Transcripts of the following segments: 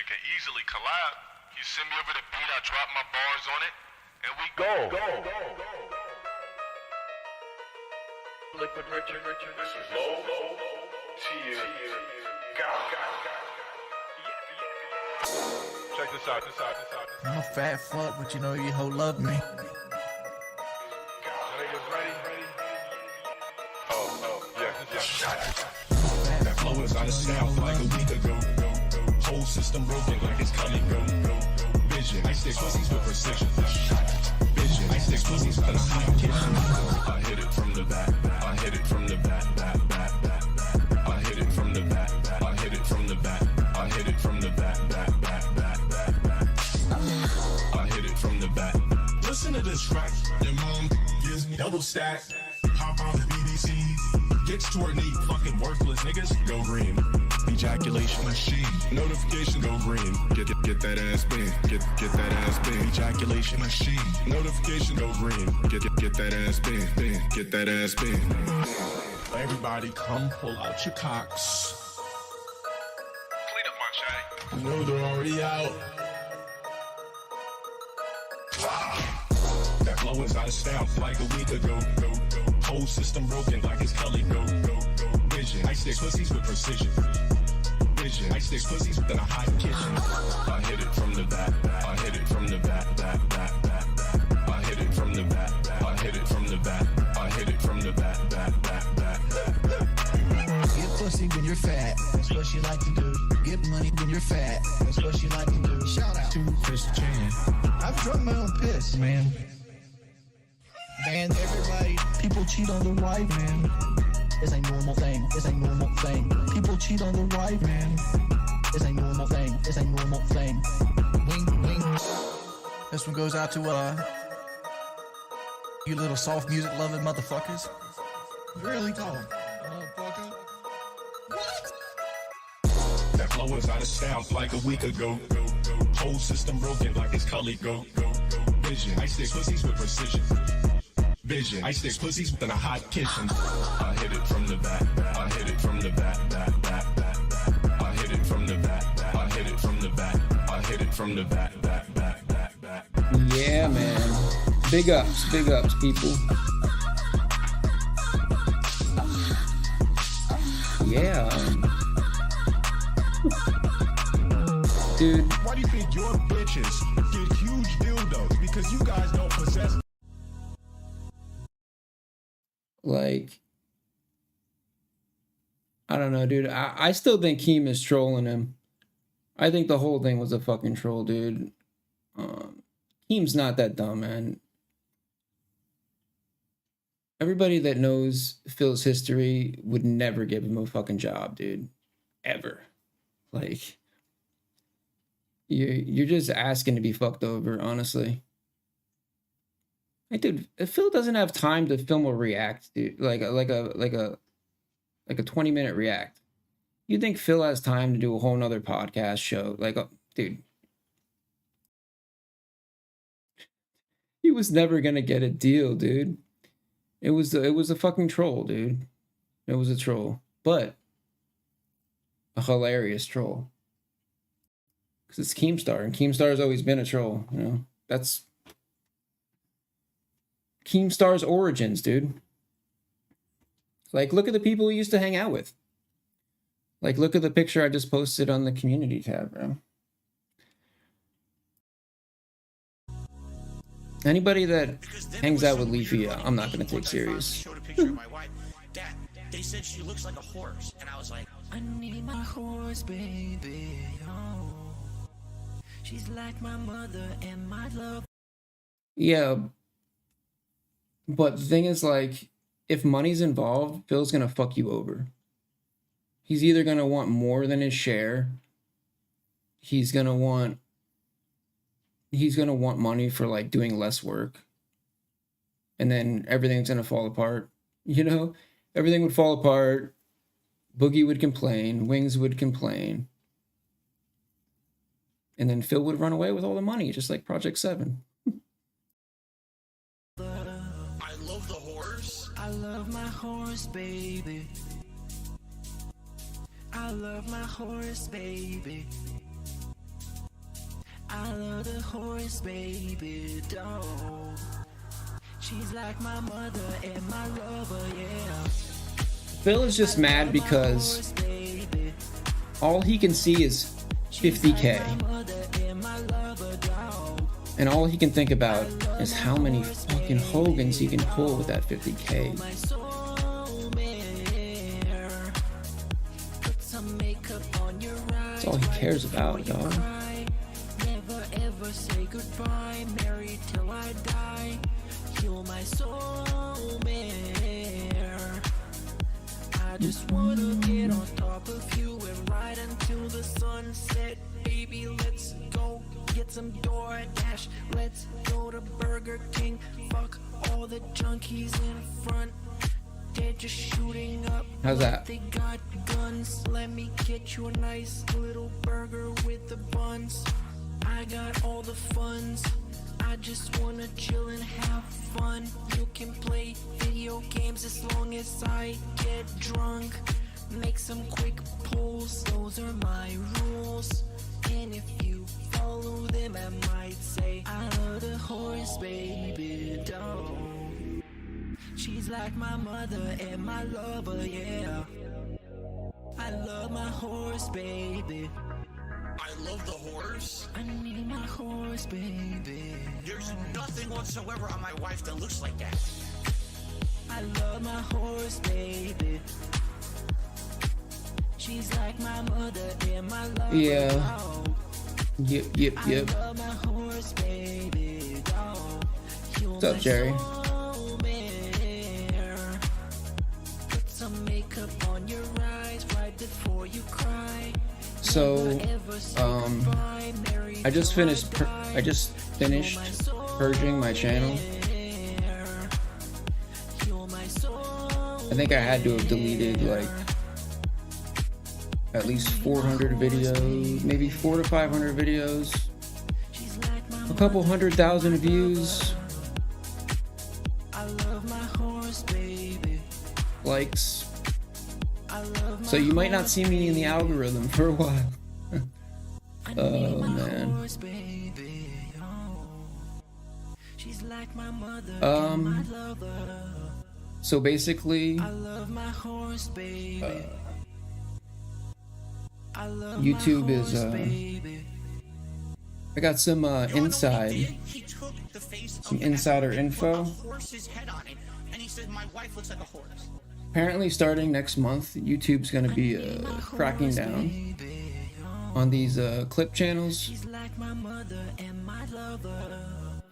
nigga can easily collab. You send me over the beat, I drop my bars on it, and we go. Liquid Richard, this is low, T-U, Check this out. I'm a fat fuck, but you know you hoe love me. Niggas ready? That flow is out of style like a week ago. Whole system broken like it's Cully go. Vision, I stick pussies with precision. Vision, I stick pussies with a hot kitchen. I hit it from the back. I hit it from the back. I hit it from the back. I hit it from the back. I hit it from the back. I hit it from the back. Listen to this track. Your mom gives me double stack. Hop on the BBC. Gets to her knee. Fucking worthless niggas. Go green. Ejaculation machine. Notification go green. Get that ass bang. Get that ass bang. Ejaculation machine. Notification go green. Get that ass bang. Get that ass bang. Everybody come pull out your cocks. Clean up my chat. You know they're already out. That flow is out of style like a week ago. Whole system broken like it's Cully go. Vision, I stick pussies with precision. Vision, I stick pussies within a hot kitchen. I hit it from the back. I hit it from the back. I hit it from the back. I hit it from the back. I hit it from the back. Get pussy when you're fat, that's what she like to do. Get money when you're fat, that's what she like to do. Shout out to Chris Chan. I've drunk my own piss, man. Man, everybody, people cheat on their wife, man. It's a normal thing. People cheat on their wife, man. It's a normal thing. Wink. This one goes out to you little soft music loving motherfuckers. Really tall. That flow is out of style like a week ago. Whole system broken like it's Cully go. Vision, I stick pussies with precision. Vision, I stick pussies within a hot kitchen. I hit it from the back. I hit it from the back. I hit it from the back. I hit it from the back. I hit it from the back. Yeah, man. Big ups, people. Yeah. Dude. Why do you think your bitches get huge dildos? Because you guys don't possess. Like, I don't know, dude. I still think Keem is trolling him. I think the whole thing was a fucking troll, dude. Keem's not that dumb, man. Everybody that knows Phil's history would never give him a fucking job, dude. Ever. Like, you're just asking to be fucked over, honestly. Like, dude, if Phil doesn't have time to film a react, dude, like a 20-minute react, you think Phil has time to do a whole nother podcast show? Like, dude, he was never gonna get a deal, dude. It was a fucking troll, dude. It was a troll, but a hilarious troll. Because it's Keemstar, and Keemstar's always been a troll. You know, that's Keemstar's origins, dude. Like, look at the people he used to hang out with. Like, look at the picture I just posted on the community tab, bro. Anybody that hangs out with Leafy, I'm not gonna take serious. They said she looks like a horse, and I was like, I need my horse, baby. Oh, she's like my mother and my love. Yeah, but the thing is, like, if money's involved, Phil's gonna fuck you over. He's either gonna want more than his share. He's gonna want money for, like, doing less work. And then everything's gonna fall apart. You know? Everything would fall apart. Boogie would complain. Wings would complain. And then Phil would run away with all the money, just like Project 7. I love the horse. I love my horse, baby. I love my horse, baby. I love the horse, baby, dog. She's like my mother and my lover, yeah. Phil is just mad because all he can see is 50K. And all he can think about is how many fucking Hogans he can pull with that 50K. That's all he cares about, dog. Never ever say goodbye, married till I die. Heal my soul, man. I just wanna get on top of you and ride until the sunset. Baby, let's go get some DoorDash. Let's go to Burger King. Fuck all the junkies in front. They're just shooting up. How's that? They got guns. Let me get you a nice little burger with the buns. I got all the funds. I just wanna chill and have fun. You can play video games as long as I get drunk. Make some quick pulls, those are my rules. And if you follow them, I might say I love the horse, baby, dog. She's like my mother and my lover, yeah. I love my horse, baby. I love the horse. I need my horse, baby. There's nothing whatsoever on my wife that looks like that. I love my horse, baby. She's like my mother and my lover. Yeah. Yep. I love my horse, baby. What's up, Jerry? Put some makeup on your eyes right before you cry. So, I just finished purging my channel. I think I had to have deleted like at least 400 videos, maybe 400 to 500 videos, a couple 100,000 views, likes. So you might not see me in the algorithm for a while. Oh man. So basically, YouTube is I got some insider info. Apparently starting next month, YouTube's going to be cracking down on these clip channels.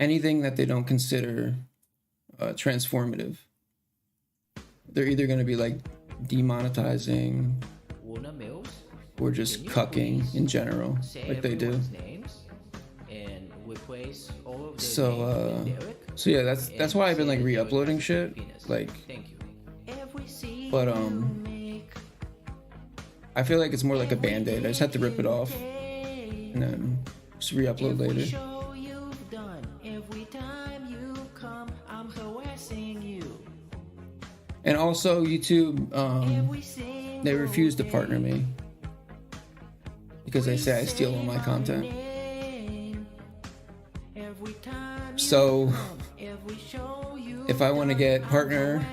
Anything that they don't consider transformative. They're either going to be like demonetizing or just cucking in general, like they do. So yeah, that's why I've been like re-uploading shit, like. But I feel like it's more like a band-aid. I just have to rip it off and then just re-upload later. And also YouTube, they refuse to partner me because they say I steal all my content. So if I want to get partner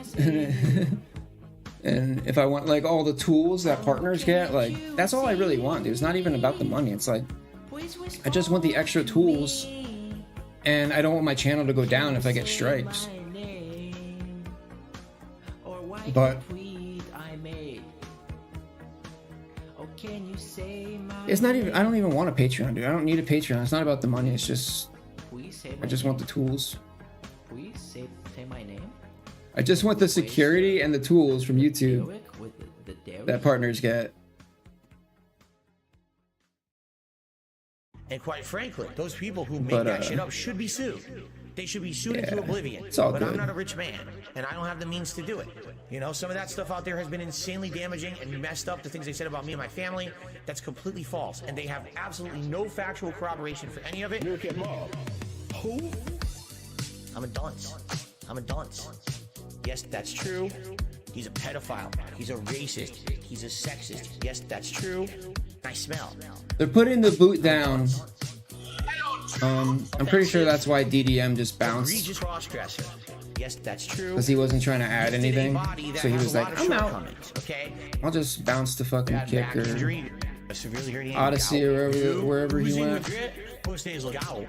and if I want like all the tools that partners get, like that's all I really want, dude. It's not even about the money. It's like I just want the extra tools, and I don't want my channel to go down if I get strikes. But it's not even, I don't even want a Patreon, dude. I don't need a Patreon. It's not about the money. It's just I just want the tools. I just want the security and the tools from YouTube that partners get. And quite frankly, those people who make that shit up should be sued. They should be sued into oblivion. It's all but good. I'm not a rich man, and I don't have the means to do it. You know, some of that stuff out there has been insanely damaging and messed up. The things they said about me and my family, that's completely false. And they have absolutely no factual corroboration for any of it. Look at Mom. Who? I'm a dunce. I'm a dunce. Yes, that's true. He's a pedophile. He's a racist. He's a sexist. Yes, that's true. I smell. They're putting the boot down. I don't I'm pretty sure that's why DDM just bounced, Egregious cross-dresser. Yes, that's true. because he wasn't trying to add Gifted anything. body that So he has was a like, lot of I'm out. shortcomings, okay? I'll just bounce to fucking Bad kick back or injury, a severely hurting Odyssey gout. or wherever he Oozing went. with grit. Most days look gout.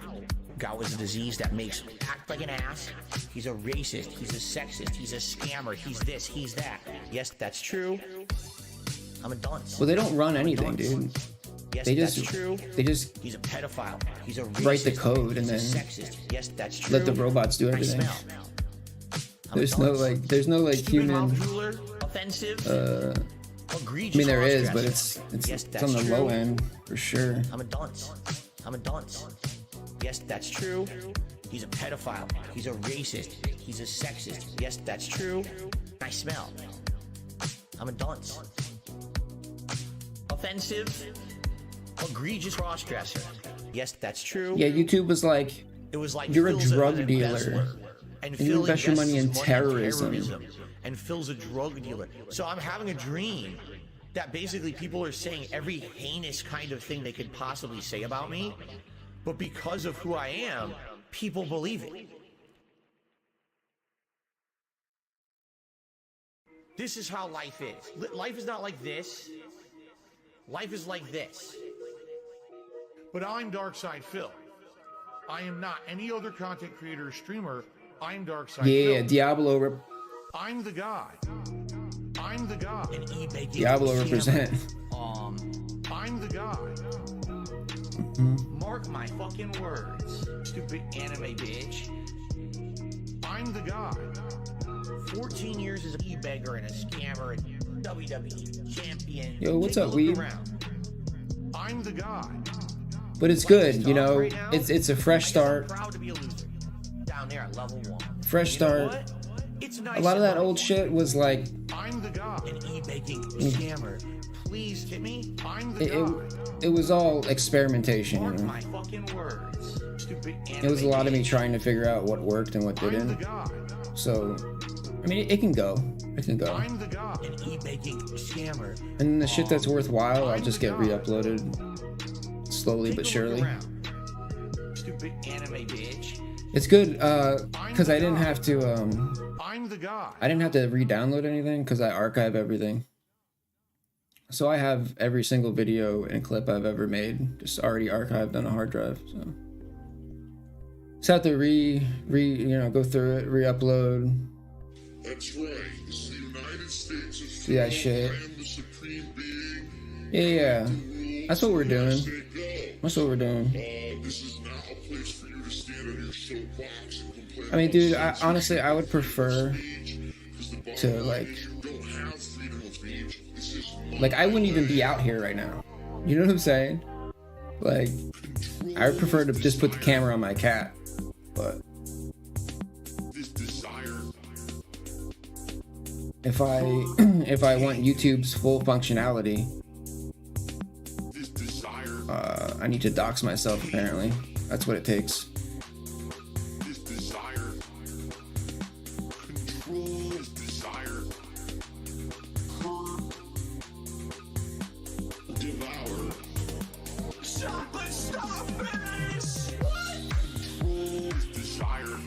Gout is a disease that makes him act like an ass. He's a racist. He's a sexist. He's a scammer. He's this. He's that. Yes, that's true. I'm a dunce. Well, they don't run anything, dude. Yes, They that's just true. he's a pedophile. He's a racist. write the code and He's a then sexist. Yes, that's true. let the robots do I everything. smell. I'm a There's no dunce. Stupid human. mouth drooler, offensive. Egregious I mean, there is, but cross-dresser. it's Yes, it's on the that's low true. end for sure. I'm a dunce. I'm a dunce. Yes, that's true. He's a pedophile. He's a racist. He's a sexist. Yes, that's true. I smell. I'm a dunce. Offensive. Egregious crossdresser. Yes, that's true. Yeah, YouTube was like, It was like you're a Phil's drug an dealer, embezzler, and Phil you invest your money in invests his terrorism. and Phil's a drug dealer. So I'm having a dream that basically people are saying every heinous kind of thing they could possibly say about me, but because of who I am, people believe it. This is how life is. Life is not like this. Life is like this. But I'm Darkside Phil. I am not any other content creator or streamer. I'm Darkside Yeah, Phil. Diablo I'm the guy. I'm the guy. An eBay Diablo scammer. represent. I'm the guy. Mark my fucking words, stupid anime bitch. I'm the guy. 14 years as an e-beggar and a scammer and WWE champion. Yo, what's Take a up, look Weeb? around. I'm the guy. But it's good, you know. It's a fresh start. Proud to be a loser. Down there at level 1. Fresh You know start. what? It's nice A lot of at that level old 1. shit was like I'm the guy. An e-begging scammer. Please hit me. I'm the it, guy. it was all experimentation, you Mark know. my fucking words, stupid anime It was a lot of me bitch. trying to figure out what worked and what I'm the didn't. guy. So, I mean, it can go. It can go. I'm the guy. An e-begging scammer. And the shit that's worthwhile, I'll just get re-uploaded slowly but Take a look surely. around. Stupid anime bitch. It's good, because I didn't have to, I'm the guy. I didn't have to re-download anything because I archive everything. So I have every single video and clip I've ever made just already archived on a hard drive. So just have to go through it, re-upload, That's right. It's the United States of do that Phil. shit. I am the supreme being. Yeah. That's what we're doing. That's what we're doing. This is not a place for you to stand on your soapbox and complain. I mean, about dude, censorship honestly, I would prefer because the bottom to, line like- is you don't have freedom of speech. This is like, I wouldn't even be out here right now. You know what I'm saying? Like, I would prefer to just put the camera on my cat. But this desire. if I want YouTube's full functionality, This desire. I need to dox myself, apparently. That's what it takes. This desire. Control. This desire. Curb. Devour. Stop this! Control. This desire.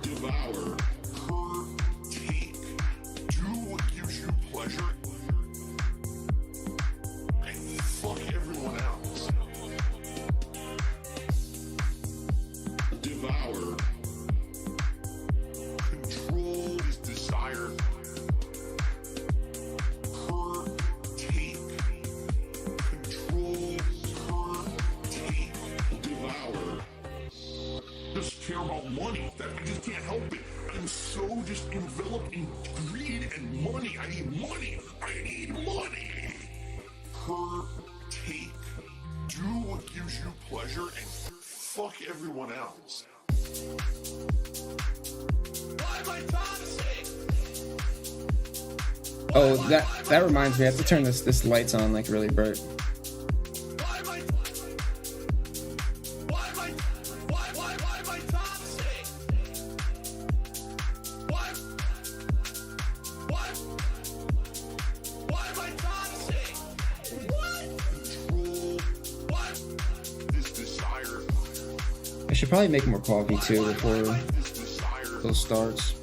Devour. Curb. Take. Do what gives you pleasure. And fuck everyone else. Devour. Control this desire. Curb. Take. Control. Curb. Take. Devour. Just care about money. That I just can't help it. I'm so just enveloped in greed and money. I need money. I need money. Curb. Take. Do what gives you pleasure and fuck everyone else. Why am I toxic? Oh, that reminds me. I have to turn this lights on like really bright. Why am I toxic? Why am I toxic? What? Control. What? This should probably make more coffee too before those starts.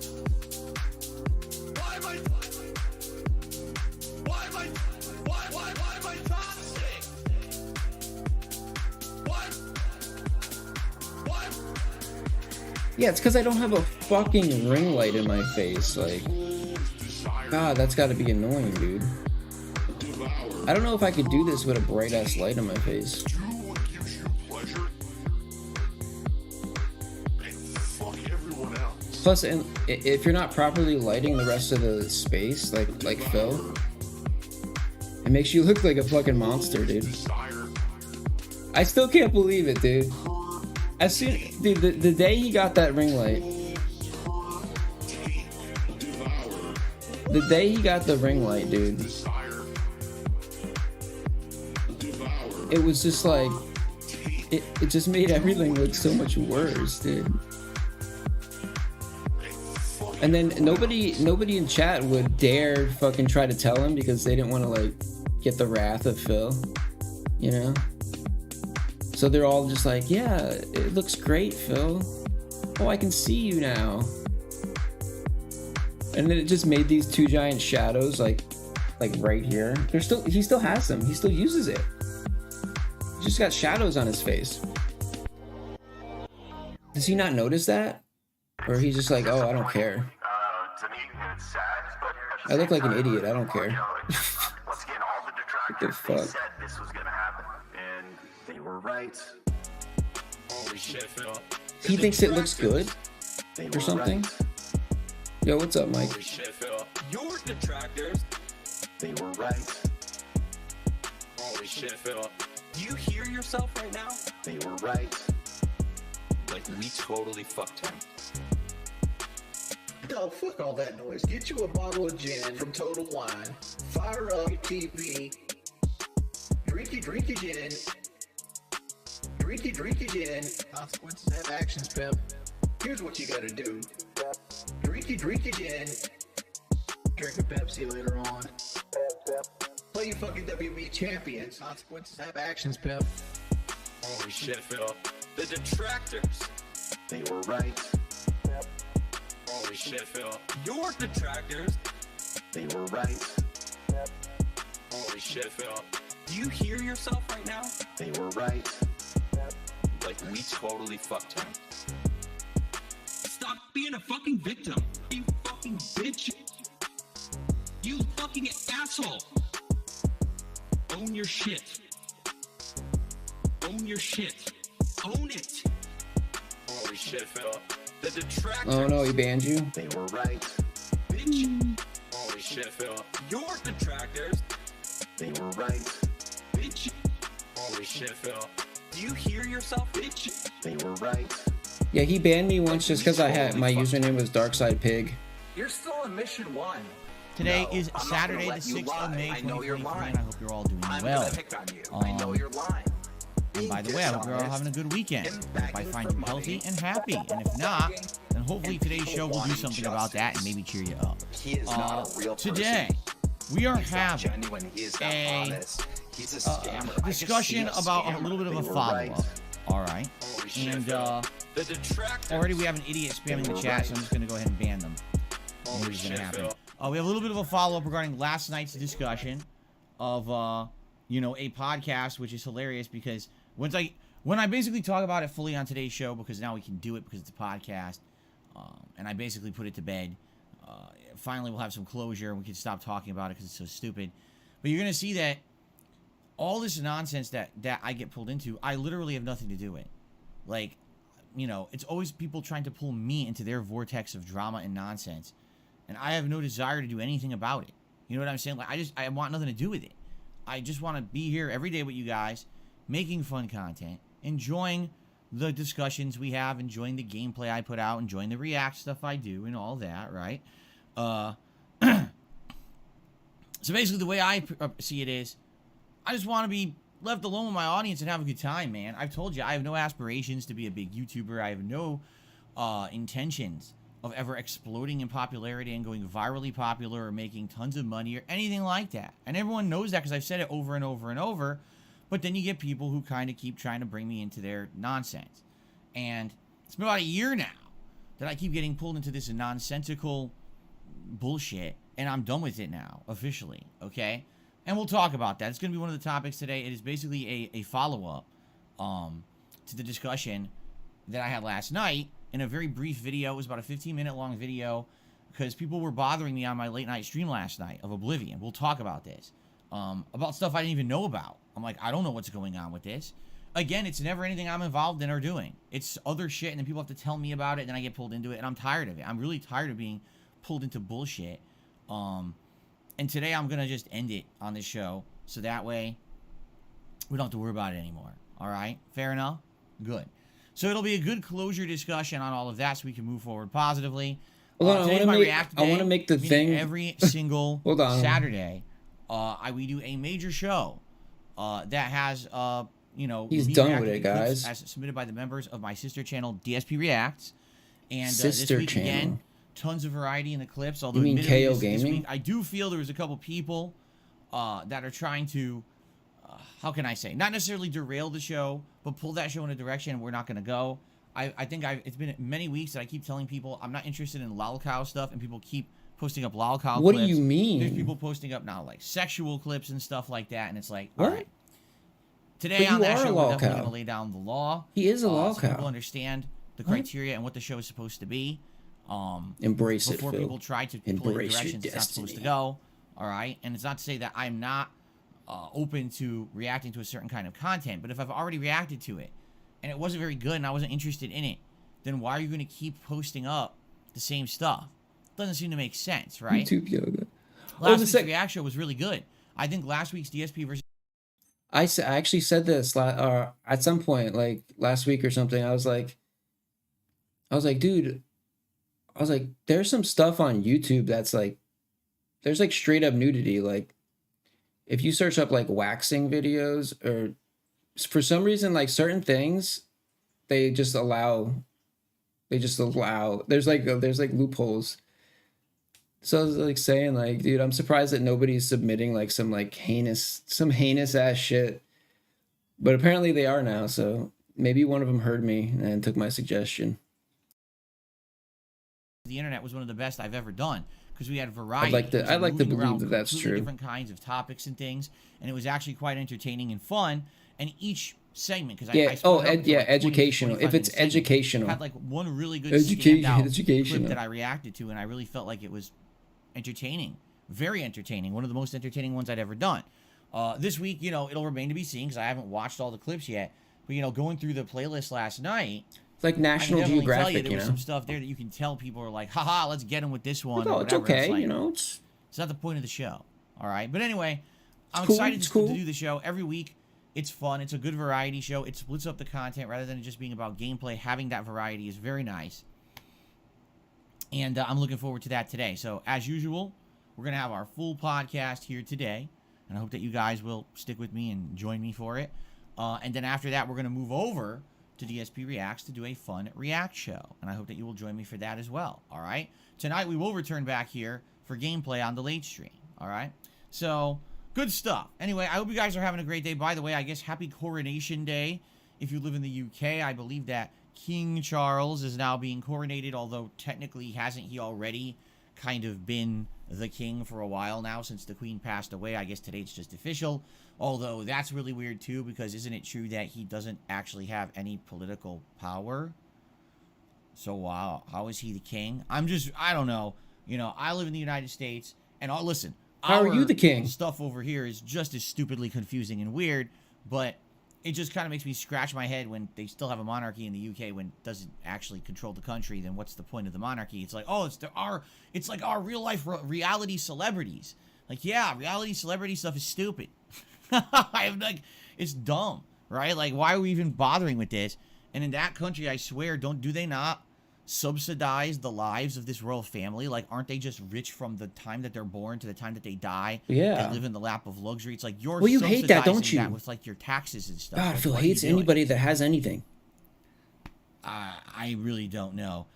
Yeah, it's because I don't have a fucking ring light in my face. Like, God, that's got to be annoying, dude. I don't know if I could do this with a bright ass light in my face. Plus, and if you're not properly lighting the rest of the space, like Phil, it makes you look like a fucking monster, dude. I still can't believe it, dude. As soon, dude, the day he got that ring light, the day he got the ring light, dude, it was just like, it just made everything look so much worse, dude. And then nobody in chat would dare fucking try to tell him because they didn't want to like get the wrath of Phil, you know? So they're all just like, yeah, it looks great, Phil. Oh, I can see you now. And then it just made these two giant shadows like right here. He still has them. He still uses it. He just got shadows on his face. Does he not notice that? Or he's just like, oh, I don't care. To me, it's sad, but I look like an idiot. I don't care. once again, all the What the detractors, they fuck? said this was gonna happen, and they were right. Holy shit, Phil. He thinks it looks good They or were something. right. Yo, what's up, Mike? Holy shit, Phil. Your detractors. They were right. Holy shit, Phil. Do you hear yourself right now? They were right. Like, we totally fucked him. Oh, fuck all that noise. Get you a bottle of gin from Total Wine. Fire up your TV. Drink your gin. Drink your gin. Consequences have actions, Pep. Here's what you gotta do. Drink your gin. Drink a Pepsi later on. Play your fucking WB champions. Consequences have actions, Pep. Holy shit, Phil. The detractors. They were right. Holy shit, Phil. Your detractors. They were right. Holy shit, Phil. Do you hear yourself right now? They were right. Like, we totally fucked him. Stop being a fucking victim. You fucking bitch. You fucking asshole. Own your shit. Own your shit. Own it. Holy shit, Phil. The detractors. Oh no, he banned you? They were right. Bitch. Holy shit, Phil. Your detractors. They were right. Bitch. Holy shit, Phil. Do you hear yourself, bitch? They were right. Yeah, he banned me once just because I had my username was Darkside Pig. You're still in mission 1. Today No, is I'm not Saturday, gonna the let you 6th of lie. May, I know you're 2023, lying. and I hope you're all doing I'm well. gonna pick on you. I know you're lying. And by the way, I hope you're all having a good weekend. I hope I find you healthy and happy. And if not, then hopefully today's show will do something about that and maybe cheer you up. He is not a real person. Today, we are He's not having genuine. He is not a honest. He's a scammer. I just discussion see about a scammer. little bit of They a were follow-up. right. All right. Holy shit, And Phil. The detractors. already we have an idiot spamming the chat, so I'm just going to go ahead and ban them. Holy Here's what's shit, gonna happen. Phil. We have a little bit of a follow-up regarding last night's discussion of, a podcast, which is hilarious because when I basically talk about it fully on today's show, because now we can do it because it's a podcast, and I basically put it to bed, finally we'll have some closure and we can stop talking about it because it's so stupid. But you're going to see that all this nonsense that I get pulled into, I literally have nothing to do with. Like, it's always people trying to pull me into their vortex of drama and nonsense. And I have no desire to do anything about it. You know what I'm saying? Like, I want nothing to do with it. I just want to be here every day with you guys, making fun content, enjoying the discussions we have, enjoying the gameplay I put out, enjoying the react stuff I do, and all that, right? So basically, the way I see it is, I just want to be left alone with my audience and have a good time, man. I've told you, I have no aspirations to be a big YouTuber. I have no intentions of ever exploding in popularity and going virally popular or making tons of money or anything like that. And everyone knows that because I've said it over and over and over. But then you get people who kind of keep trying to bring me into their nonsense. And it's been about a year now that I keep getting pulled into this nonsensical bullshit, and I'm done with it now, officially, okay? And we'll talk about that. It's going to be one of the topics today. It is basically a follow-up to the discussion that I had last night in a very brief video. It was about a 15-minute long video because people were bothering me on my late-night stream last night of Oblivion. We'll talk about this. About stuff I didn't even know about. I'm like, I don't know what's going on with this. Again, it's never anything I'm involved in or doing. It's other shit, and then people have to tell me about it, and then I get pulled into it, and I'm tired of it. I'm really tired of being pulled into bullshit. And today I'm going to just end it on this show, so that way we don't have to worry about it anymore. All right? Fair enough? Good. So it'll be a good closure discussion on all of that so we can move forward positively. Hold on, Today's I my want React Day, to make the meaning thing every single Hold on. Saturday. We do a major show that has, He's me done reacting with it, to clips guys. as submitted by the members of my sister channel, DSP Reacts. And Sister this week, channel. again, tons of variety in the clips. Although, You mean admittedly, KO this Gaming? week, I do feel there was a couple people that are trying to, how can I say, not necessarily derail the show, but pull that show in a direction we're not going to go. I think it's been many weeks that I keep telling people I'm not interested in lolcow stuff, and people keep posting up lolcow What clips. do you mean? There's people posting up now like sexual clips and stuff like that, and it's like, What? all right. Today But on you that are a show, we're lolcow. definitely going to lay down the law. He is a So lolcow. people understand the criteria and what the show is supposed to be. Embrace it, before Phil. people try to pull it in Embrace your directions it's not supposed to destiny. go. All right, and it's not to say that I'm not open to reacting to a certain kind of content, but if I've already reacted to it and it wasn't very good and I wasn't interested in it, then why are you going to keep posting up the same stuff? Doesn't seem to make sense, right? YouTube yoga. Last week's react show was really good. I think last week's DSP versus I actually said this at some point, like last week or something. I was like, dude, there's some stuff on YouTube that's like, there's like straight up nudity. Like, if you search up like waxing videos, or for some reason, like certain things, they just allow. There's like loopholes. So I was like saying, like, dude, I'm surprised that nobody's submitting like some heinous ass shit. But apparently they are now, so maybe one of them heard me and took my suggestion. the internet was one of the best I've ever done because we had variety. I'd like to moving believe around that that's completely true. Different kinds of topics and things, and it was actually quite entertaining and fun. And each segment, because Yeah. I split it up into, like, 20, Educational. 25 If it's minute segments, educational. had like one really good Educational. clip that I reacted to, and I really felt like it was entertaining, very entertaining, one of the most entertaining ones I'd ever done. This week, it'll remain to be seen because I haven't watched all the clips yet. But going through the playlist last night, It's like National I can definitely tell Geographic, there was some stuff there that you can tell people are like, haha, let's get them with this one. Oh, or it's whatever. okay, like, it's not the point of the show. All right. But anyway, I'm cool, excited it's to cool. do the show every week. It's fun. It's a good variety show. It splits up the content rather than it just being about gameplay. Having that variety is very nice. And I'm looking forward to that today. So as usual, we're going to have our full podcast here today. And I hope that you guys will stick with me and join me for it. And then after that, we're going to move over to DSP Reacts to do a fun react show. And I hope that you will join me for that as well. All right. Tonight, we will return back here for gameplay on the late stream. All right. So, good stuff. Anyway, I hope you guys are having a great day. By the way, I guess happy Coronation Day. If you live in the UK, I believe that King Charles is now being coronated, although technically hasn't he already kind of been the king for a while now since the queen passed away. I guess today it's just official, although that's really weird too, because isn't it true that he doesn't actually have any political power? So wow, how is he the king? I don't know. I live in the United States, and listen, how are you the king? Stuff over here is just as stupidly confusing and weird, but it just kind of makes me scratch my head when they still have a monarchy in the UK when it doesn't actually control the country. Then what's the point of the monarchy? It's like, oh, it's like our real life reality celebrities. Like, yeah, reality celebrity stuff is stupid. It's dumb, right? Like, why are we even bothering with this? And in that country, I swear, do they not subsidize the lives of this royal family? Like, aren't they just rich from the time that they're born to the time that they die? Yeah. They live in the lap of luxury. It's like you're Well, you hate that, don't you? that with like your taxes and stuff. God, Like, Phil what are you hates doing? anybody that has anything. I really don't know.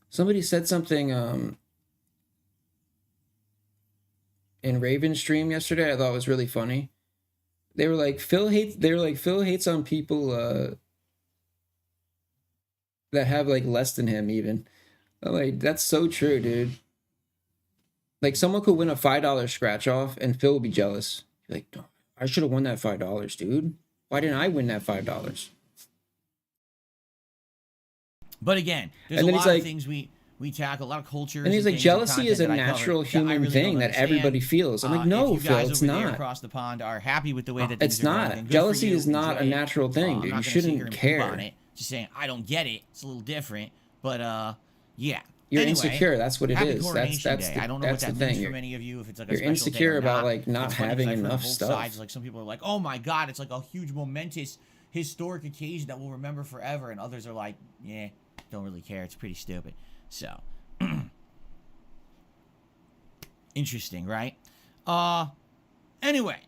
Somebody said something in Raven's stream yesterday I thought was really funny. They were like, Phil hates on people that have like less than him even. I'm like, that's so true, dude. Like someone could win a $5 scratch off and Phil would be jealous. Like, "No, I should have won that $5, dude. Why didn't I win that $5?" But again, there's And a then he's lot of like- things we tackle, a lot of cultures. And he's like, things and jealousy is a content that I cover natural that I human really don't thing that understand. everybody feels. I'm like, no, if you Phil, guys it's over there not. across the pond are happy with the way that things It's are going, not. then good for Jealousy you, is not enjoy a it. natural thing, I'm dude. not You gonna sit here shouldn't and poop care. on it, just saying I don't get it. It's a little different, but yeah. You're Anyway, insecure. That's what it happy is. Coronation That's Day. the, I don't know what that's that the means thing. for many of you. If it's like a You're special insecure day or about not. like not It's funny 'cause having I've heard enough both stuff. sides. Like some people are like, "Oh my God, it's like a huge momentous historic occasion that we'll remember forever," and others are like, "Yeah, don't really care. It's pretty stupid." So interesting, right? Anyway,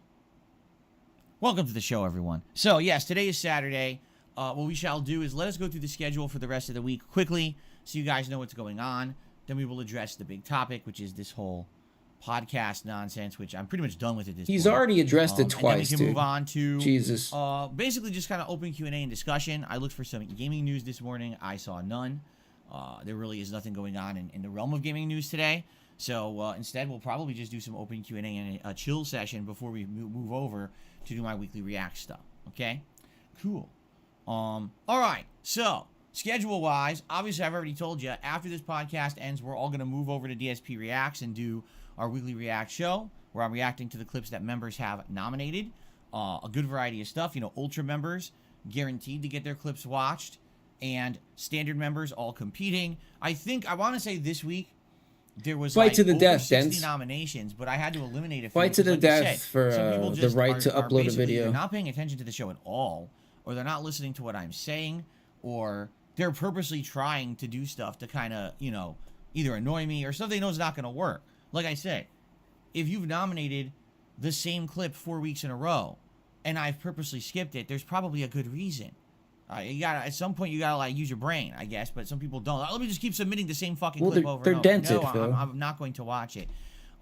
welcome to the show, everyone. So yes, today is Saturday. What we shall do is let us go through the schedule for the rest of the week quickly, so you guys know what's going on. Then we will address the big topic, which is this whole podcast nonsense, which I'm pretty much done with at this point. He's already addressed it And twice, then we can dude. move on to Jesus. basically just kind of open Q&A and discussion. I looked for some gaming news this morning. I saw none. There really is nothing going on in the realm of gaming news today. So instead, we'll probably just do some open Q&A and a chill session before we move over to do my weekly react stuff. Okay? Cool. All right. So, schedule-wise, obviously I've already told you, after this podcast ends, we're all going to move over to DSP Reacts and do our weekly react show, where I'm reacting to the clips that members have nominated. A good variety of stuff. You know, Ultra members guaranteed to get their clips watched, and standard members all competing. I want to say this week, there was Fight like to the over death, 60 Dents. nominations, but I had to eliminate a few. Fight to because the like you death said, for some people the just right to are upload a basically video. either not paying attention to the show at all, or they're not listening to what I'm saying, or they're purposely trying to do stuff to kind of, you know, either annoy me or stuff they know is not going to work. Like I said, if you've nominated the same clip 4 weeks in a row, and I've purposely skipped it, there's probably a good reason. You gotta, at some point, you gotta like use your brain, I guess. But some people don't. Let me just keep submitting the same fucking clip over they're and over. dented, No, Phil. I'm not going to watch it,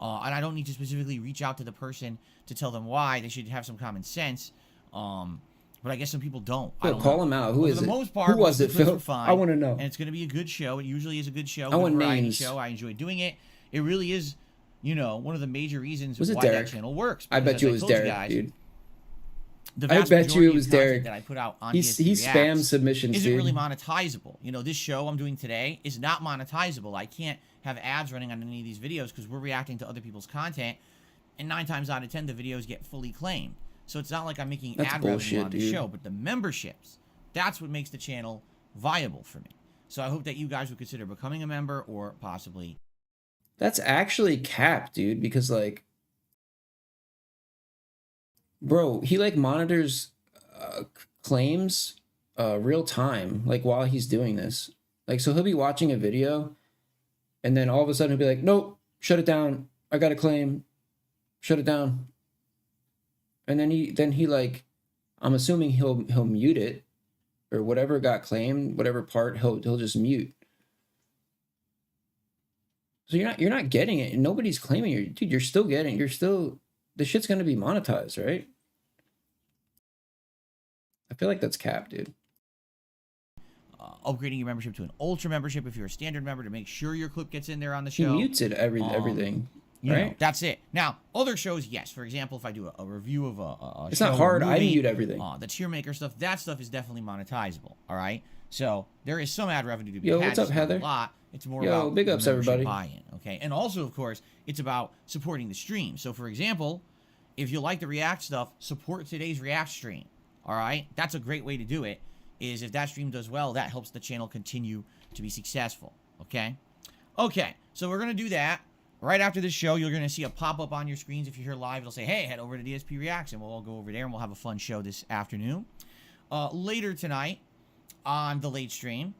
and I don't need to specifically reach out to the person to tell them why. They should have some common sense. But I guess some people don't. I Phil, don't call know. him out. Who But is for it? the most part, Who was the it, clips Phil? were fine, I want to know. And it's going to be a good show. It usually is a good show. I Good want variety names. show. I enjoy doing it. It really is, you know, one of the major reasons Was it why Derek? that channel works. I bet because you as it was told you Derek, guys, dude. the I vast bet you majority it was of content Derek. that I put out on He DSP spams Reacts submissions, isn't dude. really monetizable. You know, this show I'm doing today is not monetizable. I can't have ads running on any of these videos because we're reacting to other people's content, and 9 times out of 10 the videos get fully claimed. So it's not like I'm making That's ad bullshit, revenue on the dude. show, but the memberships, that's what makes the channel viable for me. So I hope that you guys would consider becoming a member or possibly. That's actually cap, dude, because like, bro, he like monitors claims real time, like while he's doing this. Like, so he'll be watching a video, and then all of a sudden he'll be like, "Nope, shut it down. I got a claim. Shut it down." And then he like, I'm assuming he'll mute it, or whatever got claimed, whatever part he'll just mute. So you're not getting it, and nobody's claiming you, dude. You're still the shit's gonna be monetized, right? I feel like that's cap, dude. Upgrading your membership to an ultra membership if you're a standard member to make sure your clip gets in there on the He show. mutes it everything, You right? know, that's it. Now, other shows, yes. For example, if I do a review of a It's show not or hard. I movie, mute everything. The tier maker stuff, that stuff is definitely monetizable. All right. So there is some ad revenue to be Yo, had. what's up, It's not Heather? A lot. It's more Yo, about big ups, membership everybody. buy-in, okay, and also, of course, it's about supporting the stream. So, for example, if you like the React stuff, support today's React stream. All right, that's a great way to do it. Is if that stream does well, that helps the channel continue to be successful. Okay. Okay. So we're gonna do that. Right after this show, you're going to see a pop-up on your screens. If you're here live, it'll say, hey, head over to DSP Reacts, and we'll all go over there, and we'll have a fun show this afternoon. Later tonight, on the late stream,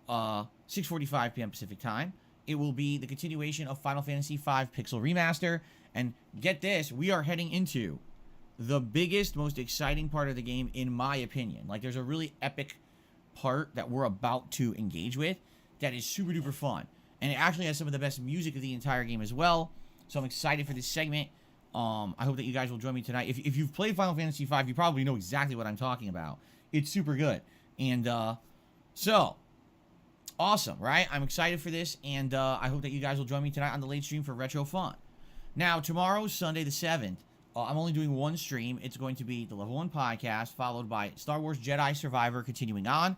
6:45 p.m. Pacific time, it will be the continuation of Final Fantasy V Pixel Remaster. And get this, we are heading into the biggest, most exciting part of the game, in my opinion. Like, there's a really epic part that we're about to engage with that is super-duper fun. And it actually has some of the best music of the entire game as well. So I'm excited for this segment. I hope that you guys will join me tonight. If you've played Final Fantasy V, you probably know exactly what I'm talking about. It's super good. And so, awesome, right? I'm excited for this, and I hope that you guys will join me tonight on the late stream for Retro Fun. Now, tomorrow, Sunday the 7th, I'm only doing one stream. It's going to be the Level 1 podcast, followed by Star Wars Jedi Survivor, continuing on.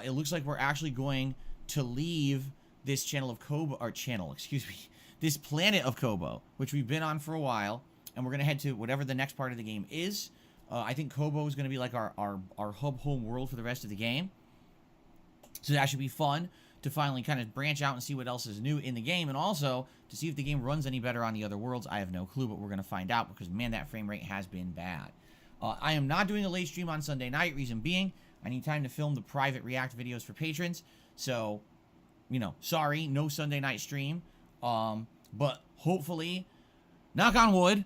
It looks like we're actually going to leave this channel of Kobo, or channel, excuse me, this planet of Kobo, which we've been on for a while, and we're going to head to whatever the next part of the game is. I think Kobo is going to be like our hub home world for the rest of the game. So that should be fun to finally kind of branch out and see what else is new in the game, and also to see if the game runs any better on the other worlds. I have no clue, but we're going to find out because, man, that frame rate has been bad. I am not doing a late stream on Sunday night, reason being, I need time to film the private React videos for patrons. So, you know, sorry, no Sunday night stream. But hopefully, knock on wood,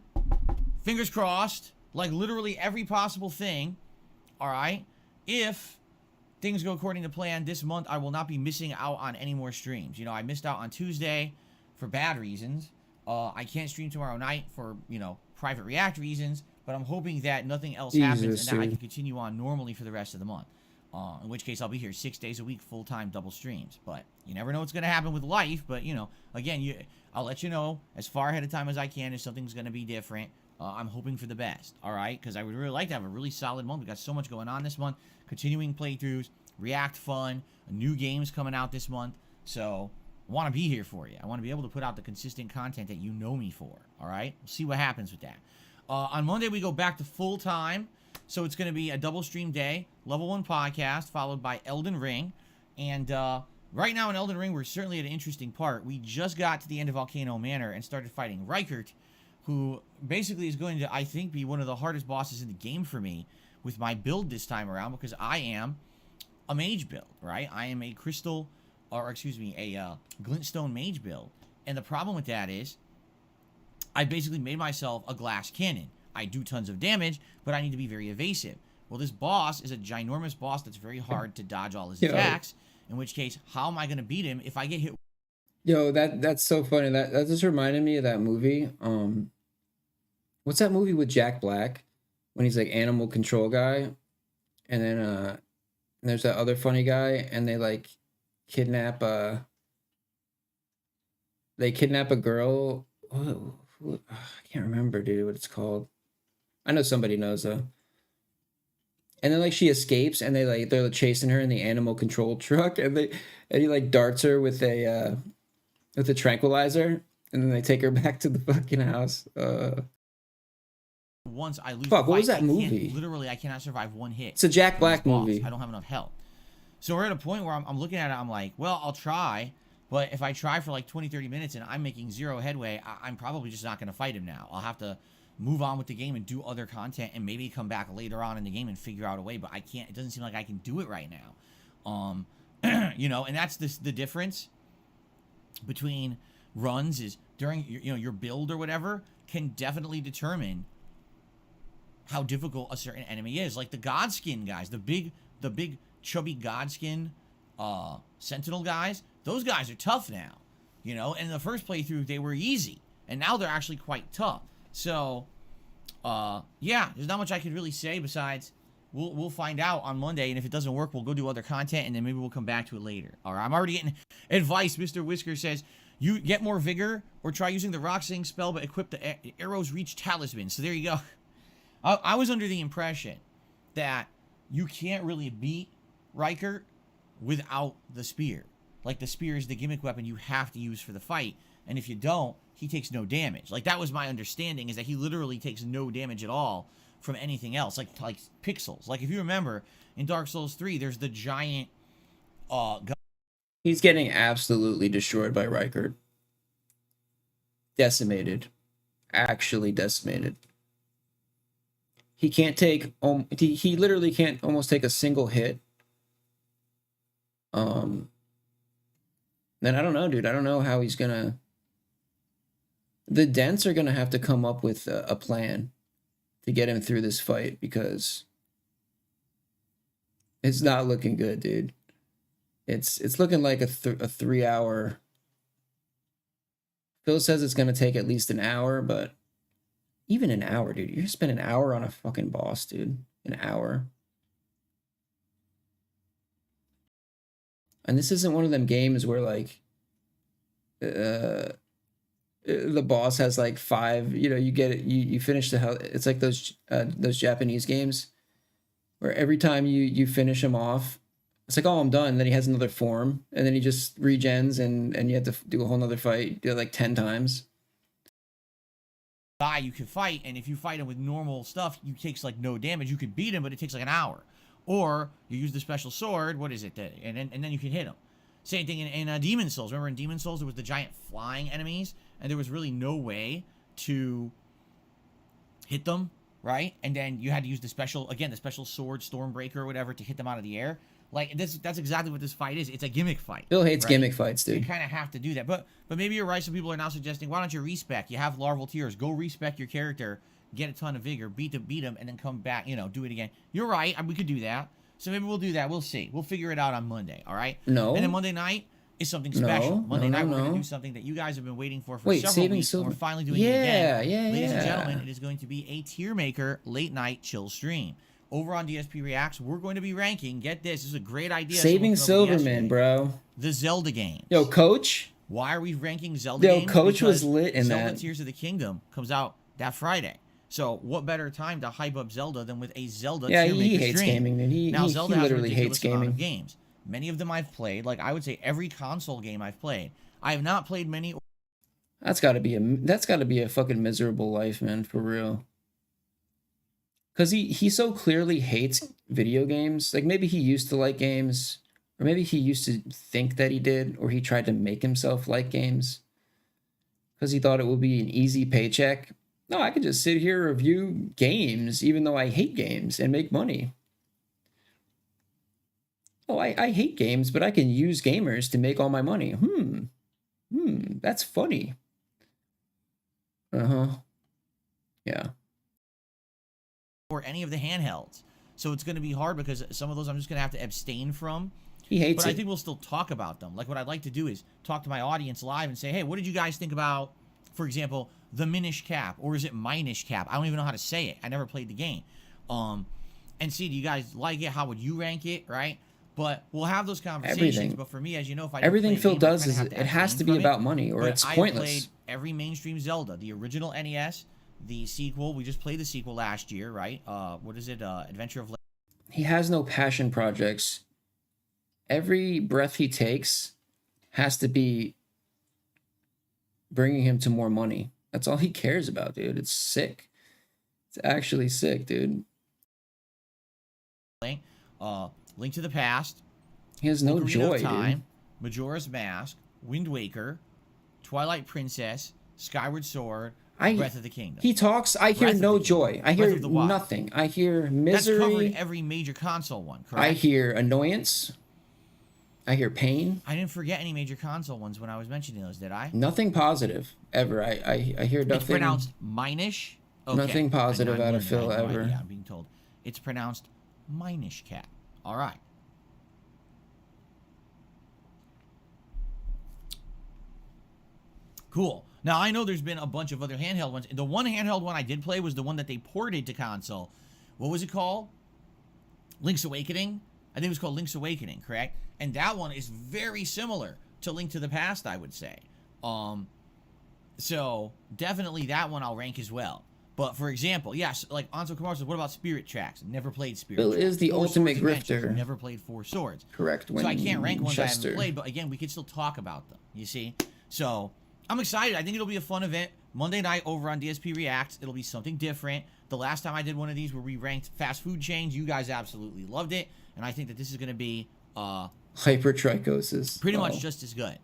fingers crossed, like literally every possible thing, all right, if things go according to plan this month, I will not be missing out on any more streams. You know, I missed out on Tuesday for bad reasons. I can't stream tomorrow night for, you know, private React reasons, but I'm hoping that nothing else happens and that I can continue on normally for the rest of the month. In which case, I'll be here 6 days a week, full-time, double streams. But you never know what's going to happen with life. But, you know, again, I'll let you know as far ahead of time as I can if something's going to be different. I'm hoping for the best, all right? Because I would really like to have a really solid month. We got so much going on this month. Continuing playthroughs, React fun, new games coming out this month. So, I want to be here for you. I want to be able to put out the consistent content that you know me for, all right? We'll see what happens with that. On Monday, we go back to full-time. So, it's going to be a double stream day, Level 1 podcast, followed by Elden Ring. And right now in Elden Ring, we're certainly at an interesting part. We just got to the end of Volcano Manor and started fighting Rykert, who basically is going to, I think, be one of the hardest bosses in the game for me with my build this time around, because I am a mage build, right? I am a crystal, or excuse me, a glintstone mage build. And the problem with that is I basically made myself a glass cannon. I do tons of damage, but I need to be very evasive. Well, this boss is a ginormous boss that's very hard to dodge all his attacks, in which case, how am I going to beat him if I get hit? Yo, that's so funny. That just reminded me of that movie. What's that movie with Jack Black when he's like animal control guy, and then there's that other funny guy, and they like kidnap a girl. I can't remember, dude, what it's called. I know somebody knows though. And then like she escapes, and they're chasing her in the animal control truck, and he like darts her with a tranquilizer, and then they take her back to the fucking house. Once I lose, fuck, what was that movie? Literally, I cannot survive one hit. It's a Jack Black movie. I don't have enough health. So we're at a point where I'm looking at it, I'm like, well, I'll try, but if I try for like 20, 30 minutes and I'm making zero headway, I'm probably just not going to fight him now. I'll have to move on with the game and do other content and maybe come back later on in the game and figure out a way, but I can't. It doesn't seem like I can do it right now. You know, and that's the difference between runs is during your build or whatever can definitely determine how difficult a certain enemy is. Like the Godskin guys, the big chubby Godskin Sentinel guys, those guys are tough now, you know, and in the first playthrough they were easy, and now they're actually quite tough. So yeah, there's not much I could really say besides we'll find out on Monday, and if it doesn't work, we'll go do other content, and then maybe we'll come back to it later. All right, I'm already getting advice. Mr. Whisker says, you get more vigor or try using the Rock Sling spell, but equip the Arrow's Reach Talisman. So there you go. I was under the impression that you can't really beat Rykert without the spear. Like, the spear is the gimmick weapon you have to use for the fight, and if you don't, he takes no damage. Like, that was my understanding, is that he literally takes no damage at all from anything else, like pixels. Like, if you remember, in Dark Souls 3, there's the giant he's getting absolutely destroyed by Rykert. Decimated. Actually decimated. He can't take, he literally can't almost take a single hit. Then I don't know, dude. I don't know how he's gonna. The Dents are gonna have to come up with a plan to get him through this fight, because it's not looking good, dude. It's looking like a 3 hour. Phil says it's gonna take at least an hour, but even an hour, dude. You spend an hour on a fucking boss, dude. An hour. And this isn't one of them games where like the boss has like 5, you get it, you finish the hell. It's like those Japanese games where every time you finish him off, it's like, oh, I'm done. Then he has another form, and then he just regens, and you have to do a whole nother fight, do it like 10 times. Guy you can fight, and if you fight him with normal stuff, you takes like no damage. You could beat him, but it takes like an hour. Or you use the special sword. What is it? And then you can hit him. Same thing in Demon Souls. Remember in Demon Souls there was the giant flying enemies, and there was really no way to hit them, right? And then you had to use the special sword, Stormbreaker or whatever, to hit them out of the air. Like that's exactly what this fight is. It's a gimmick fight. Bill hates right? gimmick fights, dude. You kind of have to do that. But maybe you're right. Some people are now suggesting, why don't you respec? You have larval tears. Go respec your character, get a ton of vigor, beat him, and then come back, do it again. You're right. We could do that. So maybe we'll do that. We'll see. We'll figure it out on Monday, all right? No. And then Monday night is something special. Monday night we're going to do something that you guys have been waiting for several weeks. And we're finally doing it again. Ladies and gentlemen, it is going to be a tier maker late night chill stream. Over on DSP Reacts, we're going to be ranking, get this is a great idea. Saving Silverman, bro. The Zelda games. Yo, Coach. Why are we ranking Zelda games? Yo, Coach because was lit in Zelda that. Tears of the Kingdom comes out that Friday. So what better time to hype up Zelda than with a Zelda tier maker he hates stream? gaming, dude. Now, Zelda he has a literally hates ridiculous amount gaming. of games. Many of them I've played. Like, I would say every console game I've played. I have not played many. That's got to be a fucking miserable life, man, for real. Because he so clearly hates video games. Like, maybe he used to like games, or maybe he used to think that he did, or he tried to make himself like games because he thought it would be an easy paycheck. No, I could just sit here and review games even though I hate games and make money. Oh, I hate games, but I can use gamers to make all my money. That's funny. Yeah. Or any of the handhelds. So it's going to be hard because some of those I'm just going to have to abstain from. He hates But it. I think we'll still talk about them. Like, what I'd like to do is talk to my audience live and say, hey, what did you guys think about, for example, the Minish Cap? Or is it Minish Cap? I don't even know how to say it. I never played the game. And see, do you guys like it? How would you rank it, right? But we'll have those conversations. Everything. But for me, as you know, if I Everything Phil does is it has to be about money, or it's pointless. I played every mainstream Zelda, the original NES, the sequel. We just played the sequel last year, right? What is it? Adventure of. He has no passion projects. Every breath he takes has to be bringing him to more money. That's all he cares about, dude. It's sick. It's actually sick, dude. Link to the Past. He has no Ocarina joy, of Time, dude. Majora's Mask, Wind Waker, Twilight Princess, Skyward Sword, Breath of the Kingdom. He talks. I hear no joy. I hear nothing. I hear misery. That's covered every major console one, correct? I hear annoyance. I hear pain. I didn't forget any major console ones when I was mentioning those, did I? Nothing positive ever. I hear nothing. It's pronounced Minish. Okay. Nothing positive out of Phil ever. Yeah, I'm being told. It's pronounced Minish Cap. All right. Cool. Now, I know there's been a bunch of other handheld ones. The one handheld one I did play was the one that they ported to console. What was it called? Link's Awakening? I think it was called Link's Awakening, correct? And that one is very similar to Link to the Past, I would say. So, definitely that one I'll rank as well. But, for example, yes, like Anso Kumar says, what about Spirit Tracks? Never played Spirit Bill Tracks. is the Four ultimate Swords Adventures, grifter. Never played Four Swords. Correct. So I can't rank ones I Winchester. haven't played, but again, we could still talk about them, you see? So, I'm excited. I think it'll be a fun event. Monday night over on DSP Reacts. It'll be something different. The last time I did one of these where we ranked fast food chains, you guys absolutely loved it. And I think that this is going to be hypertrichosis. Pretty much just as good.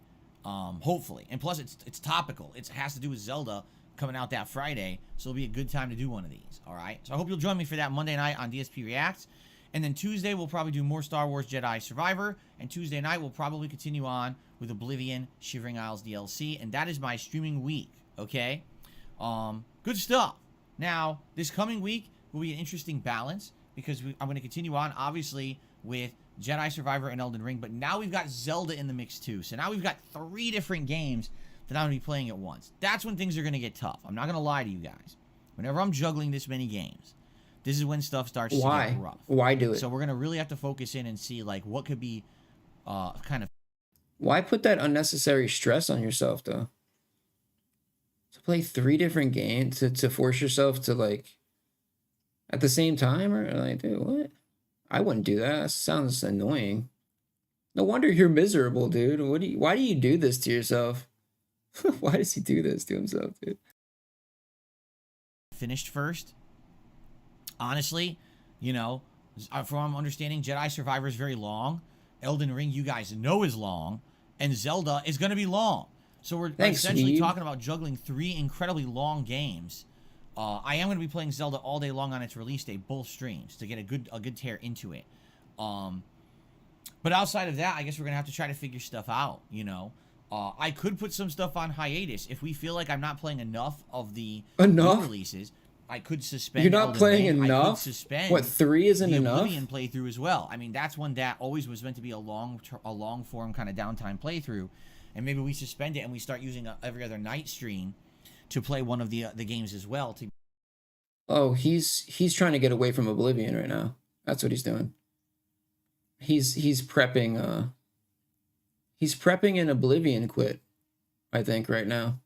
Hopefully. And plus, it's topical. It has to do with Zelda coming out that Friday. So it'll be a good time to do one of these. All right? So I hope you'll join me for that Monday night on DSP Reacts. And then Tuesday, we'll probably do more Star Wars Jedi Survivor. And Tuesday night, we'll probably continue on with Oblivion Shivering Isles DLC. And that is my streaming week, okay? Good stuff. Now, this coming week will be an interesting balance because I'm going to continue on, obviously, with Jedi Survivor and Elden Ring. But now we've got Zelda in the mix, too. So now we've got 3 different games that I'm going to be playing at once. That's when things are going to get tough. I'm not going to lie to you guys. Whenever I'm juggling this many games, this is when stuff starts to get rough. Why do it? So we're going to really have to focus in and see, like, what could be kind of. Why put that unnecessary stress on yourself though? To play 3 different games to force yourself to like at the same time, or like, dude, what? I wouldn't do that. That sounds annoying. No wonder you're miserable, dude. Why do you do this to yourself? Why does he do this to himself, dude? Finished first. Honestly, you know, from what I'm understanding, Jedi Survivor is very long. Elden Ring, you guys know, is long. And Zelda is going to be long. So we're essentially talking about juggling 3 incredibly long games. I am going to be playing Zelda all day long on its release day, both streams, to get a good tear into it. But outside of that, I guess we're going to have to try to figure stuff out, you know. I could put some stuff on hiatus. If we feel like I'm not playing enough of the new releases, I could suspend. You're not Elden playing Ring. enough? I could suspend What, 3 isn't the enough? Oblivion playthrough as well. I mean, that's one that always was meant to be a long form kind of downtime playthrough. And maybe we suspend it and we start using every other night stream to play one of the games as well. Oh, he's trying to get away from Oblivion right now. That's what he's doing. He's prepping an Oblivion quit, I think, right now.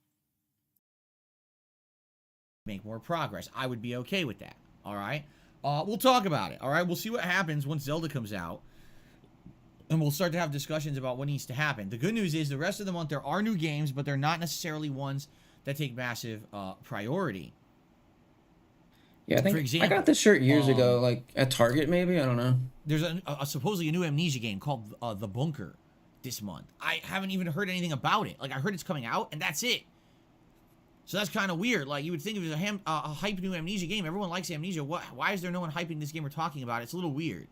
Make more progress. I would be okay with that. All right. We'll talk about it. All right. We'll see what happens once Zelda comes out. And we'll start to have discussions about what needs to happen. The good news is the rest of the month there are new games, but they're not necessarily ones that take massive priority. Yeah, I think for example, I got this shirt years ago, like at Target maybe. I don't know. There's supposedly a new Amnesia game called The Bunker this month. I haven't even heard anything about it. Like, I heard it's coming out, and that's it. So that's kind of weird. Like, you would think if it was a hype new Amnesia game, everyone likes Amnesia. Why is there no one hyping this game or talking about it? It's a little weird.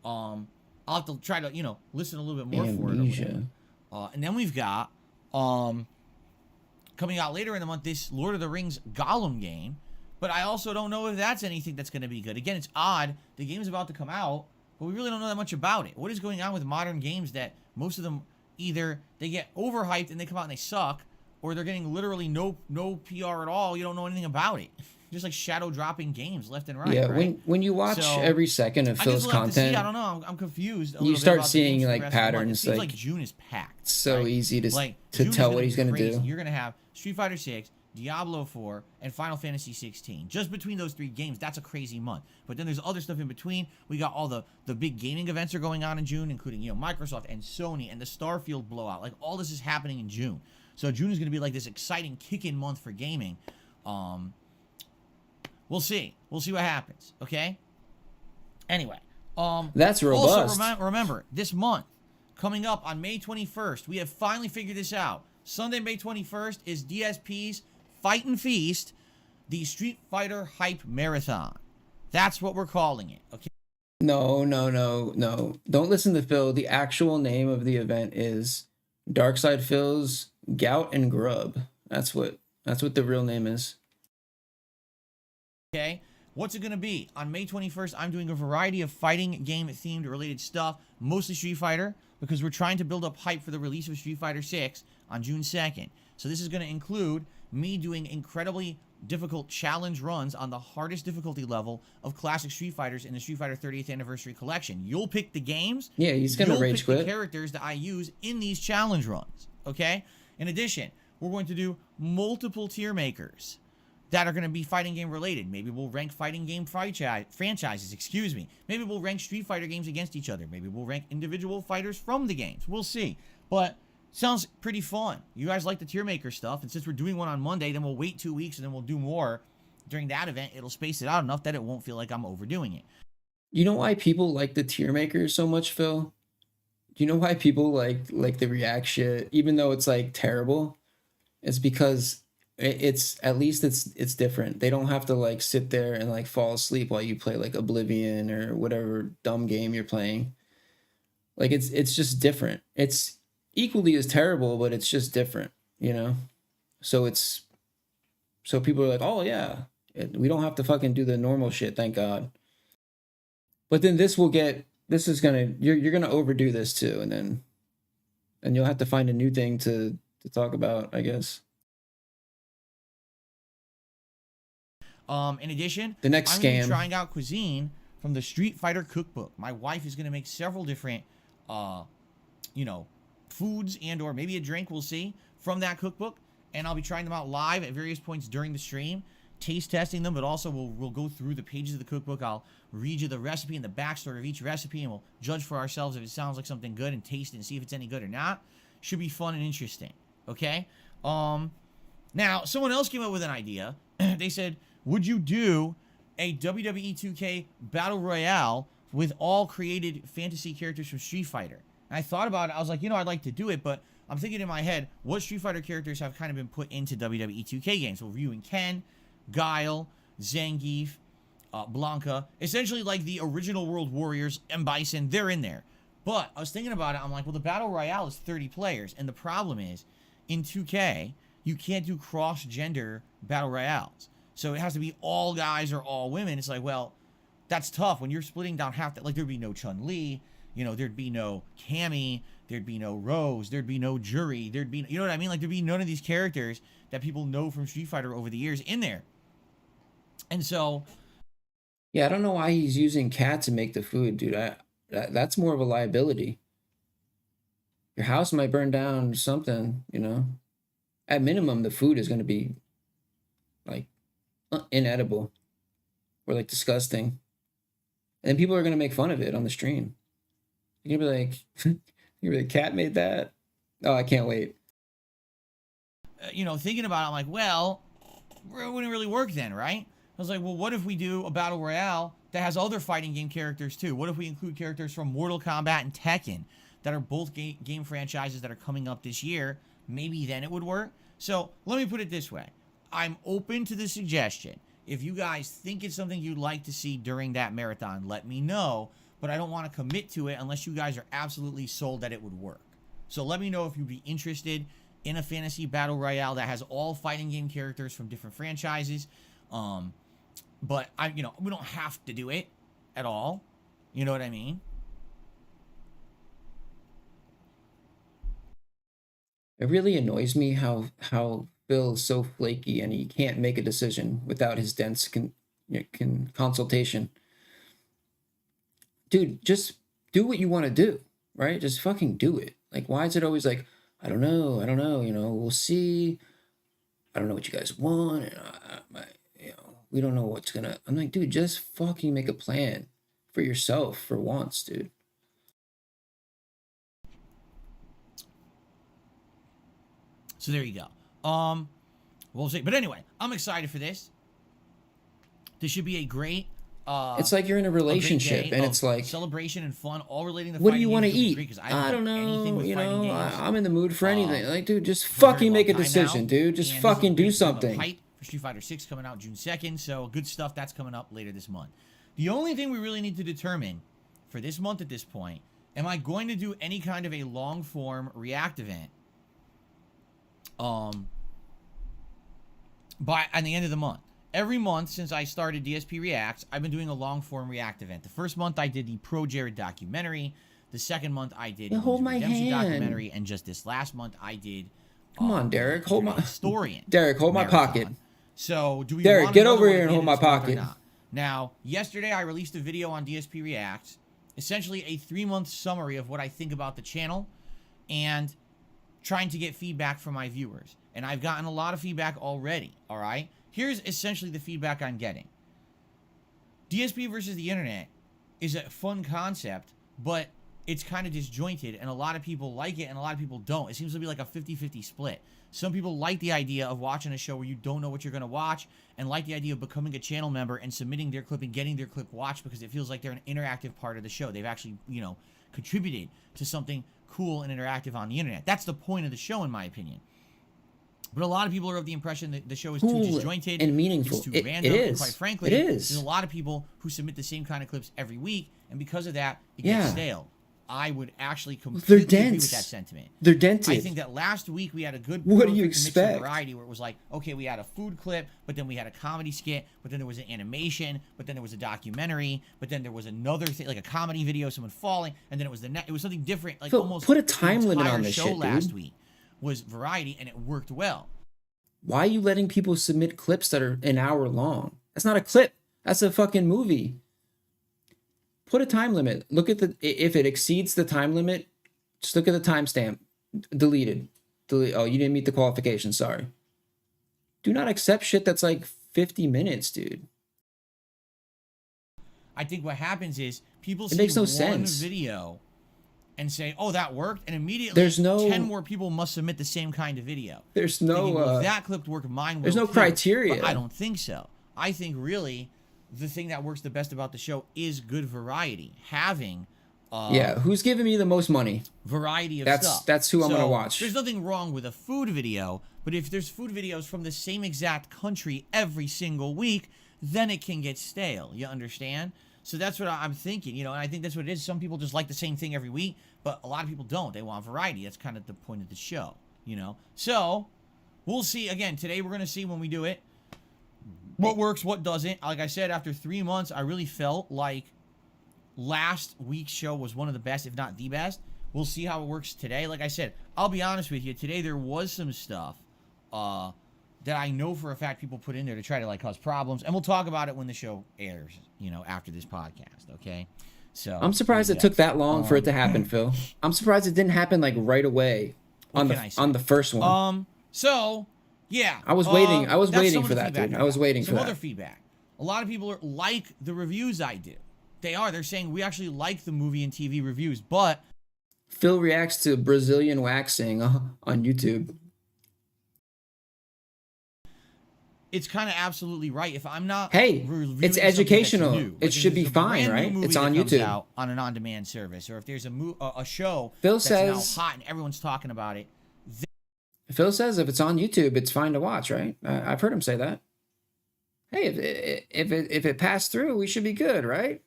I'll have to try to, you know, listen a little bit more Amnesia. for it. And then we've got coming out later in the month, this Lord of the Rings Gollum game. But I also don't know if that's anything that's going to be good. Again, it's odd. The game's about to come out, but we really don't know that much about it. What is going on with modern games that most of them either they get overhyped and they come out and they suck, or they're getting literally no PR at all. You don't know anything about it. Just like shadow dropping games left and right. Yeah, right? when you watch every second of Phil's content, I don't know. I'm confused. You start seeing like patterns. It seems like June is packed. It's so right? easy to like, tell what he's gonna do. You're gonna have Street Fighter 6, Diablo 4, and Final Fantasy 16. Just between those 3 games, that's a crazy month. But then there's other stuff in between. We got all the big gaming events are going on in June, including, you know, Microsoft and Sony and the Starfield blowout. Like, all this is happening in June. So June is going to be like this exciting kick-in month for gaming. We'll see. We'll see what happens. Okay. Anyway, that's robust. Also, remember this month coming up on May 21st, we have finally figured this out. Sunday, May 21st is DSP's Fight and Feast, the Street Fighter Hype Marathon. That's what we're calling it. Okay. No. Don't listen to Phil. The actual name of the event is Darkside Phil's Gout and Grub. That's what the real name is. Okay, what's it going to be? On May 21st, I'm doing a variety of fighting game themed related stuff, mostly Street Fighter, because we're trying to build up hype for the release of Street Fighter 6 on June 2nd. So this is going to include me doing incredibly difficult challenge runs on the hardest difficulty level of classic Street Fighters in the Street Fighter 30th Anniversary Collection. You'll pick the games. Yeah, he's going to rage quit. The characters that I use in these challenge runs, okay? In addition, we're going to do multiple tier makers that are going to be fighting game related. Maybe we'll rank fighting game franchises, excuse me. Maybe we'll rank Street Fighter games against each other. Maybe we'll rank individual fighters from the games. We'll see. But sounds pretty fun. You guys like the tier maker stuff, and since we're doing one on Monday, then we'll wait 2 weeks and then we'll do more during that event. It'll space it out enough that it won't feel like I'm overdoing it. You know why people like the tier makers so much, Phil? Do you know why people like the react shit, even though it's like terrible? It's because it's at least it's different. They don't have to like sit there and like fall asleep while you play like Oblivion or whatever dumb game you're playing. Like it's just different. It's equally as terrible, but it's just different, you know? So people are like, oh yeah, we don't have to fucking do the normal shit, thank God. But then you're gonna overdo this too, and you'll have to find a new thing to talk about, I guess. In addition, the next I'm going to scam. be trying out cuisine from the Street Fighter cookbook. My wife is going to make several different you know, foods and or maybe a drink, we'll see, from that cookbook. And I'll be trying them out live at various points during the stream, taste testing them, but also we'll go through the pages of the cookbook. I'll read you the recipe and the backstory of each recipe, and we'll judge for ourselves if it sounds like something good and taste it and see if it's any good or not. Should be fun and interesting, okay? Now, someone else came up with an idea. They said, would you do a WWE 2K Battle Royale with all created fantasy characters from Street Fighter? And I thought about it. I was like, you know, I'd like to do it, but I'm thinking in my head, what Street Fighter characters have kind of been put into WWE 2K games? So Ryu and Ken, Guile, Zangief, Blanca, essentially like the original World Warriors, M. Bison, they're in there. But I was thinking about it, I'm like, well, the Battle Royale is 30 players, and the problem is, in 2K, you can't do cross-gender Battle Royales. So it has to be all guys or all women. It's like, well, that's tough. When you're splitting down half that, like, there'd be no Chun-Li, you know, there'd be no Cammy, there'd be no Rose, there'd be no Jury, there'd be, you know what I mean? Like, there'd be none of these characters that people know from Street Fighter over the years in there. And so... Yeah, I don't know why he's using cat to make the food, dude. That's more of a liability. Your house might burn down or something, you know? At minimum, the food is going to be, like, inedible or, like, disgusting. And people are going to make fun of it on the stream. You're going to be like, you're like, cat made that? Oh, I can't wait. You know, thinking about it, I'm like, well, it wouldn't really work then, right? I was like, well, what if we do a Battle Royale that has other fighting game characters too? What if we include characters from Mortal Kombat and Tekken that are both game franchises that are coming up this year? Maybe then it would work. So let me put it this way. I'm open to the suggestion. If you guys think it's something you'd like to see during that marathon, let me know. But I don't want to commit to it unless you guys are absolutely sold that it would work. So let me know if you'd be interested in a fantasy battle royale that has all fighting game characters from different franchises. But we don't have to do it at all. You know what I mean? It really annoys me how Phil is so flaky and he can't make a decision without his dense consultation. Dude, just do what you want to do, right? Just fucking do it. Like, why is it always like, I don't know, you know, we'll see. I don't know what you guys want. We don't know what's gonna... I'm like, dude, just fucking make a plan for yourself for once, dude. So there you go. We'll see. But anyway, I'm excited for this. This should be a great... it's like you're in a relationship, and it's like... celebration and fun, all relating to what do you want to eat? eat? I don't know, you know, games. I'm in the mood for anything. Like, dude, just fucking make a decision, dude. Just fucking do something. Hype for Street Fighter 6 coming out June 2nd, so good stuff. That's coming up later this month. The only thing we really need to determine for this month at this point, am I going to do any kind of a long-form React event on the end of the month? Every month since I started DSP Reacts, I've been doing a long-form React event. The first month I did the Pro Jared documentary. The second month I did the Redemption documentary, and just this last month I did. Come on, Derek, hold my historian. Derek, hold my pocket. So do we? Derek, get over here and hold my pocket. Now, yesterday I released a video on DSP Reacts, essentially a 3-month summary of what I think about the channel, and trying to get feedback from my viewers. And I've gotten a lot of feedback already. All right. Here's essentially the feedback I'm getting. DSP versus the internet is a fun concept, but it's kind of disjointed, and a lot of people like it and a lot of people don't. It seems to be like a 50-50 split. Some people like the idea of watching a show where you don't know what you're going to watch, and like the idea of becoming a channel member and submitting their clip and getting their clip watched because it feels like they're an interactive part of the show. They've actually, contributed to something cool and interactive on the internet. That's the point of the show, in my opinion. But a lot of people are of the impression that the show is too disjointed and meaningful. It's too random. It is. And quite frankly, it is. There's a lot of people who submit the same kind of clips every week, and because of that, it gets stale. I would actually completely agree with that sentiment. They're dented. I think that last week we had a good what do you mix expect? of variety where it was like, okay, we had a food clip, but then we had a comedy skit, but then there was an animation, but then there was a documentary, but then there was another thing, like a comedy video, someone falling, and then it was it was something different, like Phil, almost put a time limit on this show shit, last dude. week was variety, and it worked well. Why are you letting people submit clips that are an hour long? That's not a clip. That's a fucking movie. Put a time limit. Look at if it exceeds the time limit, Just look at the timestamp. Deleted. Delete. Oh, you didn't meet the qualifications. Sorry. Do not accept shit that's like 50 minutes, dude. I think what happens is people It see makes no one sense. video and say, "Oh, that worked," and immediately There's no 10 more people must submit the same kind of video. There's Thinking, no well, if that clip worked, mine will. there's no too. criteria. But I don't think so. I think really the thing that works the best about the show is good variety. Having yeah, who's giving me the most money? Variety of stuff. That's who I'm So, gonna watch. There's nothing wrong with a food video, but if there's food videos from the same exact country every single week, then it can get stale. You understand? So that's what I'm thinking, you know, and I think that's what it is. Some people just like the same thing every week, but a lot of people don't. They want variety. That's kind of the point of the show, you know? So we'll see. Again, today we're going to see when we do it what works, what doesn't. Like I said, after 3 months, I really felt like last week's show was one of the best, if not the best. We'll see how it works today. Like I said, I'll be honest with you. Today there was some stuff that I know for a fact people put in there to try to like cause problems, and we'll talk about it when the show airs, you know, after this podcast. Okay, so I'm surprised it took that long for it to happen, Phil. I'm surprised it didn't happen like right away on the first one. So yeah, I was waiting. I was that's waiting some for of the that, feedback dude. I I was got. waiting Some for other that. feedback. A lot of people are like the reviews I do. They are. They're saying we actually like the movie and TV reviews, but Phil reacts to Brazilian waxing on YouTube. it's kind of absolutely right. If I'm not Hey, it's educational. New, It should be fine, right? It's on YouTube. Out on an on-demand service, or if there's a show Phil that's says now hot and everyone's talking about it. Phil says if it's on YouTube, it's fine to watch, right? I've heard him say that. Hey, if it passed through, we should be good, right?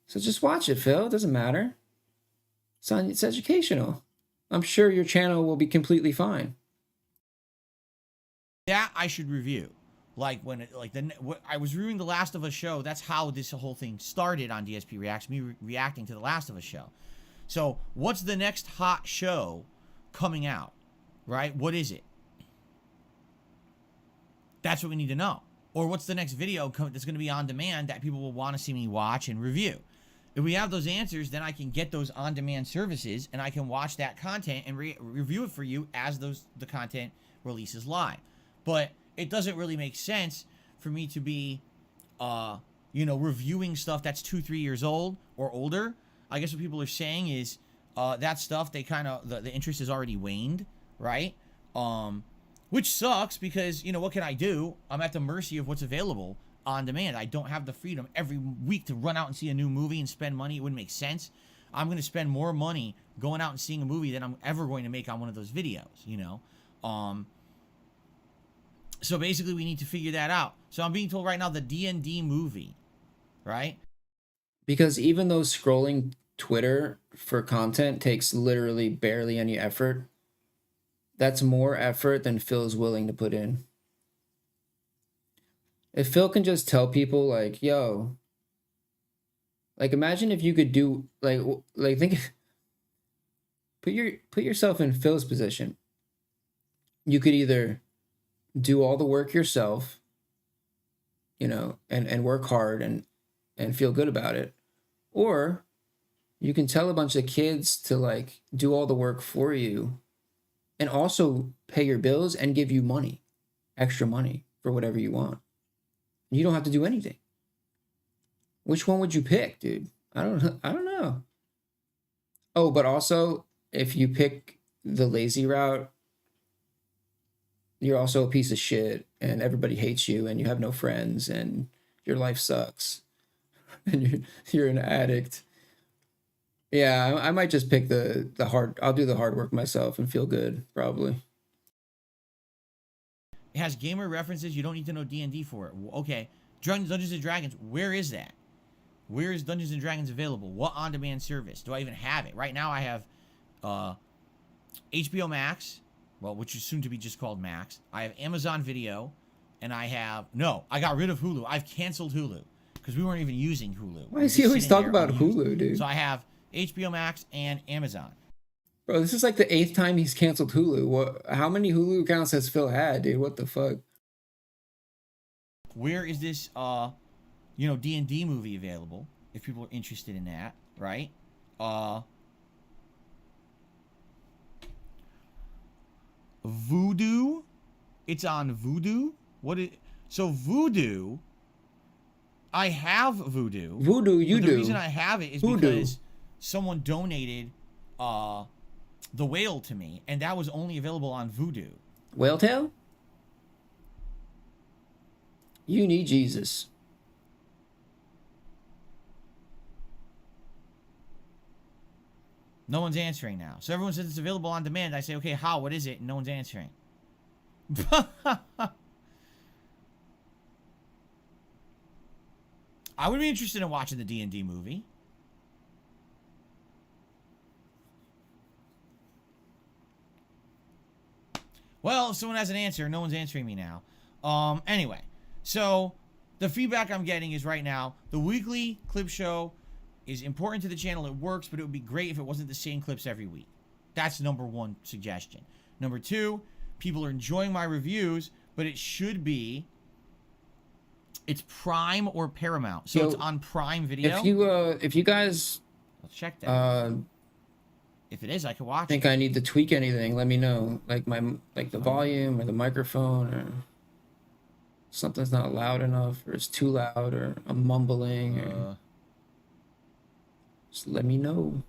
So just watch it, Phil. It doesn't matter. It's educational. I'm sure your channel will be completely fine. That I should review. Like when I was reviewing the Last of Us show. That's how this whole thing started on DSP Reacts. Me reacting to the Last of Us show. So what's the next hot show coming out? Right? What is it? That's what we need to know. Or what's the next video that's going to be on demand that people will want to see me watch and review? If we have those answers, then I can get those on-demand services and I can watch that content and review it for you as the content releases live. But it doesn't really make sense for me to be, reviewing stuff that's 2-3 years old or older. I guess what people are saying is that stuff, they kind of, the interest has already waned, right? Which sucks because, what can I do? I'm at the mercy of what's available on demand. I don't have the freedom every week to run out and see a new movie and spend money. It wouldn't make sense. I'm going to spend more money going out and seeing a movie than I'm ever going to make on one of those videos, So basically we need to figure that out. So I'm being told right now the D&D movie, right? Because even though scrolling Twitter for content takes literally barely any effort, that's more effort than Phil's willing to put in. If Phil can just tell people like, yo, like imagine if you could do like think put yourself in Phil's position. You could either do all the work yourself, and work hard and feel good about it, or you can tell a bunch of kids to like do all the work for you and also pay your bills and give you money, extra money for whatever you want. You don't have to do anything. Which one would you pick, dude? I don't know. Oh, but also if you pick the lazy route, you're also a piece of shit and everybody hates you and you have no friends and your life sucks and you're an addict. Yeah, I might just pick the hard. I'll do the hard work myself and feel good, probably. It has gamer references. You don't need to know D&D for it. Okay. Dungeons & Dragons, where is that? Where is Dungeons & Dragons available? What on-demand service? Do I even have it? Right now I have HBO Max, which is soon to be just called Max. I have Amazon Video, and I got rid of Hulu. I've canceled Hulu because we weren't even using Hulu. Why does he always talk about Hulu, dude? So I have HBO Max and Amazon. Bro, this is like the 8th time he's canceled Hulu. How many Hulu accounts has Phil had, dude? What the fuck? Where is this, D&D movie available? If people are interested in that, right? Voodoo. It's on Voodoo. So Voodoo. I have Voodoo. Voodoo, you but do. The reason I have it is Voodoo. because someone donated The Whale to me, and that was only available on Voodoo. Whale Tail? You need Jesus. No one's answering now. So everyone says it's available on demand. I say, okay, how? What is it? And no one's answering. I would be interested in watching the D&D movie. Well, if someone has an answer, no one's answering me now. Anyway, so the feedback I'm getting is right now, the weekly clip show is important to the channel. It works, but it would be great if it wasn't the same clips every week. That's number one suggestion. Number two, people are enjoying my reviews, but it should be, it's Prime or Paramount. So it's on Prime Video. If you guys let's check that. If it is, I can watch think I need to tweak anything, let me know. Like the volume or the microphone, or something's not loud enough, or it's too loud, or I'm mumbling, or just let me know.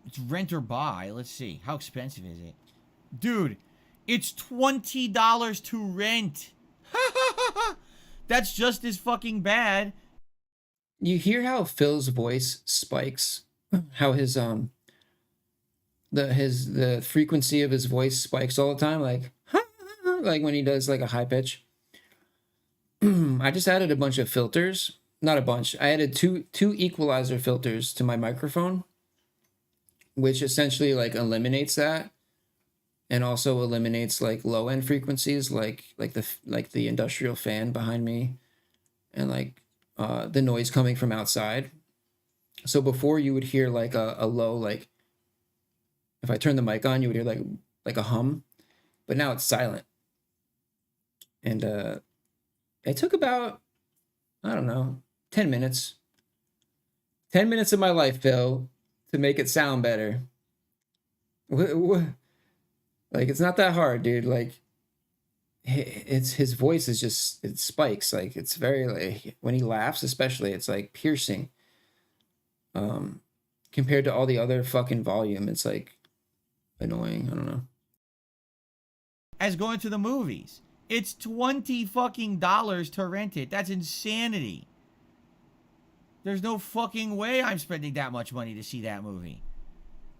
It's rent or buy. Let's see. How expensive is it? Dude, it's $20 to rent. That's just as fucking bad. You hear how Phil's voice spikes? How his the frequency of his voice spikes all the time, like when he does like a high pitch. I just added a bunch of filters. Not a bunch. I added two equalizer filters to my microphone, which essentially like eliminates that, and also eliminates like low end frequencies, like the industrial fan behind me, and like the noise coming from outside. So before you would hear like a low, like if I turn the mic on, you would hear like a hum, but now it's silent. And it took about, I don't know, 10 minutes. 10 minutes of my life, Phil, to make it sound better. Like, it's not that hard, dude. Like, it's his voice is just, it spikes. Like, it's very, like, when he laughs especially, it's like piercing. Compared to all the other fucking volume, it's like annoying. I don't know. As going to the movies. It's $20 fucking to rent it. That's insanity. There's no fucking way I'm spending that much money to see that movie.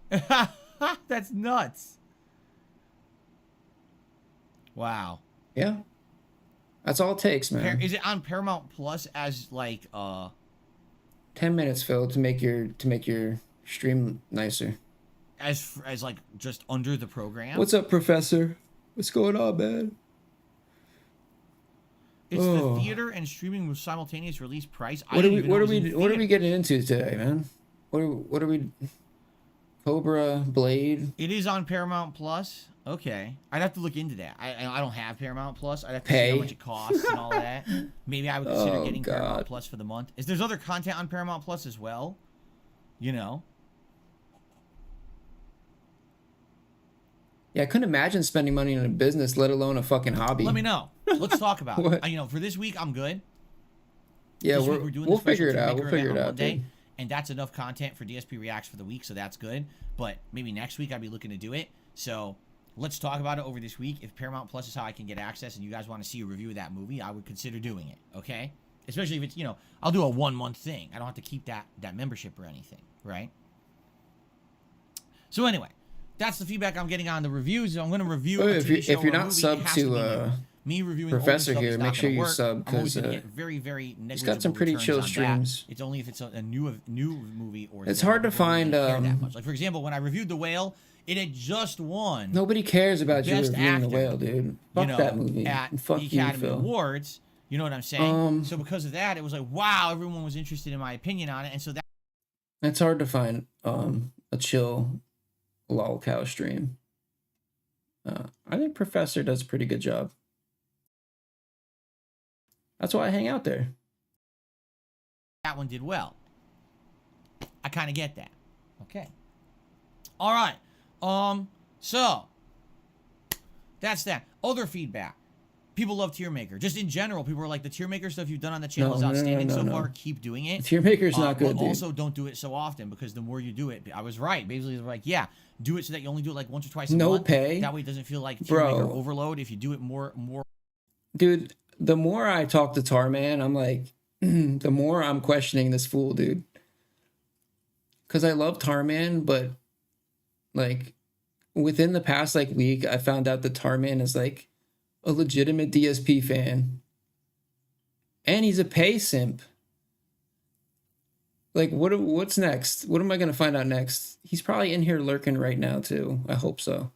That's nuts. Wow. Yeah. That's all it takes, man. Is it on Paramount Plus as like 10 minutes, Phil, to make your stream nicer. As like just under the program? What's up, Professor? What's going on, man? It's the theater and streaming with simultaneous release price. What are we getting into today, man? What are we? Cobra, Blade. It is on Paramount Plus. Okay, I'd have to look into that. I don't have Paramount Plus. I'd have to see how much it costs and all that. Maybe I would consider getting Paramount Plus for the month. There's other content on Paramount Plus as well. You know. Yeah, I couldn't imagine spending money on a business, let alone a fucking hobby. Let me know. Let's talk about it. You know, for this week, I'm good. Yeah, we'll figure it out. We'll figure it out. Monday, and that's enough content for DSP Reacts for the week, so that's good. But maybe next week I'd be looking to do it. So let's talk about it over this week. If Paramount Plus is how I can get access and you guys want to see a review of that movie, I would consider doing it, okay? Especially if it's, you know, I'll do a 1 month thing. I don't have to keep that membership or anything, right? So anyway, that's the feedback I'm getting on the reviews. I'm going to review if you're not subbed to me reviewing Professor here, make sure you sub, because he's got some pretty chill streams. It's only if it's a new movie or it's hard to find like for example, when I reviewed The Whale, it had just won. Nobody cares about you reviewing actor, The Whale, dude. Fuck that movie. At fuck the you, Academy Phil. Awards. You know what I'm saying? So because of that, it was like, wow, everyone was interested in my opinion on it, and so that. It's hard to find a chill lolcow stream. I think Professor does a pretty good job. That's why I hang out there. That one did well. I kind of get that. Okay. All right. So that's that. Other feedback. People love Tier Maker. Just in general, people are like, the Tier Maker stuff you've done on the channel is outstanding so far. Keep doing it. Tier Maker's not good, but dude. also don't do it so often, because the more you do it, I was right. Basically, they're like, yeah, do it so that you only do it like once or twice a month. No pay. That way it doesn't feel like Tier Maker overload. If you do it more. Dude, the more I talk to Tarman, I'm like, the more I'm questioning this fool, dude. Because I love Tarman, but like within the past like week, I found out that Tarman is like a legitimate DSP fan. And he's a pay simp. Like, what's next? What am I going to find out next? He's probably in here lurking right now, too. I hope so.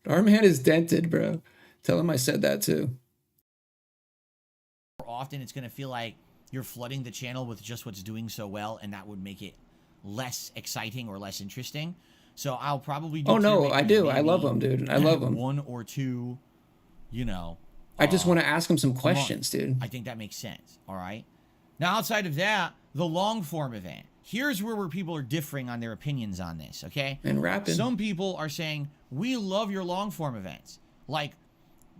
Tarman is dented, bro. Tell him I said that, too. Often it's going to feel like you're flooding the channel with just what's doing so well, and that would make it less exciting or less interesting. So I'll probably do. Oh no, I do. I love him, dude. I love him. One or two, you know. I just want to ask him some questions, dude. I think that makes sense. All right. Now, outside of that, the long form event. Here's where people are differing on their opinions on this. Okay. And rapping. Some people are saying we love your long form events. Like,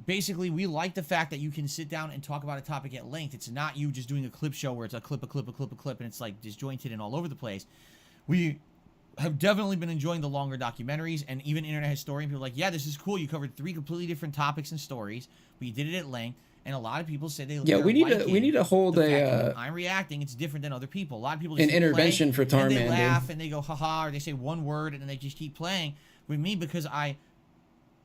basically, we like the fact that you can sit down and talk about a topic at length. It's not you just doing a clip show where it's a clip, and it's like disjointed and all over the place. We have definitely been enjoying the longer documentaries, and even Internet Historian people are like, yeah, this is cool. You covered 3 completely different topics and stories, but you did it at length. And a lot of people say they we need to hold a I'm reacting. It's different than other people. A lot of people an intervention for Tarman. They laugh and they go haha, or they say one word and then they just keep playing. With me, because I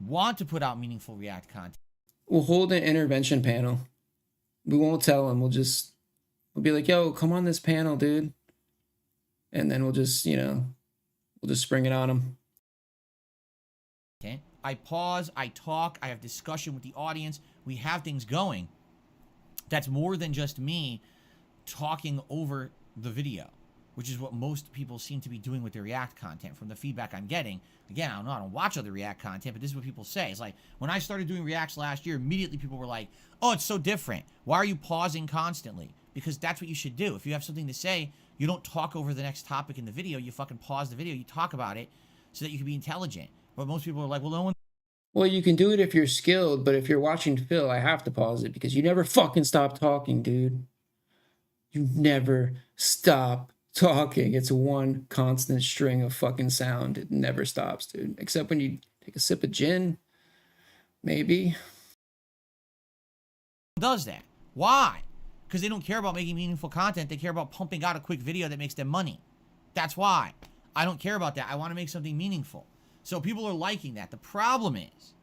want to put out meaningful React content. We'll hold an intervention panel. We won't tell him. We'll be like, yo, come on this panel, dude. And then we'll just spring it on him. Okay. I pause, I talk, I have discussion with the audience. We have things going. That's more than just me talking over the video, which is what most people seem to be doing with their React content from the feedback I'm getting. Again, I don't watch other React content, but this is what people say. It's like, when I started doing Reacts last year, immediately people were like, oh, it's so different. Why are you pausing constantly? Because that's what you should do. If you have something to say, you don't talk over the next topic in the video. You fucking pause the video. You talk about it so that you can be intelligent. But most people are like, well, no one. Well, you can do it if you're skilled, but if you're watching Phil, I have to pause it because you never fucking stop talking, dude. You never stop talking. It's one constant string of fucking sound. It never stops, dude. Except when you take a sip of gin, maybe. Does that? Why? Because they don't care about making meaningful content. They care about pumping out a quick video that makes them money. That's why. I don't care about that. I want to make something meaningful. So people are liking that. The problem is,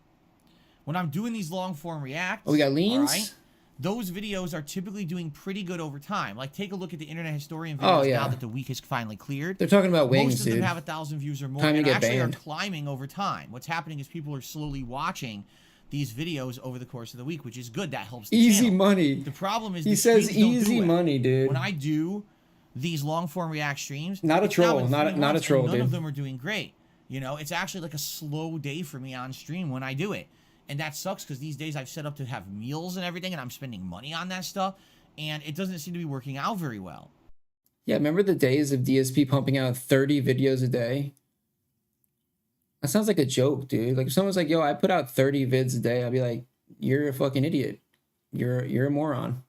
when I'm doing these long form reacts, we got leans. Right, those videos are typically doing pretty good over time. Like, take a look at the Internet Historian videos now that the week is finally cleared. They're talking about wings, most of them have 1,000 views or more, and actually are climbing over time. What's happening is people are slowly watching these videos over the course of the week, which is good. That helps the easy channel. Money. The problem is he says easy money, dude. When I do these long form react streams, not a troll, not a troll, none dude. of them are doing great. You know, it's actually like a slow day for me on stream when I do it. And that sucks because these days I've set up to have meals and everything, and I'm spending money on that stuff, and it doesn't seem to be working out very well. Yeah, remember the days of DSP pumping out 30 videos a day? That sounds like a joke, dude. Like, if someone's like, yo, I put out 30 vids a day, I'd be like, you're a fucking idiot. You're a moron.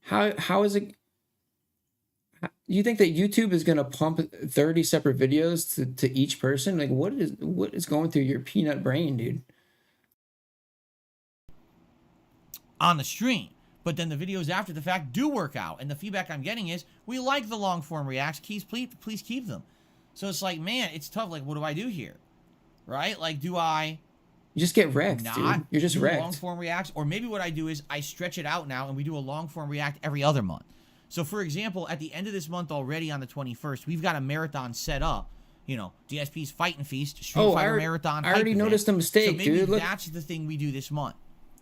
How is it? You think that YouTube is going to pump 30 separate videos to each person? Like, what is going through your peanut brain, dude? On the stream. But then the videos after the fact do work out. And the feedback I'm getting is, we like the long form reacts. Please keep them. So it's like, man, it's tough. Like, what do I do here? Right? Like, do I... You just get wrecked, dude. You're just wrecked. Long form reacts? Or maybe what I do is I stretch it out now and we do a long form react every other month. So, for example, at the end of this month already on the 21st, we've got a marathon set up. You know, DSP's Fight and Feast, Street Fighter Marathon. I already noticed a mistake, so maybe dude. Look, that's the thing we do this month.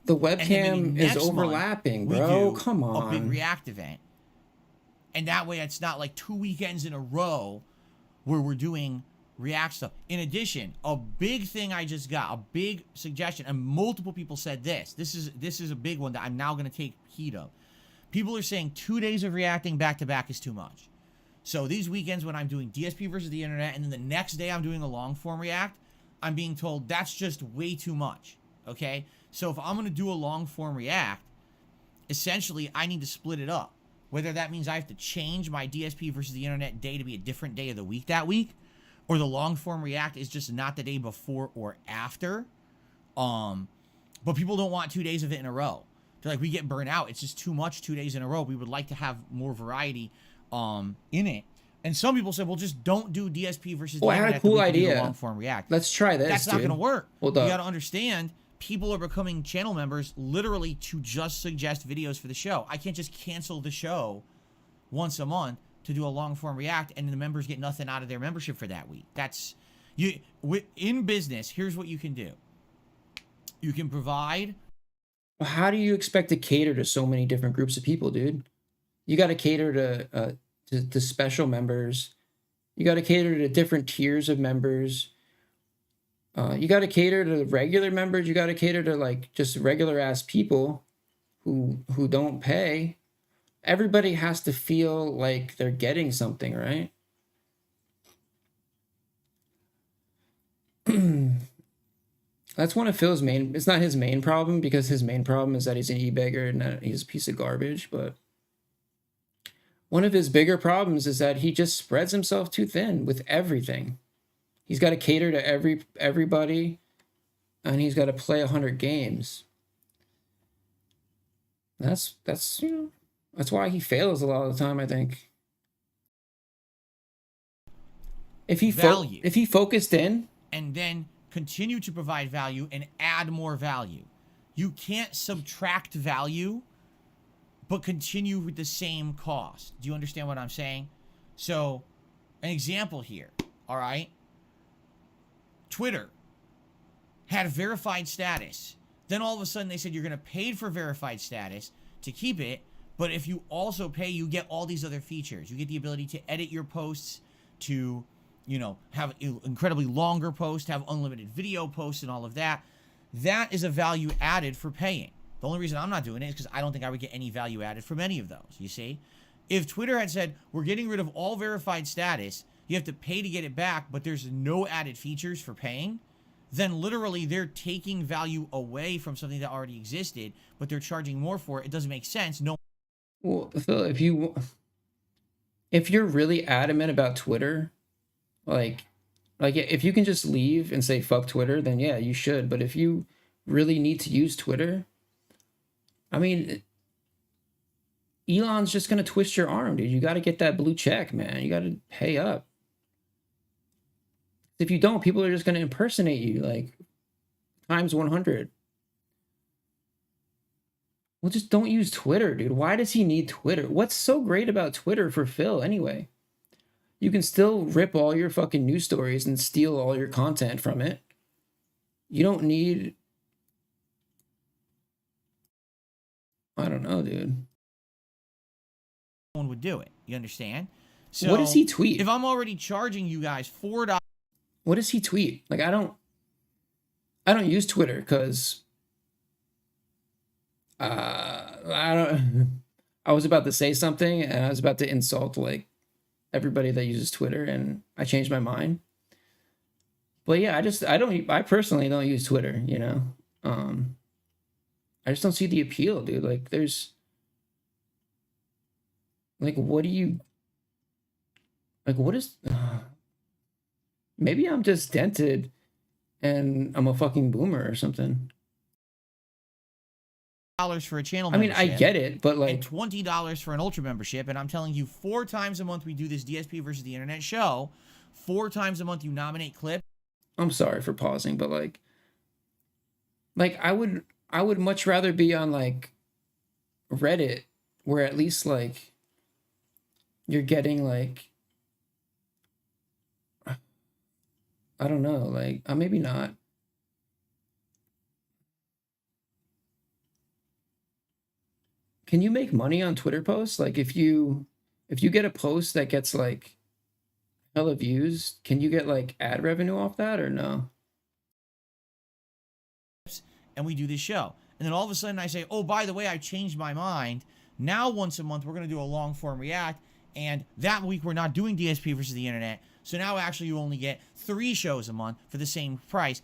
The webcam is overlapping, bro. Come on. A big React event. And that way it's not like 2 weekends in a row where we're doing React stuff. In addition, a big thing I just got, a big suggestion, and multiple people said this. This is a big one that I'm now going to take heed of. People are saying 2 days of reacting back-to-back is too much. So these weekends when I'm doing DSP versus the internet, and then the next day I'm doing a long form react, I'm being told that's just way too much. Okay? So if I'm going to do a long form react, essentially I need to split it up. Whether that means I have to change my DSP versus the internet day to be a different day of the week that week, or the long form react is just not the day before or after. But people don't want 2 days of it in a row. They're like, we get burnt out. It's just too much 2 days in a row. We would like to have more variety in it. And some people say, well, just don't do DSP versus the internet. I had a cool idea. Long form react. Let's try this. That's not going to work. Hold you up. got to understand, people are becoming channel members literally to just suggest videos for the show. I can't just cancel the show once a month to do a long form react, and the members get nothing out of their membership for that week. That's you in business. Here's what you can do. You can provide. How do you expect to cater to so many different groups of people, dude? You got to cater to special members. You got to cater to different tiers of members. You got to cater to regular members. You got to cater to like just regular ass people who don't pay. Everybody has to feel like they're getting something, right? That's one of Phil's main. It's not his main problem, because his main problem is that he's an e-beggar and that he's a piece of garbage. But one of his bigger problems is that he just spreads himself too thin with everything. He's got to cater to everybody, and he's got to play 100 games. That's that's why he fails a lot of the time, I think. If he focused in and then continue to provide value and add more value. You can't subtract value but continue with the same cost. Do you understand what I'm saying? So, an example here, all right? Twitter had verified status. Then all of a sudden they said you're going to pay for verified status to keep it, but if you also pay, you get all these other features. You get the ability to edit your posts, to, you know, have incredibly longer posts, have unlimited video posts and all of that. That is a value added for paying. The only reason I'm not doing it is because I don't think I would get any value added from any of those, you see? If Twitter had said, we're getting rid of all verified status, you have to pay to get it back, but there's no added features for paying, then literally they're taking value away from something that already existed, but they're charging more for it. It doesn't make sense. No. Well, Phil, if you're really adamant about Twitter, like if you can just leave and say fuck Twitter, then yeah, you should. But if you really need to use Twitter, I mean, Elon's just gonna twist your arm, dude. You got to get that blue check, man. You got to pay up. If you don't, people are just gonna impersonate you like times 100. Well, just don't use Twitter, dude. Why does he need Twitter? What's so great about Twitter for Phil anyway? You can still rip all your fucking news stories and steal all your content from it. You don't need... I don't know, dude. One would do it. You understand? So what does he tweet? If I'm already charging you guys $4... What does he tweet? Like, I don't use Twitter because... I was about to say something and I was about to insult like everybody that uses Twitter, and I changed my mind. But yeah, I personally don't use Twitter, you know? I just don't see the appeal, dude. Like there's like, what is, maybe I'm just dented and I'm a fucking boomer or something. For a channel membership. I mean, I get it, but like... And $20 for an ultra membership, and I'm telling you 4 times a month we do this DSP versus the internet show. 4 times a month you nominate clips. I'm sorry for pausing, but like I would much rather be on like Reddit, where at least like you're getting like, I don't know, like maybe not. Can you make money on Twitter posts? Like if you get a post that gets like hella views, can you get like ad revenue off that or no? And we do this show. And then all of a sudden I say, oh, by the way, I changed my mind. Now once a month we're going to do a long form react. And that week we're not doing DSP versus the internet. So now actually you only get 3 shows a month for the same price.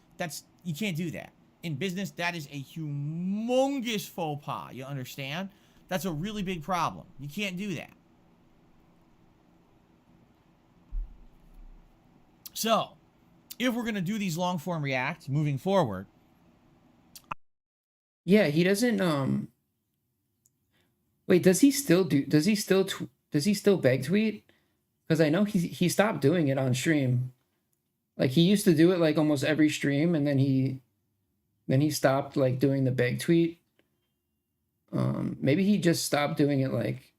You can't do that. In business, that is a humongous faux pas. You understand? That's a really big problem. You can't do that. So, if we're going to do these long form reacts moving forward. Yeah, he doesn't, wait, does he still beg tweet? Because I know he stopped doing it on stream. Like, he used to do it like almost every stream, and then he stopped like doing the beg tweet. Maybe he just stopped doing it like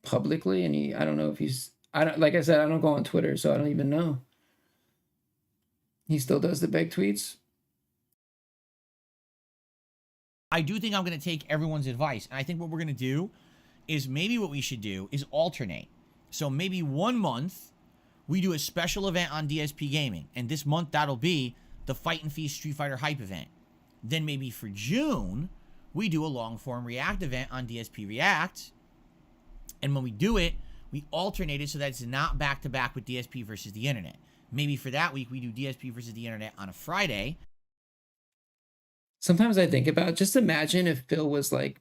publicly, and I don't know if like I said, I don't go on Twitter, so I don't even know. He still does the beg tweets. I do think I'm going to take everyone's advice. And I think what we're going to do is maybe what we should do is alternate. So maybe 1 month we do a special event on DSP Gaming. And this month that'll be the Fight and Feast Street Fighter Hype event. Then maybe for June, we do a long form React event on DSP React. And when we do it, we alternate it so that it's not back to back with DSP versus the internet. Maybe for that week, we do DSP versus the internet on a Friday. Sometimes I think about, just imagine if Phil was like,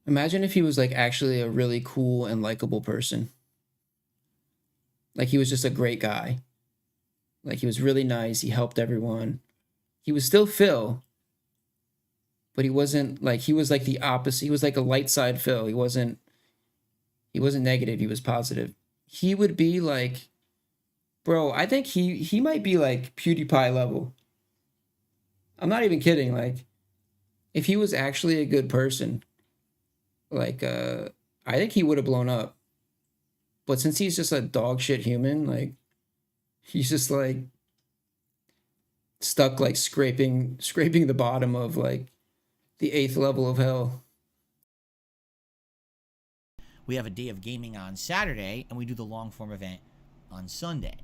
imagine if he was like actually a really cool and likable person. Like he was just a great guy. Like he was really nice. He helped everyone. He was still Phil, but he wasn't like, he was like the opposite. He was like a light side Phil. He wasn't negative. He was positive. He would be like, bro, I think he might be like PewDiePie level. I'm not even kidding. Like, if he was actually a good person, like, I think he would have blown up. But since he's just a dog shit human, like, he's just like stuck like scraping the bottom of like the 8th level of hell. We have a day of gaming on Saturday, and we do the long form event on Sunday.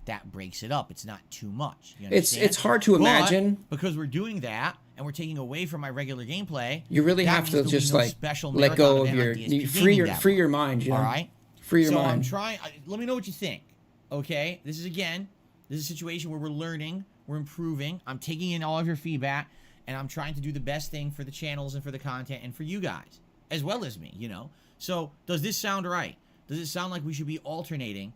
That breaks it up. It's not too much. You understand? It's hard to imagine. But because we're doing that, and we're taking away from my regular gameplay, you really have to just like let go of free your mind. You know? All right, free your mind. I'm trying. Let me know what you think. Okay, this is a situation where we're learning, we're improving. I'm taking in all of your feedback, and I'm trying to do the best thing for the channels and for the content and for you guys as well as me. You know. So does this sound right? Does it sound like we should be alternating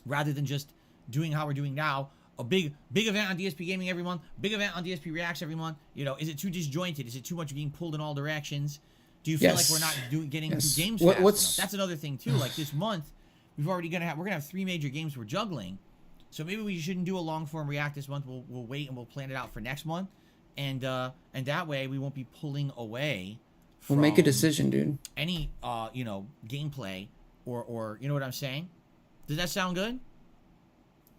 rather than just doing how we're doing now? A big event on DSP Gaming every month, big event on DSP Reacts every month. You know, is it too disjointed? Is it too much being pulled in all directions? Do you feel like we're not getting through games fast enough? That's another thing too. Like this month, we're gonna have 3 major games we're juggling. So maybe we shouldn't do a long form React this month. We'll wait and we'll plan it out for next month, and that way we won't be pulling away. We'll make a decision, dude. Any gameplay or you know what I'm saying? Does that sound good?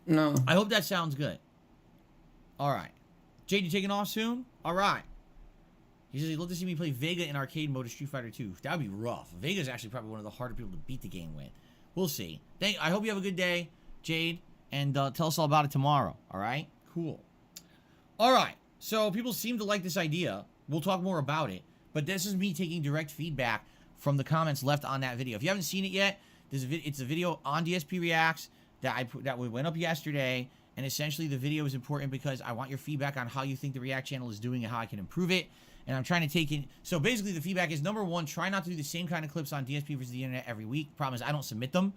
No. I hope that sounds good. All right. Jade, you taking off soon? All right. He says he'd love to see me play Vega in arcade mode of Street Fighter 2. That would be rough. Vega's actually probably one of the harder people to beat the game with. We'll see. I hope you have a good day, Jade, and tell us all about it tomorrow. All right? Cool. All right. So people seem to like this idea. We'll talk more about it. But this is me taking direct feedback from the comments left on that video. If you haven't seen it yet, it's a video on DSP Reacts that went up yesterday, and essentially the video is important because I want your feedback on how you think the React channel is doing and how I can improve it. And I'm trying to take in. So basically, the feedback is number 1, try not to do the same kind of clips on DSP versus the internet every week. Problem is, I don't submit them.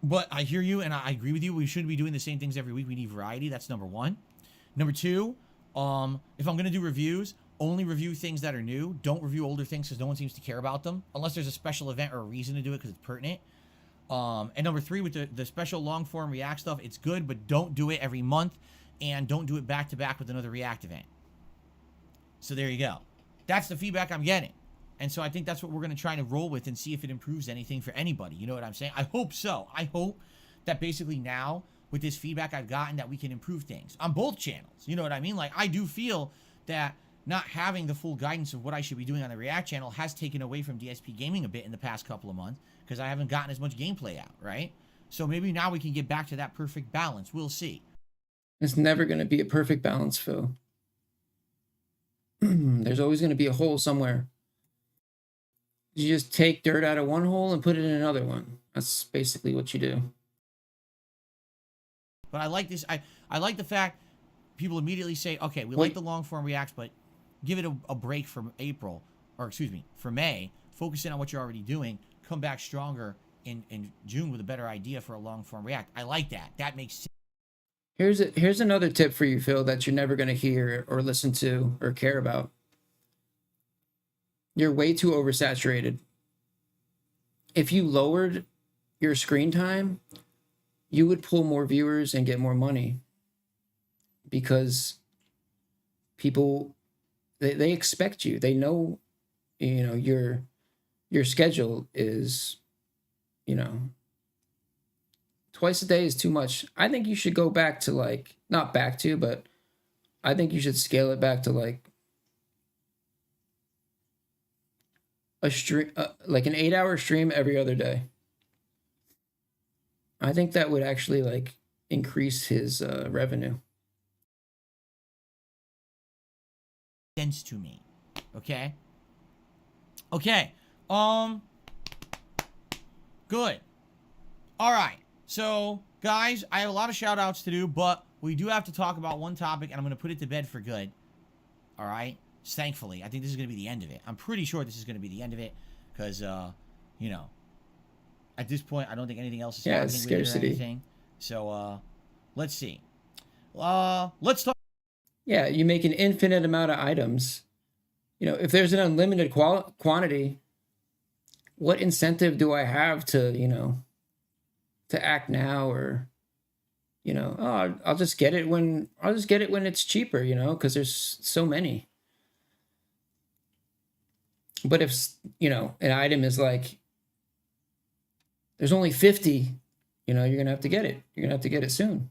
But I hear you, and I agree with you. We shouldn't be doing the same things every week. We need variety. That's number 1. Number 2, if I'm gonna do reviews, only review things that are new. Don't review older things because no one seems to care about them unless there's a special event or a reason to do it because it's pertinent. And number 3, with the special long form React stuff, it's good, but don't do it every month, and don't do it back to back with another React event. So there you go. That's the feedback I'm getting. And so I think that's what we're going to try to roll with and see if it improves anything for anybody. You know what I'm saying? I hope so. I hope that basically now, with this feedback I've gotten, that we can improve things on both channels. You know what I mean? Like, I do feel that not having the full guidance of what I should be doing on the React channel has taken away from DSP Gaming a bit in the past couple of months because I haven't gotten as much gameplay out, right? So maybe now we can get back to that perfect balance. We'll see. It's never going to be a perfect balance, Phil. There's always going to be a hole somewhere. You just take dirt out of one hole and put it in another one. That's basically what you do. But I like this. I like the fact people immediately say, okay, we like the long form reacts, but give it a break from April, or excuse me, for May. Focus in on what you're already doing. Come back stronger in June with a better idea for a long form react. I like that. That makes sense. Here's another tip for you, Phil, that you're never going to hear or listen to or care about. You're way too oversaturated. If you lowered your screen time, you would pull more viewers and get more money, because people, they expect you. They know, you know, your schedule is, you know, twice a day is too much. I think you should go back to, like, not back to, but I think you should scale it back to like a stream, like an 8-hour stream every other day. I think that would actually like increase his revenue. Sense to me. Okay. Okay. Good. All right. So, guys, I have a lot of shout outs to do, but we do have to talk about one topic, and I'm going to put it to bed for good. All right. Thankfully, I think this is going to be the end of it. I'm pretty sure this is going to be the end of it, because, you know, at this point, I don't think anything else is happening it's with it or scarcity. anything. So, let's see. Let's talk. Yeah, you make an infinite amount of items. You know, if there's an unlimited quantity, what incentive do I have to, you know, to act now, or, you know, oh, I'll just get it when it's cheaper, you know, because there's so many. But if, you know, an item is like, there's only 50, you know, you're going to have to get it. You're going to have to get it soon.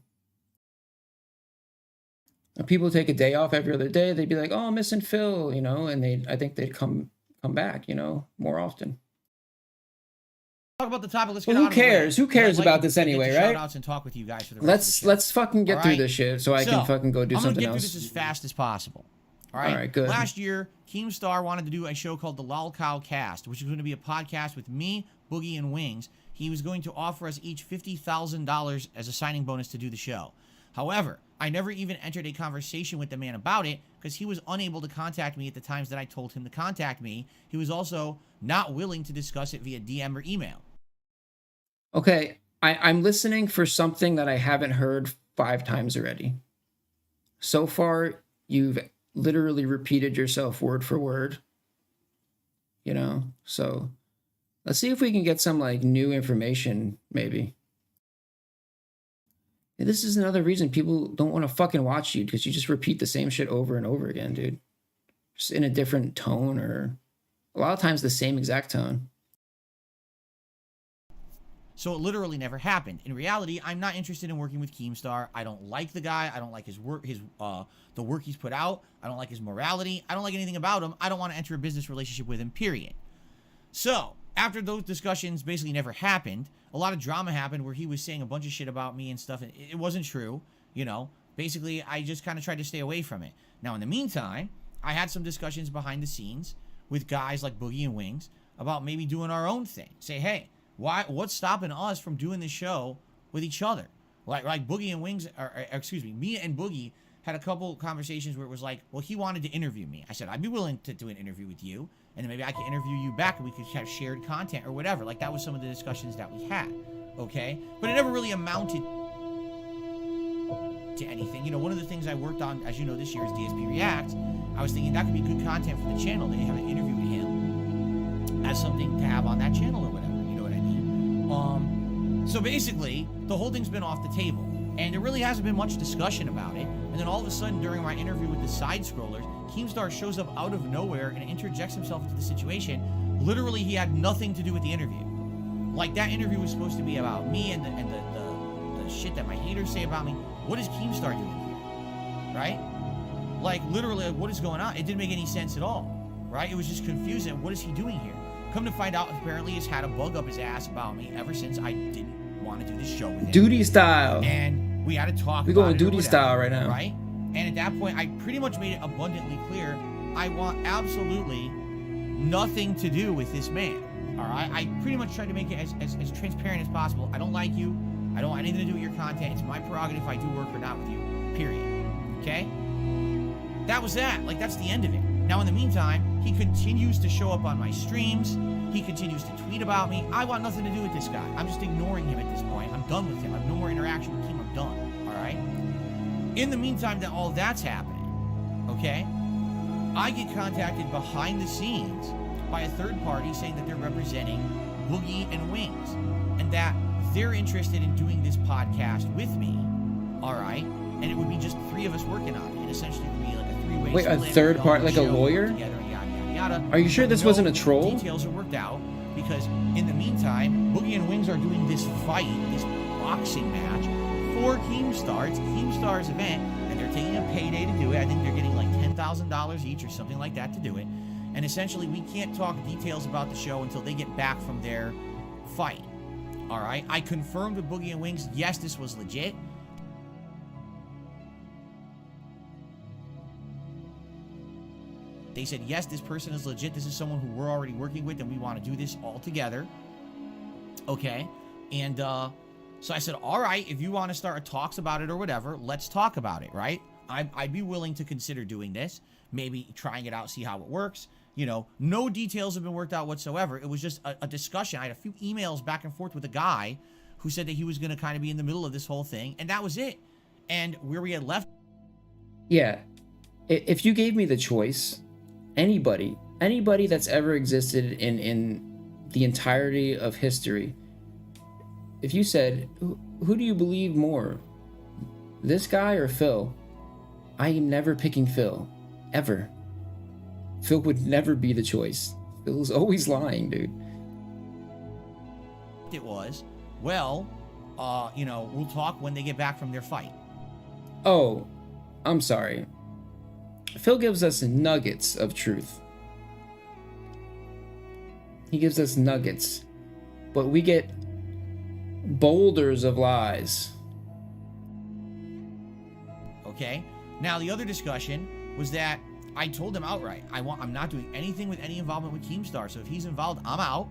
If people take a day off every other day, they'd be like, oh, I'm missing Phil, you know, and I think they'd come back, you know, more often. Talk about the topic. Let's get Well, who out of the way. cares? Who cares I'd like about to this get anyway, to right? Shout-outs and talk with you guys for the rest of the show. Let's fucking get through this shit so I can fucking go do something else. I'm gonna get through this as fast as possible. All right. All right, good. Last year, Keemstar wanted to do a show called the Cast, which is going to be a podcast with me, Boogie, and Wings. He was going to offer us each $50,000 as a signing bonus to do the show. However, I never even entered a conversation with the man about it because he was unable to contact me at the times that I told him to contact me. He was also not willing to discuss it via DM or email. Okay, I'm listening for something that I haven't heard 5 times already. So far, you've literally repeated yourself word for word. You know, so let's see if we can get some like new information, maybe. And this is another reason people don't want to fucking watch you, because you just repeat the same shit over and over again, dude. Just in a different tone, or a lot of times the same exact tone. So it literally never happened. In reality, I'm not interested in working with Keemstar. I don't like the guy. I don't like his work, the work he's put out. I don't like his morality. I don't like anything about him. I don't want to enter a business relationship with him, period. So, after those discussions basically never happened, a lot of drama happened where he was saying a bunch of shit about me and stuff, and it wasn't true, you know. Basically, I just kind of tried to stay away from it. Now, in the meantime, I had some discussions behind the scenes with guys like Boogie and Wings about maybe doing our own thing. Say, hey, what's stopping us from doing this show with each other? Like Boogie and Wings, or excuse me, me and Boogie had a couple conversations where it was like, well, he wanted to interview me. I said, I'd be willing to do an interview with you, and then maybe I could interview you back, and we could have shared content or whatever. Like, that was some of the discussions that we had, okay? But it never really amounted to anything. You know, one of the things I worked on, as you know, this year is DSP Reacts. I was thinking that could be good content for the channel. They have an interview with him as something to have on that channel or whatever. You know what I mean? So basically, the whole thing's been off the table, and there really hasn't been much discussion about it. And then all of a sudden, during my interview with the side scrollers, Keemstar shows up out of nowhere and interjects himself into the situation. Literally, he had nothing to do with the interview. Like, that interview was supposed to be about me and the shit that my haters say about me. What is Keemstar doing here? Right? Like, literally, what is going on? It didn't make any sense at all. Right? It was just confusing. What is he doing here? Come to find out, apparently he's had a bug up his ass about me ever since I didn't want to do this show with him. Duty style. And we had to talk We're about going it duty whatever, style right now. Right? And at that point, I pretty much made it abundantly clear I want absolutely nothing to do with this man. All right, I pretty much tried to make it as transparent as possible. I don't like you. I don't want anything to do with your content. It's my prerogative if I do work or not with you. Period. Okay? That was that. Like, that's the end of it. Now, in the meantime, he continues to show up on my streams. He continues to tweet about me. I want nothing to do with this guy. I'm just ignoring him at this point. I'm done with him. I have no more interaction with him. I'm done. All right? In the meantime that all that's happening, okay, I get contacted behind the scenes by a third party saying that they're representing Boogie and Wings and that they're interested in doing this podcast with me, all right? And it would be just three of us working on it. It essentially would be like a three-way Wait, a split. third We'd part, all like a show lawyer? together, yada, yada, yada. Are you sure But this no wasn't a troll? Details are worked out because in the meantime, Boogie and Wings are doing this fight, this boxing match for Keemstar. It's Keemstar's event, and they're taking a payday to do it. I think they're getting like $10,000 each or something like that to do it. And essentially, we can't talk details about the show until they get back from their fight. All right? I confirmed with Boogie and Wings, yes, this was legit. They said, yes, this person is legit. This is someone who we're already working with, and we want to do this all together. Okay? And so I said, all right, if you want to start talks about it or whatever, let's talk about it, right? I'd be willing to consider doing this, maybe trying it out, see how it works. You know, no details have been worked out whatsoever. It was just a discussion. I had a few emails back and forth with a guy who said that he was going to kind of be in the middle of this whole thing, and that was it. And where we had left... Yeah. If you gave me the choice, anybody that's ever existed in the entirety of history, if you said, who do you believe more, this guy or Phil? I am never picking Phil. Ever. Phil would never be the choice. Phil's always lying, dude. It was, well, you know, we'll talk when they get back from their fight. Oh, I'm sorry. Phil gives us nuggets of truth. He gives us nuggets. But we get boulders of lies. Okay? Now, the other discussion was that I told him outright, I'm not doing anything with any involvement with Keemstar, so if he's involved, I'm out.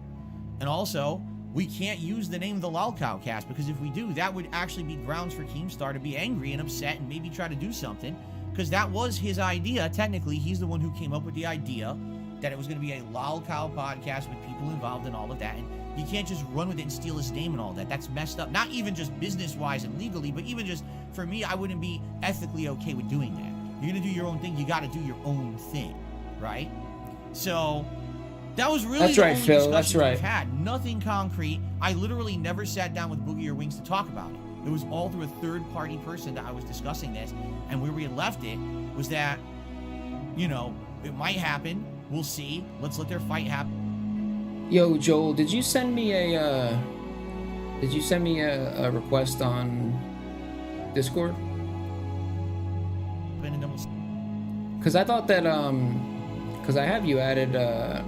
And also, we can't use the name of the Pahdcast, because if we do, that would actually be grounds for Keemstar to be angry and upset and maybe try to do something, because that was his idea. Technically, he's the one who came up with the idea that it was going to be a podcast with people involved in all of that, and you can't just run with it and steal his name and all that. That's messed up. Not even just business-wise and legally, but even just, for me, I wouldn't be ethically okay with doing that. You're going to do your own thing, you got to do your own thing, right? So, that was really the only discussion we've had. Nothing concrete. I literally never sat down with Boogie or Wings to talk about it. It was all through a third-party person that I was discussing this, and where we had left it was that, you know, it might happen. We'll see. Let's let their fight happen. Yo, Joel, did you send me a request on Discord? Because I thought that because I have you added, I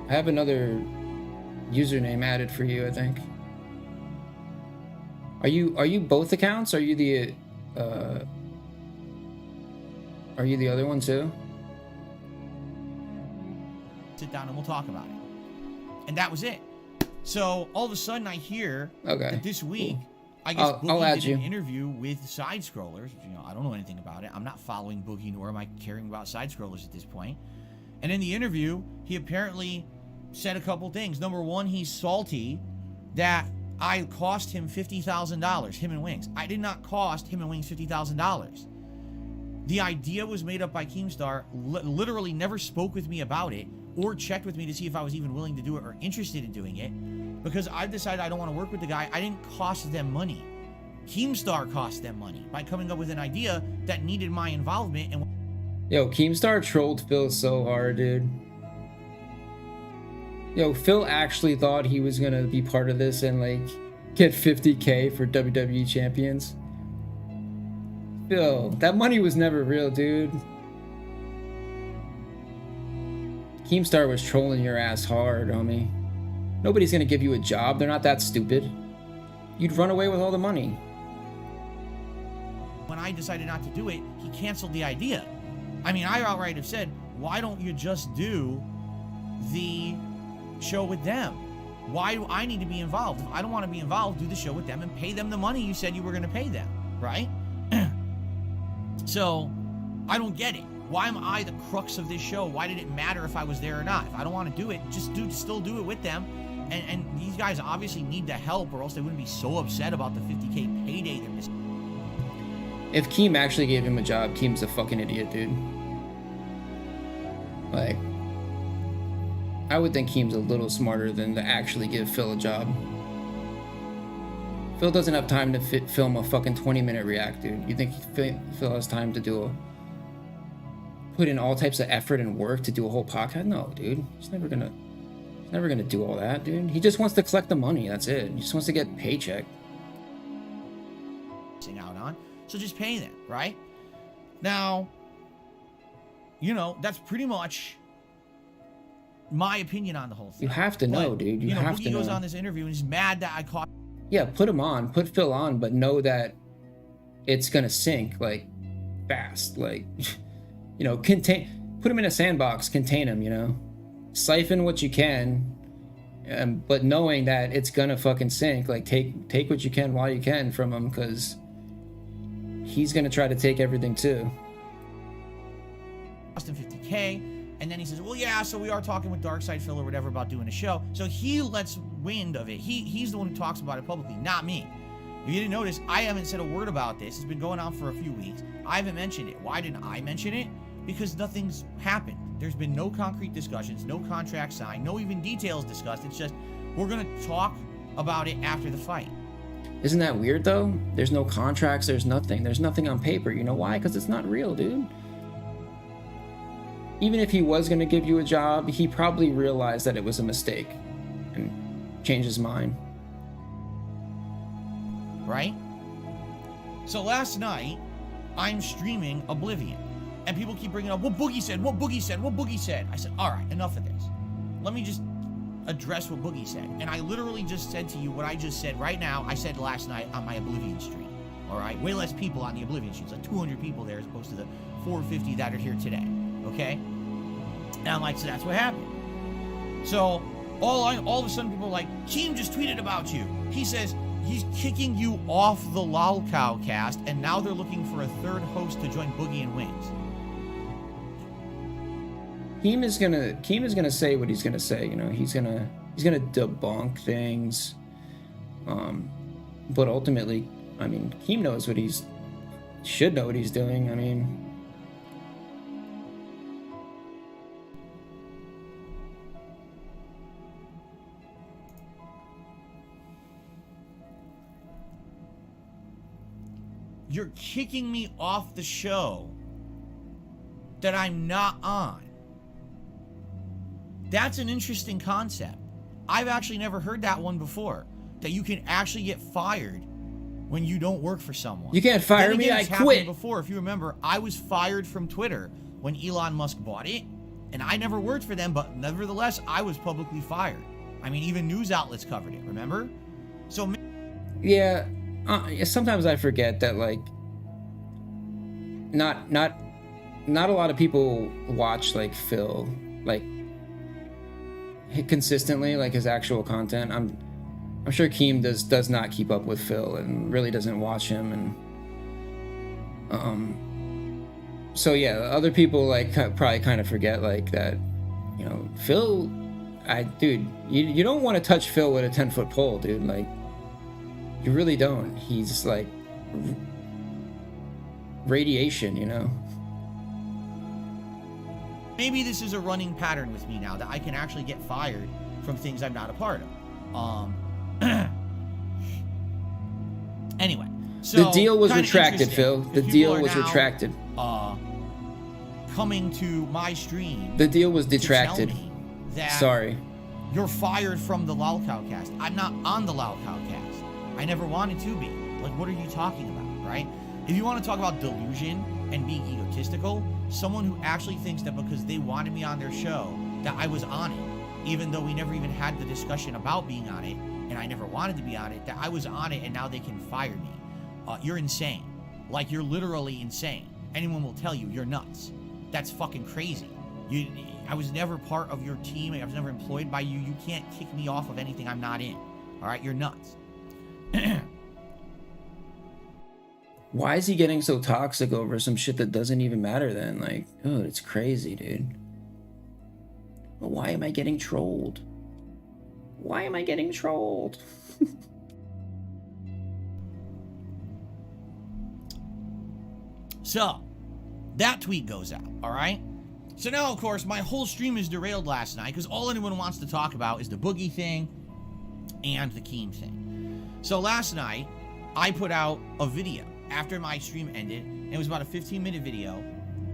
have another username added for you, I think. Are you both accounts? Are you the other one too? Sit down and we'll talk about it. And that was it. So all of a sudden I hear that this week, I guess Boogie did an interview with Side Scrollers. You know, I don't know anything about it. I'm not following Boogie, nor am I caring about Side Scrollers at this point. And in the interview, he apparently said a couple things. Number one, he's salty that I cost him $50,000, him and Wings. I did not cost him and Wings $50,000. The idea was made up by Keemstar, literally never spoke with me about it or checked with me to see if I was even willing to do it or interested in doing it, because I've decided I don't want to work with the guy. I didn't cost them money. Keemstar cost them money by coming up with an idea that needed my involvement. And yo, Keemstar trolled Phil so hard, dude. Yo, Phil actually thought he was gonna be part of this and like get $50K for WWE champions. Phil, that money was never real, dude. Keemstar was trolling your ass hard, homie. Nobody's gonna give you a job. They're not that stupid. You'd run away with all the money. When I decided not to do it, he canceled the idea. I mean, I outright have said, why don't you just do the show with them. Why do I need to be involved? If I don't want to be involved, do the show with them and pay them the money you said you were going to pay them, right? So, I don't get it. Why am I the crux of this show? Why did it matter if I was there or not? If I don't want to do it, still do it with them. And these guys obviously need the help, or else they wouldn't be so upset about the $50K payday they're missing. If Keem actually gave him a job, Keem's a fucking idiot, dude. Like, I would think Keem's a little smarter than to actually give Phil a job. Phil doesn't have time to film a fucking 20-minute react, dude. You think Phil has time to put in all types of effort and work to do a whole podcast? No, dude. He's never gonna do all that, dude. He just wants to collect the money. That's it. He just wants to get a paycheck. Out on, so just pay them, right? Now, that's pretty much my opinion on the whole thing. You have to know, dude. You have to know. Boogie goes on this interview and he's mad that I caught. Yeah, put Phil on, but know that it's gonna sink like fast. Like, put him in a sandbox, contain him. Siphon what you can, but knowing that it's gonna fucking sink. Like, take what you can while you can from him, because he's gonna try to take everything too. Cost him $50K. And then he says, well, yeah, so we are talking with Darkside Phil or whatever about doing a show. So he lets wind of it. He's the one who talks about it publicly, not me. If you didn't notice, I haven't said a word about this. It's been going on for a few weeks. I haven't mentioned it. Why didn't I mention it? Because nothing's happened. There's been no concrete discussions, no contract signed, no even details discussed. It's just, we're going to talk about it after the fight. Isn't that weird, though? There's no contracts. There's nothing. There's nothing on paper. You know why? Because it's not real, dude. Even if he was going to give you a job, he probably realized that it was a mistake and changed his mind. Right? So last night, I'm streaming Oblivion. And people keep bringing up, what Boogie said, what Boogie said, what Boogie said. I said, all right, enough of this. Let me just address what Boogie said. And I literally just said to you what I just said right now. I said last night on my Oblivion stream. All right? Way less people on the Oblivion stream. It's like 200 people there as opposed to the 450 that are here today. Okay? And I'm like, so that's what happened. So all of a sudden people are like, Keem just tweeted about you. He says he's kicking you off the Pahdcast, and now they're looking for a third host to join Boogie and Wings. Keem is gonna say what he's gonna say. He's gonna debunk things. But ultimately, Keem knows should know what he's doing. You're kicking me off the show that I'm not on. That's an interesting concept. I've actually never heard that one before. That you can actually get fired when you don't work for someone. You can't fire me, I quit. Before, if you remember, I was fired from Twitter when Elon Musk bought it, and I never worked for them, but nevertheless, I was publicly fired. Even news outlets covered it, remember? So, yeah. Sometimes I forget that, like, not a lot of people watch, like, Phil, like, consistently, like, his actual content. I'm sure Keem does not keep up with Phil and really doesn't watch him, and so yeah, other people like probably kind of forget like that, Phil, dude, you don't want to touch Phil with a 10-foot pole, dude. Like, you really don't. He's like radiation, Maybe this is a running pattern with me now, that I can actually get fired from things I'm not a part of. Anyway, so the deal was retracted, Phil. The deal was retracted. Coming to my stream. The deal was detracted. Sorry. You're fired from the Pahdcast. I'm not on the Pahdcast. I never wanted to be. Like, what are you talking about, right? If you want to talk about delusion and being egotistical, someone who actually thinks that because they wanted me on their show, that I was on it, even though we never even had the discussion about being on it, and I never wanted to be on it, that I was on it and now they can fire me. You're insane. Like, you're literally insane. Anyone will tell you you're nuts. That's fucking crazy. I was never part of your team. I was never employed by you. You can't kick me off of anything I'm not in. All right? You're nuts. Why is he getting so toxic over some shit that doesn't even matter then? Like, oh, it's crazy, dude. But why am I getting trolled? Why am I getting trolled? So, that tweet goes out, all right? So now, of course, my whole stream is derailed last night because all anyone wants to talk about is the Boogie thing and the Keem thing. So last night, I put out a video after my stream ended, and it was about a 15-minute video,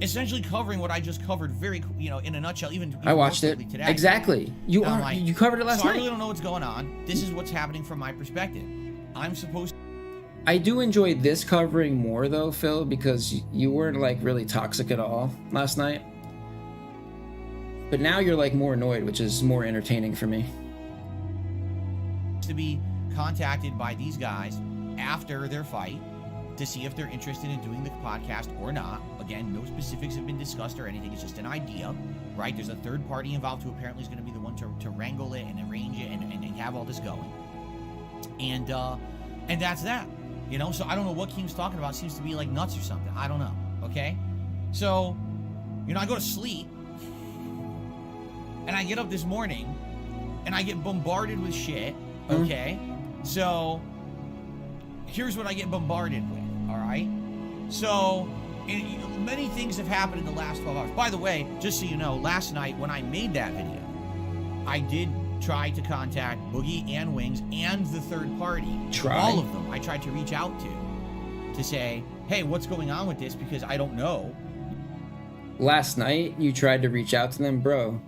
essentially covering what I just covered very, in a nutshell, even I watched it. Today. Exactly. You covered it last night. I really don't know what's going on. This is what's happening from my perspective. I'm supposed to... I do enjoy this covering more though, Phil, because you weren't like really toxic at all last night. But now you're like more annoyed, which is more entertaining for me. To be contacted by these guys after their fight to see if they're interested in doing the podcast or not. Again, no specifics have been discussed or anything. It's just an idea, right? There's a third party involved who apparently is going to be the one to wrangle it and arrange it and have all this going. And that's that. So I don't know what Keem's talking about. It seems to be like nuts or something. I don't know. Okay? So, I go to sleep and I get up this morning and I get bombarded with shit. Okay? So, here's what I get bombarded with. All right? So, many things have happened in the last 12 hours. By the way, just so you know, last night when I made that video, I did try to contact Boogie and Wings and the third party. All of them I tried to reach out to say, hey, what's going on with this? Because I don't know. Last night, you tried to reach out to them, bro.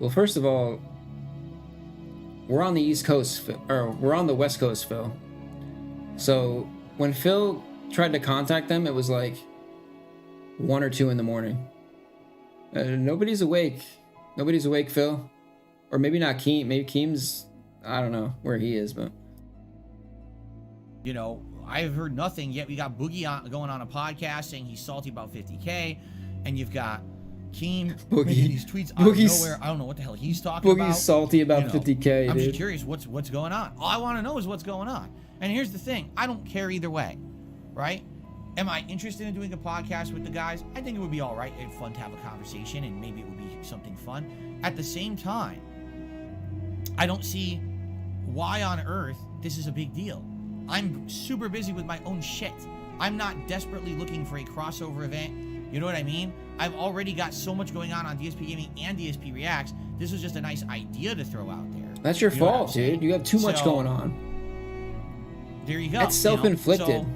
Well, first of all, we're on the East Coast, or we're on the West Coast, Phil. So when Phil tried to contact them, it was like 1 or 2 in the morning. Nobody's awake. Nobody's awake, Phil. Or maybe not Keem. Maybe Keem's, I don't know where he is, but. I've heard nothing yet. We got Boogie going on a podcast saying he's salty about 50K. And you've got Keem making these tweets out of nowhere. I don't know what the hell he's talking about. Boogie's salty about 50K, I'm dude. just curious what's going on. All I want to know is what's going on. And here's the thing. I don't care either way, right? Am I interested in doing a podcast with the guys? I think it would be all right and fun to have a conversation, and maybe it would be something fun. At the same time, I don't see why on earth this is a big deal. I'm super busy with my own shit. I'm not desperately looking for a crossover event. You know what I mean? I've already got so much going on DSP Gaming and DSP Reacts. This was just a nice idea to throw out there. That's your fault, dude. You have too much going on. There you go. That's self-inflicted. So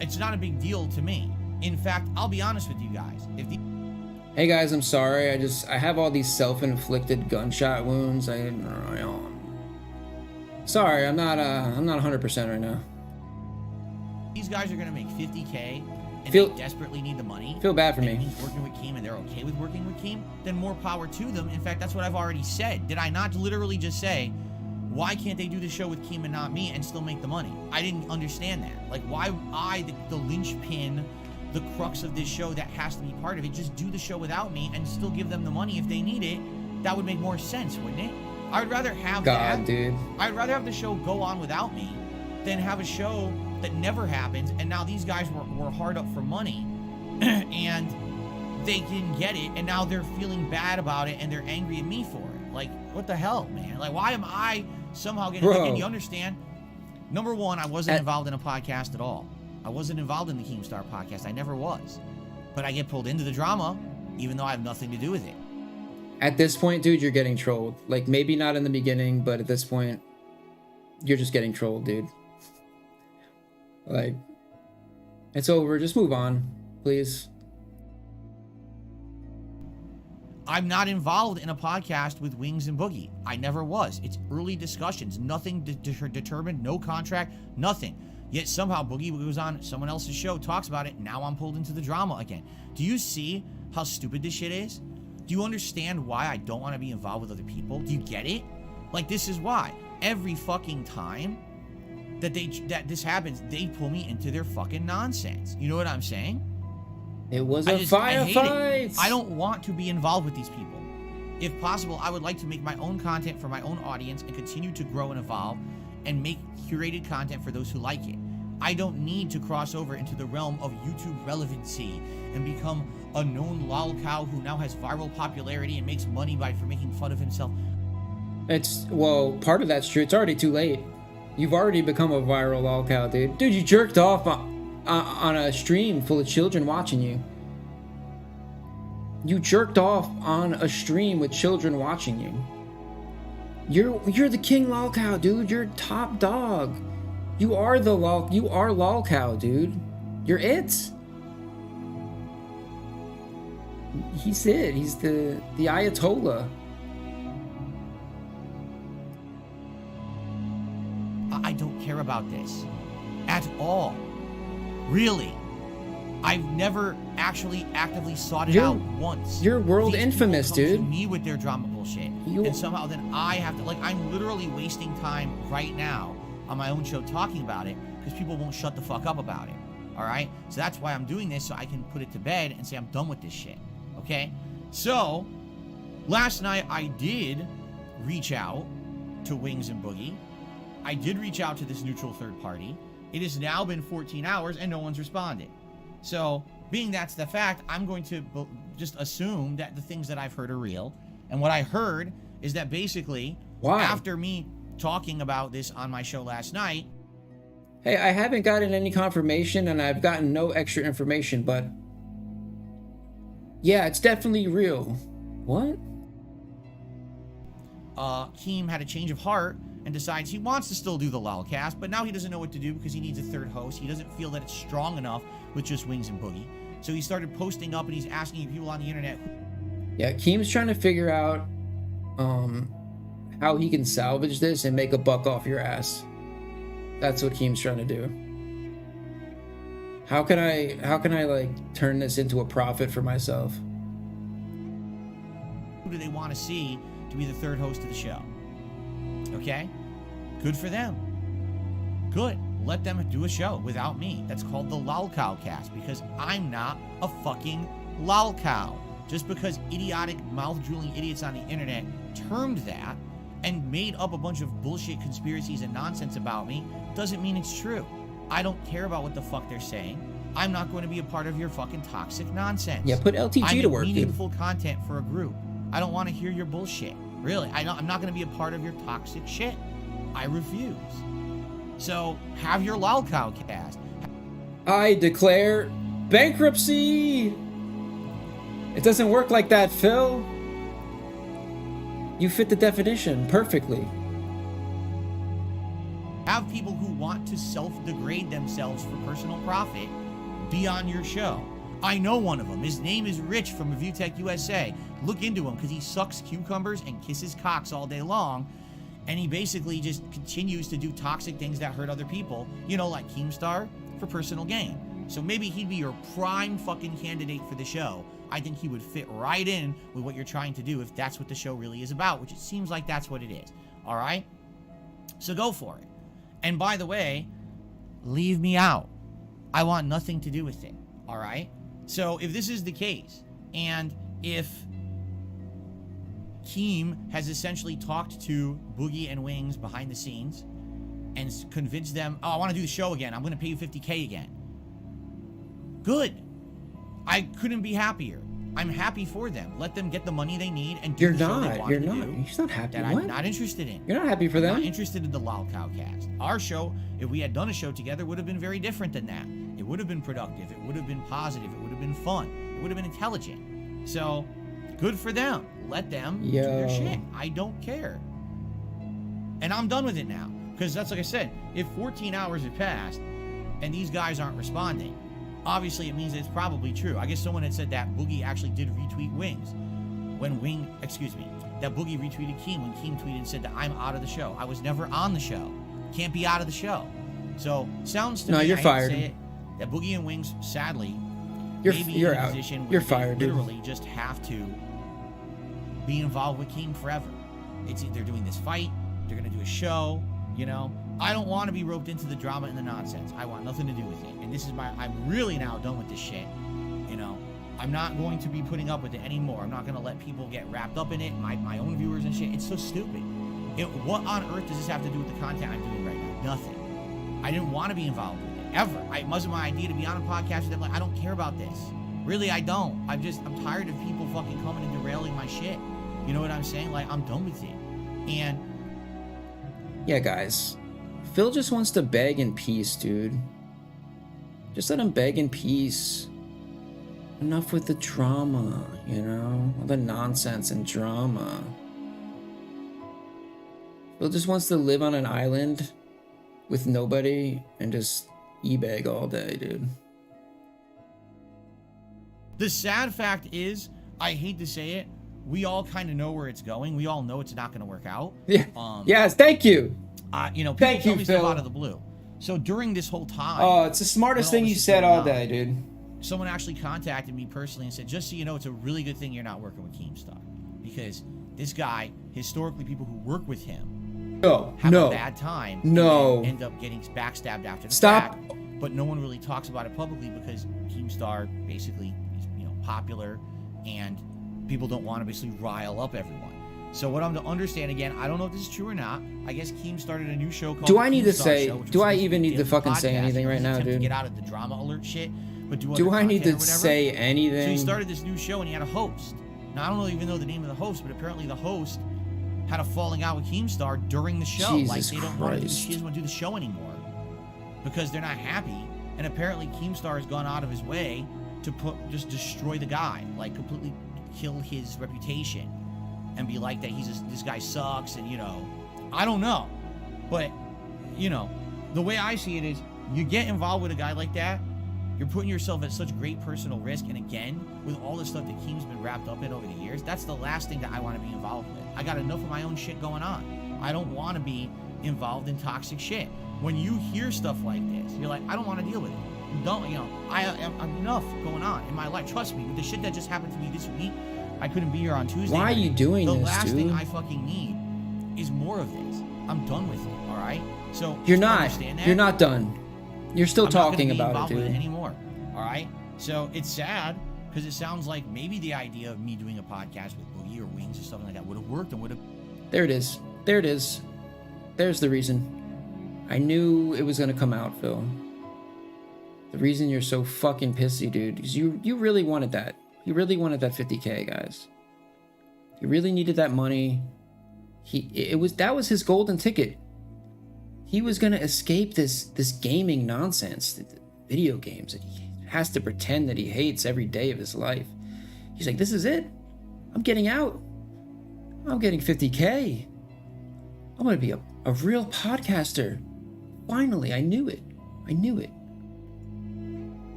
it's not a big deal to me. In fact, I'll be honest with you guys. Hey guys, I'm sorry. I have all these self-inflicted gunshot wounds. Sorry, I'm not 100% right now. These guys are gonna make 50K and they desperately need the money. Feel bad for me. He's working with Keem and they're okay with working with Keem, then more power to them. In fact, that's what I've already said. Did I not literally just say, why can't they do the show with Keem and not me and still make the money? I didn't understand that. Like, why the linchpin, the crux of this show that has to be part of it, just do the show without me and still give them the money if they need it? That would make more sense, wouldn't it? I would rather have that. Dude. I'd rather have the show go on without me than have a show that never happens, and now these guys were hard up for money and they didn't get it, and now they're feeling bad about it and they're angry at me for it. Like, what the hell, man? Like, why am I somehow getting... Again, you understand? Number one, I wasn't involved in a podcast at all. I wasn't involved in the Keemstar podcast. I never was. But I get pulled into the drama, even though I have nothing to do with it. At this point, dude, you're getting trolled. Like, maybe not in the beginning, but at this point, you're just getting trolled, dude. Like, it's over. Just move on, please. I'm not involved in a podcast with Wings and Boogie. I never was. It's early discussions. Nothing determined. No contract. Nothing. Yet somehow Boogie goes on someone else's show, talks about it. Now I'm pulled into the drama again. Do you see how stupid this shit is? Do you understand why I don't want to be involved with other people? Do you get it? Like, this is why. Every fucking time that this happens, they pull me into their fucking nonsense. You know what I'm saying? It was a firefight. I don't want to be involved with these people. if possible, I would like to make my own content for my own audience and continue to grow and evolve and make curated content for those who like it. I don't need to cross over into the realm of YouTube relevancy and become a known lolcow who now has viral popularity and makes money for making fun of himself. Well, part of that's true. It's already too late. You've already become a viral lolcow, dude. Dude, you jerked off on a stream full of children watching you. You jerked off on a stream with children watching you. You're the king lolcow, dude. You're top dog. You are lolcow, dude. You're it. He's it. He's the Ayatollah. I don't care about this at all. Really. I've never actually actively sought it out once. You're world These infamous, people come dude. to me with their drama bullshit. And somehow then I have to, I'm literally wasting time right now on my own show talking about it because people won't shut the fuck up about it. All right? So that's why I'm doing this, so I can put it to bed and say I'm done with this shit. Okay? So, last night I did reach out to Wings and Boogie. I did reach out to this neutral third party. It has now been 14 hours and no one's responded. So, being that's the fact, I'm going to just assume that the things that I've heard are real. And what I heard is that basically, after me talking about this on my show last night... Hey, I haven't gotten any confirmation and I've gotten no extra information, but... yeah, it's definitely real. What? Keem had a change of heart and decides he wants to still do the lolcast, but now he doesn't know what to do because he needs a third host. He doesn't feel that it's strong enough with just Wings and Boogie. So he started posting up and he's asking people on the internet. Yeah, Keem's trying to figure out how he can salvage this and make a buck off your ass. That's what Keem's trying to do. How can I like turn this into a profit for myself? Who do they want to see to be the third host of the show? Okay? Good for them. Good. Let them do a show without me. That's called the Lolcow Cast because I'm not a fucking lolcow. Just because idiotic, mouth-drooling idiots on the internet termed that and made up a bunch of bullshit conspiracies and nonsense about me doesn't mean it's true. I don't care about what the fuck they're saying. I'm not going to be a part of your fucking toxic nonsense. Yeah, put LTG to work, dude. Meaningful content for a group. I don't want to hear your bullshit. Really, I'm not going to be a part of your toxic shit. I refuse. So, have your lolcow cast. I declare bankruptcy! It doesn't work like that, Phil. You fit the definition perfectly. Have people who want to self-degrade themselves for personal profit be on your show. I know one of them. His name is Rich from ReviewTech USA. Look into him because he sucks cucumbers and kisses cocks all day long. And he basically just continues to do toxic things that hurt other people. You know, like Keemstar for personal gain. So maybe he'd be your prime fucking candidate for the show. I think he would fit right in with what you're trying to do if that's what the show really is about, which it seems like that's what it is. All right? So go for it. And by the way, leave me out. I want nothing to do with it. All right? So if this is the case, and if Keem has essentially talked to Boogie and Wings behind the scenes and convinced them, oh, I want to do the show again. I'm going to pay you $50K again. Good. I couldn't be happier. I'm happy for them. Let them get the money they need and do the show they want to do. You're not happy. That I'm not interested in. You're not happy for them? I'm not interested in the Lolcow Cast. Our show, if we had done a show together, would have been very different than that. It would have been productive. It would have been positive. It would have been fun. It would have been intelligent. So, good for them. Let them do their shit. I don't care. And I'm done with it now. Because that's like I said, if 14 hours have passed and these guys aren't responding, obviously it means that it's probably true. I guess someone had said that Boogie actually did retweet Wings. That Boogie retweeted Keem when Keem tweeted and said that I'm out of the show. I was never on the show. Can't be out of the show. So, sounds to me, you're fired. I hate to say it, that Boogie and Wings, sadly, you're in a out. position where You're they fired, dude. literally just have to be involved with Keem forever. They're doing this fight. They're going to do a show, you know. I don't want to be roped into the drama and the nonsense. I want nothing to do with it. And this is I'm really now done with this shit, you know. I'm not going to be putting up with it anymore. I'm not going to let people get wrapped up in it, my own viewers and shit. It's so stupid. What on earth does this have to do with the content I'm doing right now? Nothing. I didn't want to be involved with it, ever. It wasn't my idea to be on a podcast with them. Like, I don't care about this. Really, I don't. I'm tired of people fucking coming and derailing my shit. You know what I'm saying? Like, I'm done with it. And... yeah, guys. Phil just wants to beg in peace, dude. Just let him beg in peace. Enough with the drama, you know? All the nonsense and drama. Phil just wants to live on an island with nobody and just e-beg all day, dude. The sad fact is, I hate to say it, we all kind of know where it's going. We all know it's not going to work out. Yeah. Yes, thank you. You know, people Thank tell you, me Phil. stuff out of the blue. So during this whole time... oh, it's the smartest thing you said all day, dude. Someone actually contacted me personally and said, just so you know, it's a really good thing you're not working with Keemstar. Because this guy, historically, people who work with him have a bad time. And end up getting backstabbed after the fact. But no one really talks about it publicly because Keemstar basically is, you know, popular and people don't want to basically rile up everyone. So what I'm to understand, again, I don't know if this is true or not. I guess Keem started a new show called Do I need to Keemstar say, Show, do I even need to fucking say anything right now, to dude? get out of the drama alert shit. But do I need to say anything? So he started this new show and he had a host. Now, I don't even know the name of the host, but apparently the host had a falling out with Keemstar during the show. Jesus like, they don't want to Christ. he doesn't want to do the show anymore because they're not happy. And apparently Keemstar has gone out of his way to just destroy the guy, like completely kill his reputation and be like that this guy sucks and, you know, I don't know. But, you know, the way I see it is you get involved with a guy like that, you're putting yourself at such great personal risk. And again, with all the stuff that Keem's been wrapped up in over the years, that's the last thing that I want to be involved with. I got enough of my own shit going on. I don't want to be involved in toxic shit. When you hear stuff like this, you're like, I don't want to deal with it. Don't, you know, I'm enough going on in my life. Trust me, with the shit that just happened to me this week, I couldn't be here on Tuesday. Why are you doing this, dude? The last thing I fucking need is more of this. I'm done with it, all right? So You're not. You're not done. You're still talking about it, dude. Anymore, all right? So it's sad because it sounds like maybe the idea of me doing a podcast with Boogie or Wings or something like that would have worked and would have... There it is. There it is. There's the reason. I knew it was going to come out, Phil. The reason you're so fucking pissy, dude, is you really wanted that. You really wanted that 50K, guys. You really needed that money. That was his golden ticket. He was gonna escape this gaming nonsense, the video games that he has to pretend that he hates every day of his life. He's like, this is it. I'm getting out. I'm getting 50K. I'm gonna be a real podcaster. Finally, I knew it. I knew it.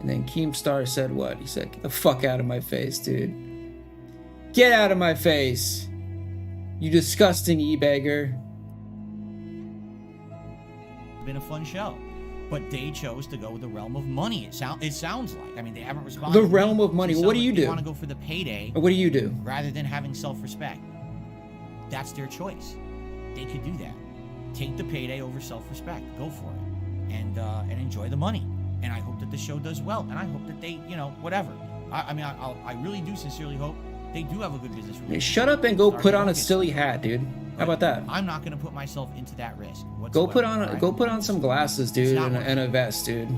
And then Keemstar said what? He said, get the fuck out of my face, dude. Get out of my face. You disgusting e-beggar. Been a fun show. But they chose to go with the realm of money. It sounds like. I mean, they haven't responded. The realm of money. What do you do? They want to go for the payday. What do you do? Rather than having self-respect. That's their choice. They could do that. Take the payday over self-respect. Go for it. And enjoy the money. And I hope that the show does well. And I hope that they, you know, whatever. I really do sincerely hope they do have a good business relationship. Hey, shut up and go put on a silly hat, dude. How about that? I'm not going to put myself into that risk whatsoever. Go put on some glasses, dude, and a vest, dude.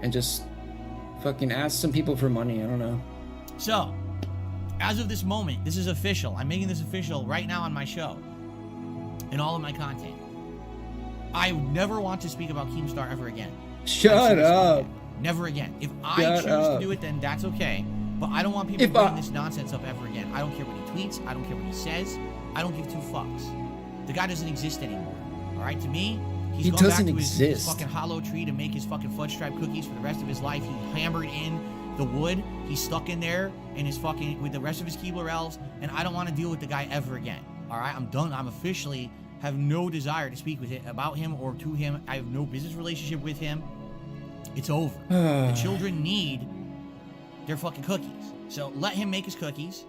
And just fucking ask some people for money. I don't know. So, as of this moment, this is official. I'm making this official right now on my show. And all of my content. I never want to speak about Keemstar ever again. Shut up. Never again. If I choose to do it, then that's okay. But I don't want people bringing this nonsense up ever again. I don't care what he tweets. I don't care what he says. I don't give two fucks. The guy doesn't exist anymore. All right? To me, he's gone back to his fucking hollow tree to make his fucking fudge stripe cookies for the rest of his life. He hammered in the wood. He's stuck in there and his fucking with the rest of his Keebler elves. And I don't want to deal with the guy ever again. All right? I'm done. I'm officially have no desire to speak with it about him or to him. I have no business relationship with him. It's over. The children need their fucking cookies. So let him make his cookies,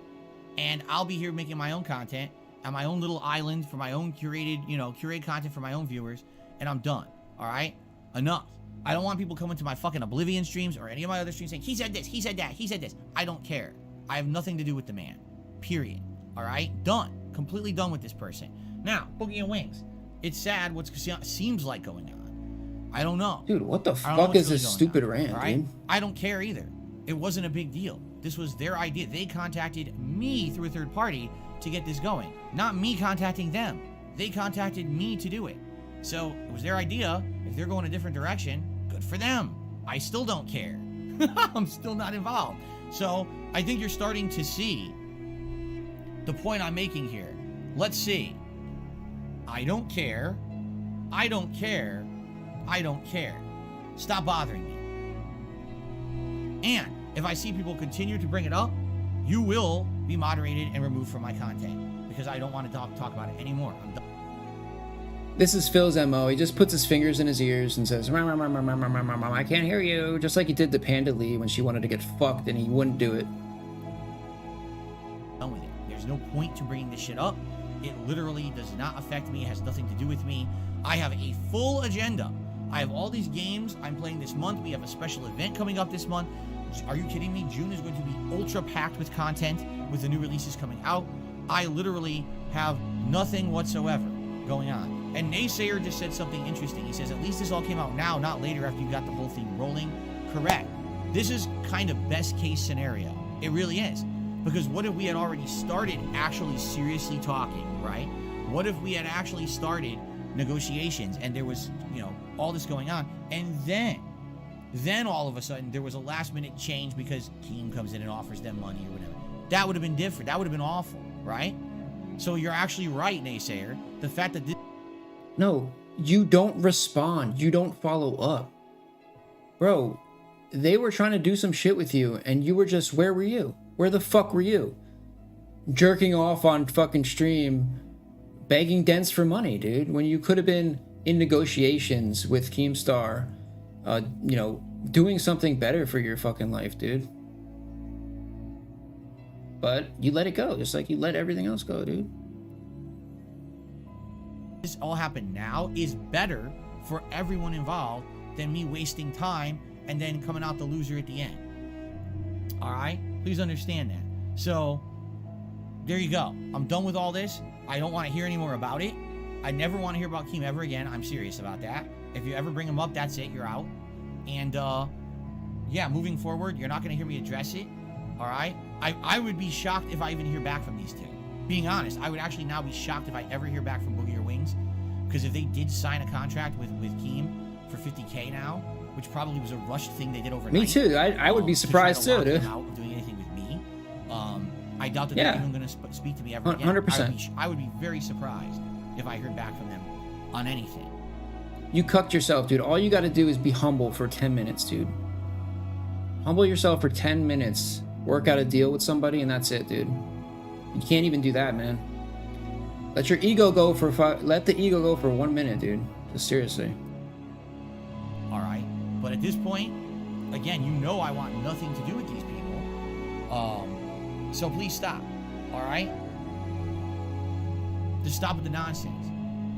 and I'll be here making my own content on my own little island for my own curated content for my own viewers, and I'm done. All right? Enough. I don't want people coming to my fucking Oblivion streams or any of my other streams saying, he said this, he said that, he said this. I don't care. I have nothing to do with the man. Period. All right? Done. Completely done with this person. Now, Boogie and Wings. It's sad what seems like going on. I don't know. Dude, what the fuck is this stupid rant, dude? I don't care either. It wasn't a big deal. This was their idea. They contacted me through a third party to get this going. Not me contacting them. They contacted me to do it. So it was their idea. If they're going a different direction, good for them. I still don't care. I'm still not involved. So I think you're starting to see the point I'm making here. Let's see. I don't care. I don't care. I don't care. Stop bothering me. And if I see people continue to bring it up, you will be moderated and removed from my content because I don't want to talk about it anymore. I'm done. This is Phil's MO. He just puts his fingers in his ears and says, I can't hear you. Just like he did to Panda Lee when she wanted to get fucked and he wouldn't do it. Done with it. There's no point to bringing this shit up. It literally does not affect me. It has nothing to do with me. I have a full agenda. I have all these games I'm playing this month. We have a special event coming up this month. Are you kidding me? June is going to be ultra packed with content with the new releases coming out. I literally have nothing whatsoever going on. And Naysayer just said something interesting. He says, at least this all came out now, not later after you got the whole thing rolling. Correct. This is kind of best case scenario. It really is. Because what if we had already started actually seriously talking, right? What if we had actually started negotiations and there was, all this going on, and then all of a sudden there was a last minute change because Keem comes in and offers them money or whatever. That would have been different. That would have been awful, right? So you're actually right, Naysayer. The fact that this... No, you don't respond. You don't follow up. Bro, they were trying to do some shit with you and you were just, where were you? Where the fuck were you? Jerking off on fucking stream, begging Dents for money, dude, when you could have been in negotiations with Keemstar, doing something better for your fucking life, dude. But you let it go, just like you let everything else go, dude. This all happened now is better for everyone involved than me wasting time and then coming out the loser at the end. All right? Please understand that. So, there you go. I'm done with all this. I don't want to hear any more about it. I never want to hear about Keem ever again. I'm serious about that. If you ever bring him up, that's it. You're out. And, yeah, moving forward, you're not going to hear me address it. All right? I would be shocked if I even hear back from these two. Being honest, I would actually now be shocked if I ever hear back from Boogie or Wings. Because if they did sign a contract with Keem for $50K now, which probably was a rushed thing they did overnight. Me too. I would be surprised too, dude. Out doing anything with me. I doubt that they're even going to speak to me ever again. 100%. I would be very surprised if I heard back from them on anything. You cucked yourself, dude. All you got to do is be humble for 10 minutes, dude. Humble yourself for 10 minutes. Work out a deal with somebody, and that's it, dude. You can't even do that, man. Let your ego go for let the ego go for 1 minute, dude. Just seriously. All right, but at this point, again, I want nothing to do with these people. So please stop. All right. Just stop with the nonsense.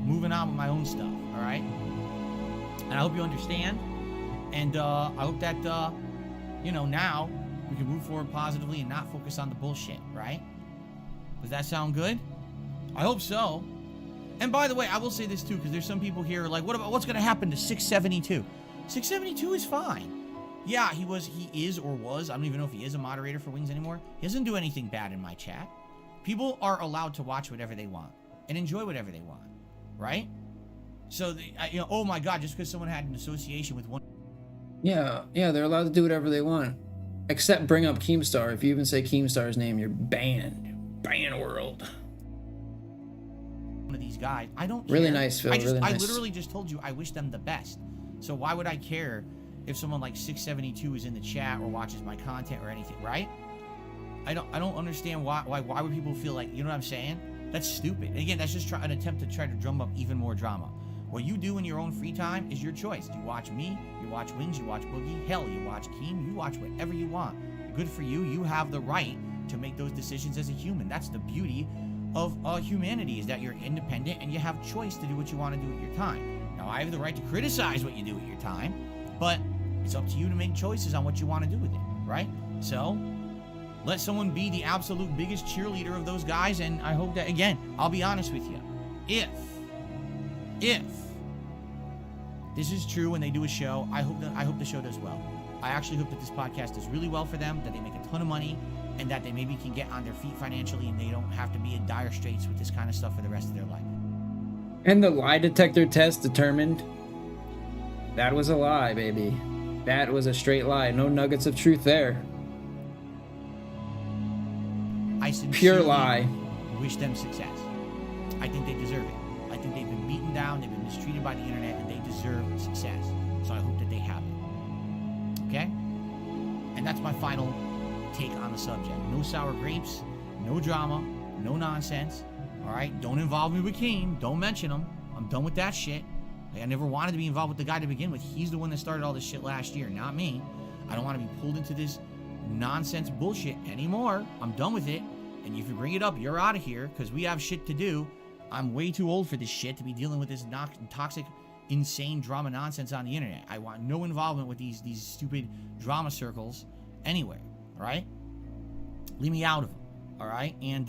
Moving on with my own stuff. All right. And I hope you understand. And I hope that now we can move forward positively and not focus on the bullshit. Right? Does that sound good? I hope so. And by the way, I will say this too, because there's some people here like, what's going to happen to 672? 672 is fine. Yeah, he is or was, I don't even know if he is a moderator for Wings anymore. He doesn't do anything bad in my chat. People are allowed to watch whatever they want and enjoy whatever they want, right? So, oh my God, just because someone had an association with one... Yeah, they're allowed to do whatever they want. Except bring up Keemstar. If you even say Keemstar's name, you're banned. Ban world. One of these guys, I don't care. Really nice, Phil, really nice. I literally just told you I wish them the best. So why would I care if someone like 672 is in the chat or watches my content or anything, right? I don't understand why would people feel like, you know what I'm saying? That's stupid. And again, that's just an attempt to try to drum up even more drama. What you do in your own free time is your choice. You watch me, you watch Wings, you watch Boogie, hell, you watch Keem, you watch whatever you want. Good for you. You have the right to make those decisions as a human. That's the beauty of humanity, is that you're independent and you have choice to do what you want to do with your time. Now, I have the right to criticize what you do with your time, but it's up to you to make choices on what you want to do with it, right? So, let someone be the absolute biggest cheerleader of those guys, and I hope that, again, I'll be honest with you. If this is true when they do a show, I hope the show does well. I actually hope that this podcast does really well for them, that they make a ton of money, and that they maybe can get on their feet financially and they don't have to be in dire straits with this kind of stuff for the rest of their life. And the lie detector test determined that was a lie, baby. That was a straight lie. No nuggets of truth there. I sincerely Pure lie. wish them success. I think they deserve it. I think they've been beaten down, they've been mistreated by the internet, and they deserve success. So I hope that they have it. Okay? And that's my final take on the subject. No sour grapes, no drama, no nonsense. All right? Don't involve me with Kane. Don't mention him. I'm done with that shit. Like, I never wanted to be involved with the guy to begin with. He's the one that started all this shit last year, not me. I don't want to be pulled into this nonsense bullshit anymore. I'm done with it. And if you bring it up, you're out of here because we have shit to do. I'm way too old for this shit to be dealing with this toxic, insane drama nonsense on the internet. I want no involvement with these stupid drama circles anywhere. All right? Leave me out of them. All right? And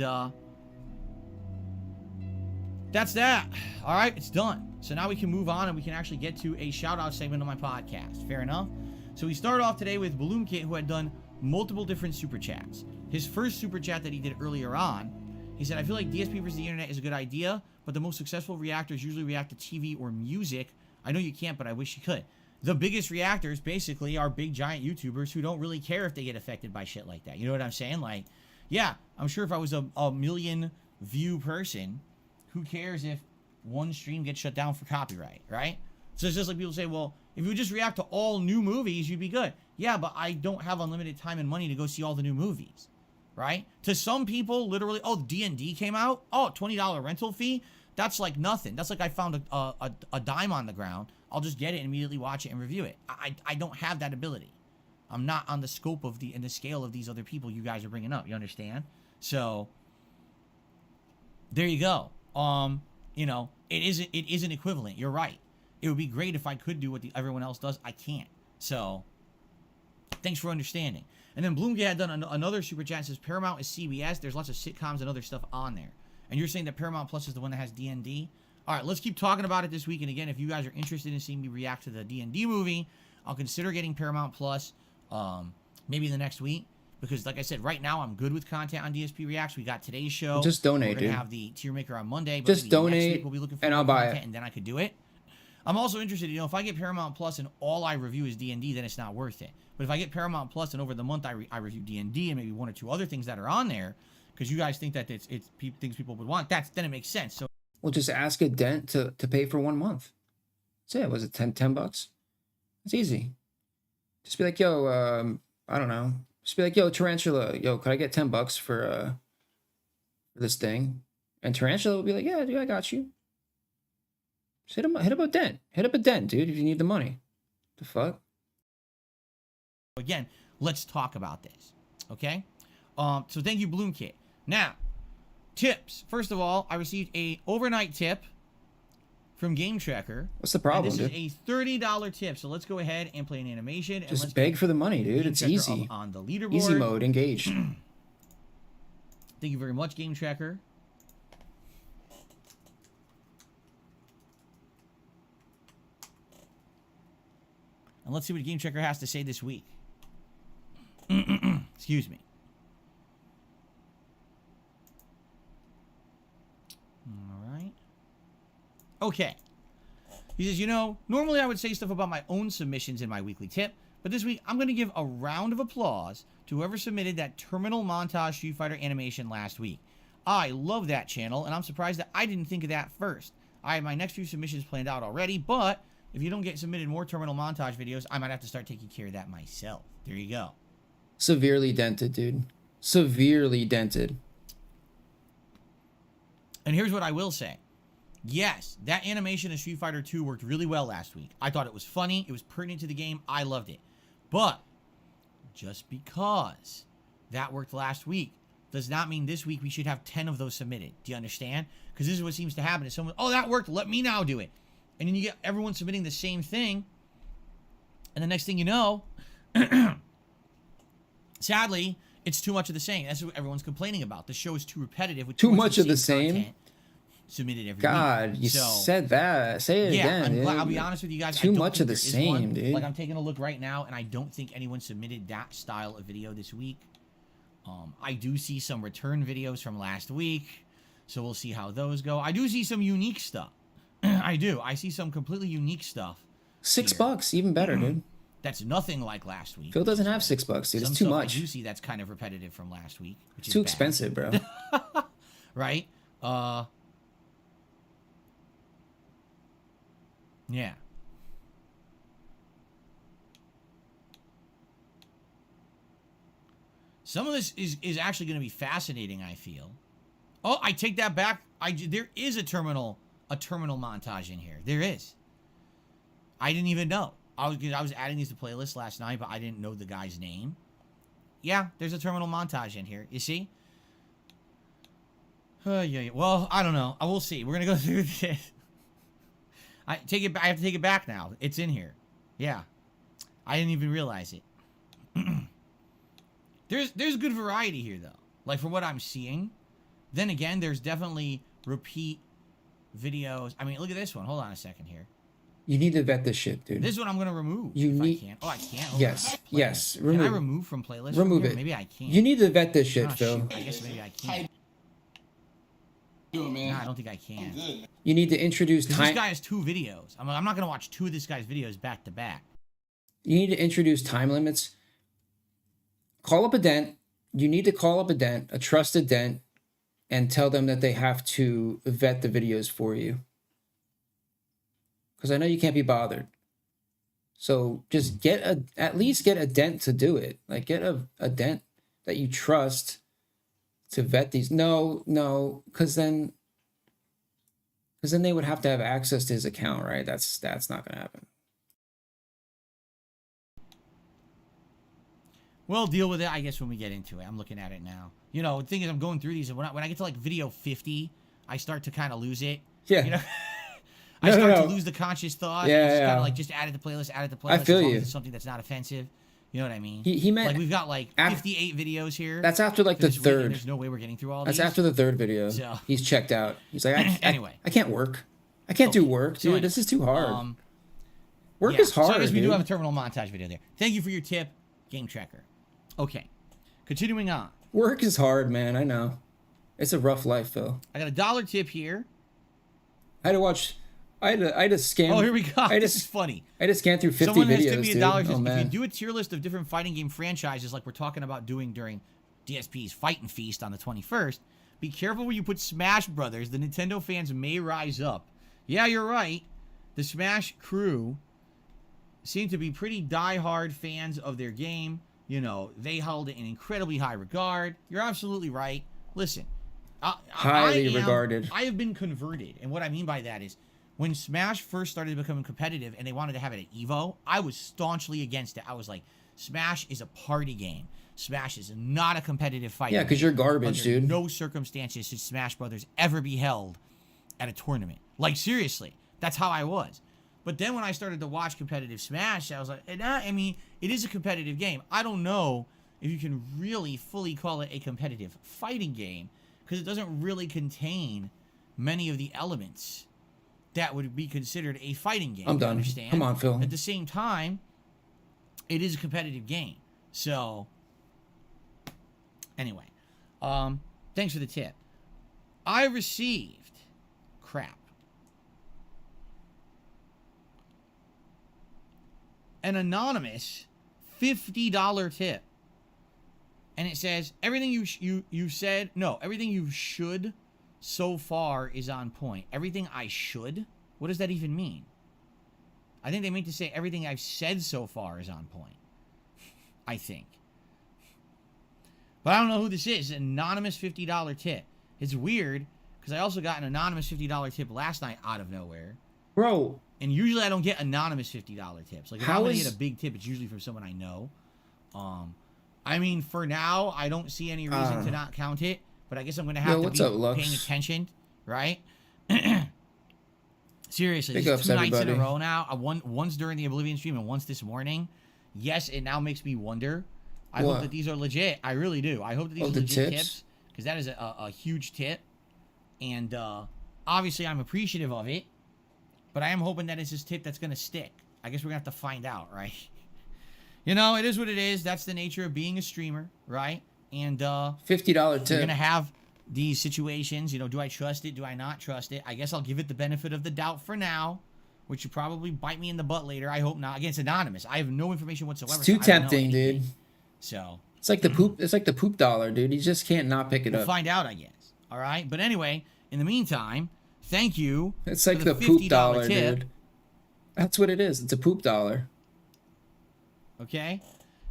that's that. All right? It's done. So now we can move on and we can actually get to a shout-out segment of my podcast. Fair enough? So we started off today with Balloon Kit, who had done multiple different super chats. His first super chat that he did earlier on, he said, I feel like DSP versus the internet is a good idea, but the most successful reactors usually react to TV or music. I know you can't, but I wish you could. The biggest reactors basically are big giant YouTubers who don't really care if they get affected by shit like that. You know what I'm saying? Like, yeah, I'm sure if I was a million view person, who cares if one stream gets shut down for copyright, right? So it's just like people say, well, if you would just react to all new movies, you'd be good. Yeah, but I don't have unlimited time and money to go see all the new movies. Right? To some people, literally, oh, D&D came out? Oh, $20 rental fee? That's like nothing. That's like I found a dime on the ground. I'll just get it and immediately watch it and review it. I don't have that ability. I'm not on the scope of and the scale of these other people you guys are bringing up. You understand? So, there you go. You know, it isn't equivalent. You're right. It would be great if I could do what everyone else does. I can't. So, thanks for understanding. And then Bloomgate had done another super chat. Says Paramount is CBS. There's lots of sitcoms and other stuff on there. And you're saying that Paramount Plus is the one that has D&D? All right, let's keep talking about it this week. And again, if you guys are interested in seeing me react to the D&D movie, I'll consider getting Paramount Plus maybe in the next week. Because like I said, right now I'm good with content on DSP Reacts. We got today's show. Just donate, We're going dude. to have the tier maker on Monday. But just donate, next week we'll be looking for and I'll buy content, it. and then I could do it. I'm also interested, you know, if I get Paramount Plus and all I review is D&D, then it's not worth it. But if I get Paramount Plus and over the month I review D&D and maybe one or two other things that are on there, because you guys think that it's things people would want, then it makes sense. So Well, just ask a dent to pay for 1 month. That's it. Was it $10 bucks? It's easy. Just be like, yo, I don't know. Just be like, yo, Tarantula, yo, could I get $10 for this thing? And Tarantula will be like, yeah, dude, I got you. Just hit up a dent. Hit up a dent, dude, if you need the money. The fuck? again, let's talk about this, okay? So thank you, Bloom Kit. Now, tips. First of all, I received a overnight tip from Game Tracker. What's the problem, and this dude? is a $30 tip. So let's go ahead and play an animation. And Just let's beg get for the money, dude. Game It's Tracker easy. up on the leaderboard. Easy mode, engaged. Thank you very much, Game Tracker. And let's see what Game Tracker has to say this week. Excuse me. All right. Okay. He says, you know, normally I would say stuff about my own submissions in my weekly tip, but this week I'm going to give a round of applause to whoever submitted that terminal montage Street Fighter animation last week. I love that channel, and I'm surprised that I didn't think of that first. I have my next few submissions planned out already, but if you don't get submitted more terminal montage videos, I might have to start taking care of that myself. There you go. Severely dented, dude. Severely dented. And here's what I will say. Yes, that animation of Street Fighter 2 worked really well last week. I thought it was funny. It was pertinent to the game. I loved it. But just because that worked last week does not mean this week we should have 10 of those submitted. Do you understand? Because this is what seems to happen. Is someone, oh, that worked. Let me now do it. And then you get everyone submitting the same thing. And the next thing you know, sadly, it's too much of the same. That's what everyone's complaining about. The show is too repetitive with Too much of the same content submitted every God, week. you said that. Say it again. I'm dude. glad, I'll be honest with you guys. Too I don't much think of the there is same, one. dude. Like, I'm taking a look right now, and I don't think anyone submitted that style of video this week. I do see some return videos from last week, so we'll see how those go. I do see some unique stuff. I do. I see some completely unique stuff. $6, even better, dude. That's nothing like last week. Phil doesn't have $6, dude. Some It's too stuff much. I do see that's kind of repetitive from last week. Which is Too bad. expensive, bro. Right? Yeah. Some of this is actually going to be fascinating, I feel. Oh, I take that back. There is a terminal montage in here. There is. I didn't even know. I was adding these to playlists last night, but I didn't know the guy's name. Yeah, there's a terminal montage in here. You see? Yeah. Well, I don't know. I will see. We're gonna go through this. I have to take it back now. It's in here. Yeah. I didn't even realize it. There's good variety here though. Like from what I'm seeing. Then again, there's definitely repeat videos. I mean, look at this one. Hold on a second here. You need to vet this shit, dude. This one I'm gonna remove. You if need. I can. Oh, I can't. Hold Yes. on. Yes. Can Remove. I remove from playlist? Remove from here? it. Maybe I can't. You need to vet this shit, Oh, Phil. shoot. I guess maybe I can't. Man. Nah, I don't think I can. You need to introduce This time. guy has 2 videos. I'm not gonna watch 2 of this guy's videos back to back. You need to introduce time limits. Call up a dent. You need to call up a dent, a trusted dent, and tell them that they have to vet the videos for you. Because I know you can't be bothered. So just at least get a dent to do it. Like get a dent that you trust to vet these. No, because then they would have to have access to his account, right? That's not gonna happen. We'll deal with it, I guess, when we get into it. I'm looking at it now. You know, the thing is, I'm going through these, and when I get to like video 50, I start to kind of lose it. Yeah. You know, I start to lose the conscious thought. Yeah, It's yeah. kind of like just add it to playlist. I feel as long you. as it's something that's not offensive. You know what I mean? He meant like we've got like 58 videos here. That's after like the this week, and third. There's no way we're getting through all That's these. after the third video. So- He's checked out. He's like, Anyway. I can't work. I can't do work, So dude. anyway, this is too hard. Work yeah, is hard, So I guess we dude. do have a terminal montage video there. Thank you for your tip, Game Tracker. Okay, continuing on. Work is hard, man. I know. It's a rough life, Phil. I got a $1 tip here. I had to watch. I had to scan. Oh, here we go. I This just is funny. I had to scan through 50 Someone has videos, tipped me dude. $1. Oh If man. you do a tier list of different fighting game franchises like we're talking about doing during DSP's Fightin' Feast on the 21st, be careful when you put Smash Brothers. The Nintendo fans may rise up. Yeah, you're right. The Smash crew seem to be pretty die-hard fans of their game. You know, they held it in incredibly high regard. You're absolutely right. Listen, Highly regarded. I have been converted, and what I mean by that is when Smash first started becoming competitive and they wanted to have it at EVO, I was staunchly against it. I was like, Smash is a party game. Smash is not a competitive fight. Yeah, 'cause you're garbage, Under dude. no circumstances should Smash Brothers ever be held at a tournament. Like, seriously, that's how I was. But then when I started to watch competitive Smash, I was like, I mean, it is a competitive game. I don't know if you can really fully call it a competitive fighting game because it doesn't really contain many of the elements that would be considered a fighting game. I'm done. Understand? Come on, Phil. At the same time, it is a competitive game. So, anyway, thanks for the tip. I received an anonymous $50 tip, and it says everything you said. No, everything you should so far is on point. Everything I should? What does that even mean? I think they meant to say everything I've said so far is on point. I think. But I don't know who this is. An anonymous $50 tip. It's weird because I also got an anonymous $50 tip last night out of nowhere. Bro. And usually I don't get anonymous $50 tips. Like if How I'm gonna is- get a big tip, it's usually from someone I know. I mean, for now, I don't see any reason to not count it. But I guess I'm gonna have to what's be up, Lux? paying attention, right? Seriously, Big this is ups, 2 nights in a everybody. row now. Once during the Oblivion stream and once this morning. Yes, it now makes me wonder. I What? hope that these are legit. I really do. I hope that these Oh, are the legit tips? tips because that is a huge tip. And obviously, I'm appreciative of it. But I am hoping that it's this tip that's going to stick. I guess we're going to have to find out, right? You know, it is what it is. That's the nature of being a streamer, right? And $50 you're tip. going to have these situations. You know, do I trust it? Do I not trust it? I guess I'll give it the benefit of the doubt for now, which will probably bite me in the butt later. I hope not. Again, it's anonymous. I have no information whatsoever. It's too so I don't know tempting, anything. dude. So It's like the poop. It's like the poop dollar, dude. You just can't not pick it we'll up. find out, I guess. All right. But anyway, in the meantime, thank you. It's like for the poop $50 dollar, tip. dude. That's what it is. It's a poop dollar. Okay.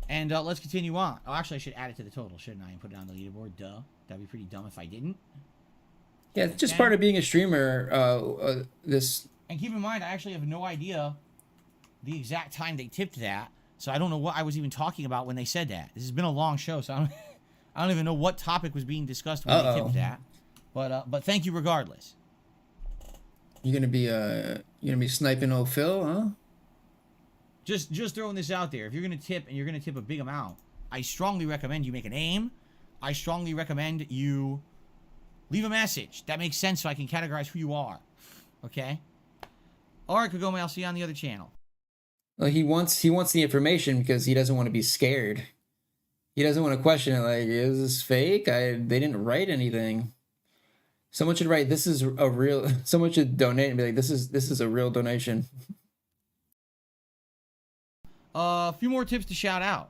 And let's continue on. Oh, actually, I should add it to the total, shouldn't I? And put it on the leaderboard. Duh. That'd be pretty dumb if I didn't. Yeah, it's just Okay. part of being a streamer. This. And keep in mind, I actually have no idea the exact time they tipped that. So I don't know what I was even talking about when they said that. This has been a long show, so I don't even know what topic was being discussed when they tipped that. But thank you regardless. You gonna be sniping old Phil, huh? Just throwing this out there. If you're gonna tip and you're gonna tip a big amount, I strongly recommend you make an aim. I strongly recommend you leave a message that makes sense so I can categorize who you are. Okay? Alright, Kagome, I'll see you on the other channel. Well, he wants the information because he doesn't want to be scared. He doesn't want to question it. Like, is this fake? They didn't write anything. Someone should write, "This is a real." Someone should donate and be like, "This is a real donation." A few more tips to shout out.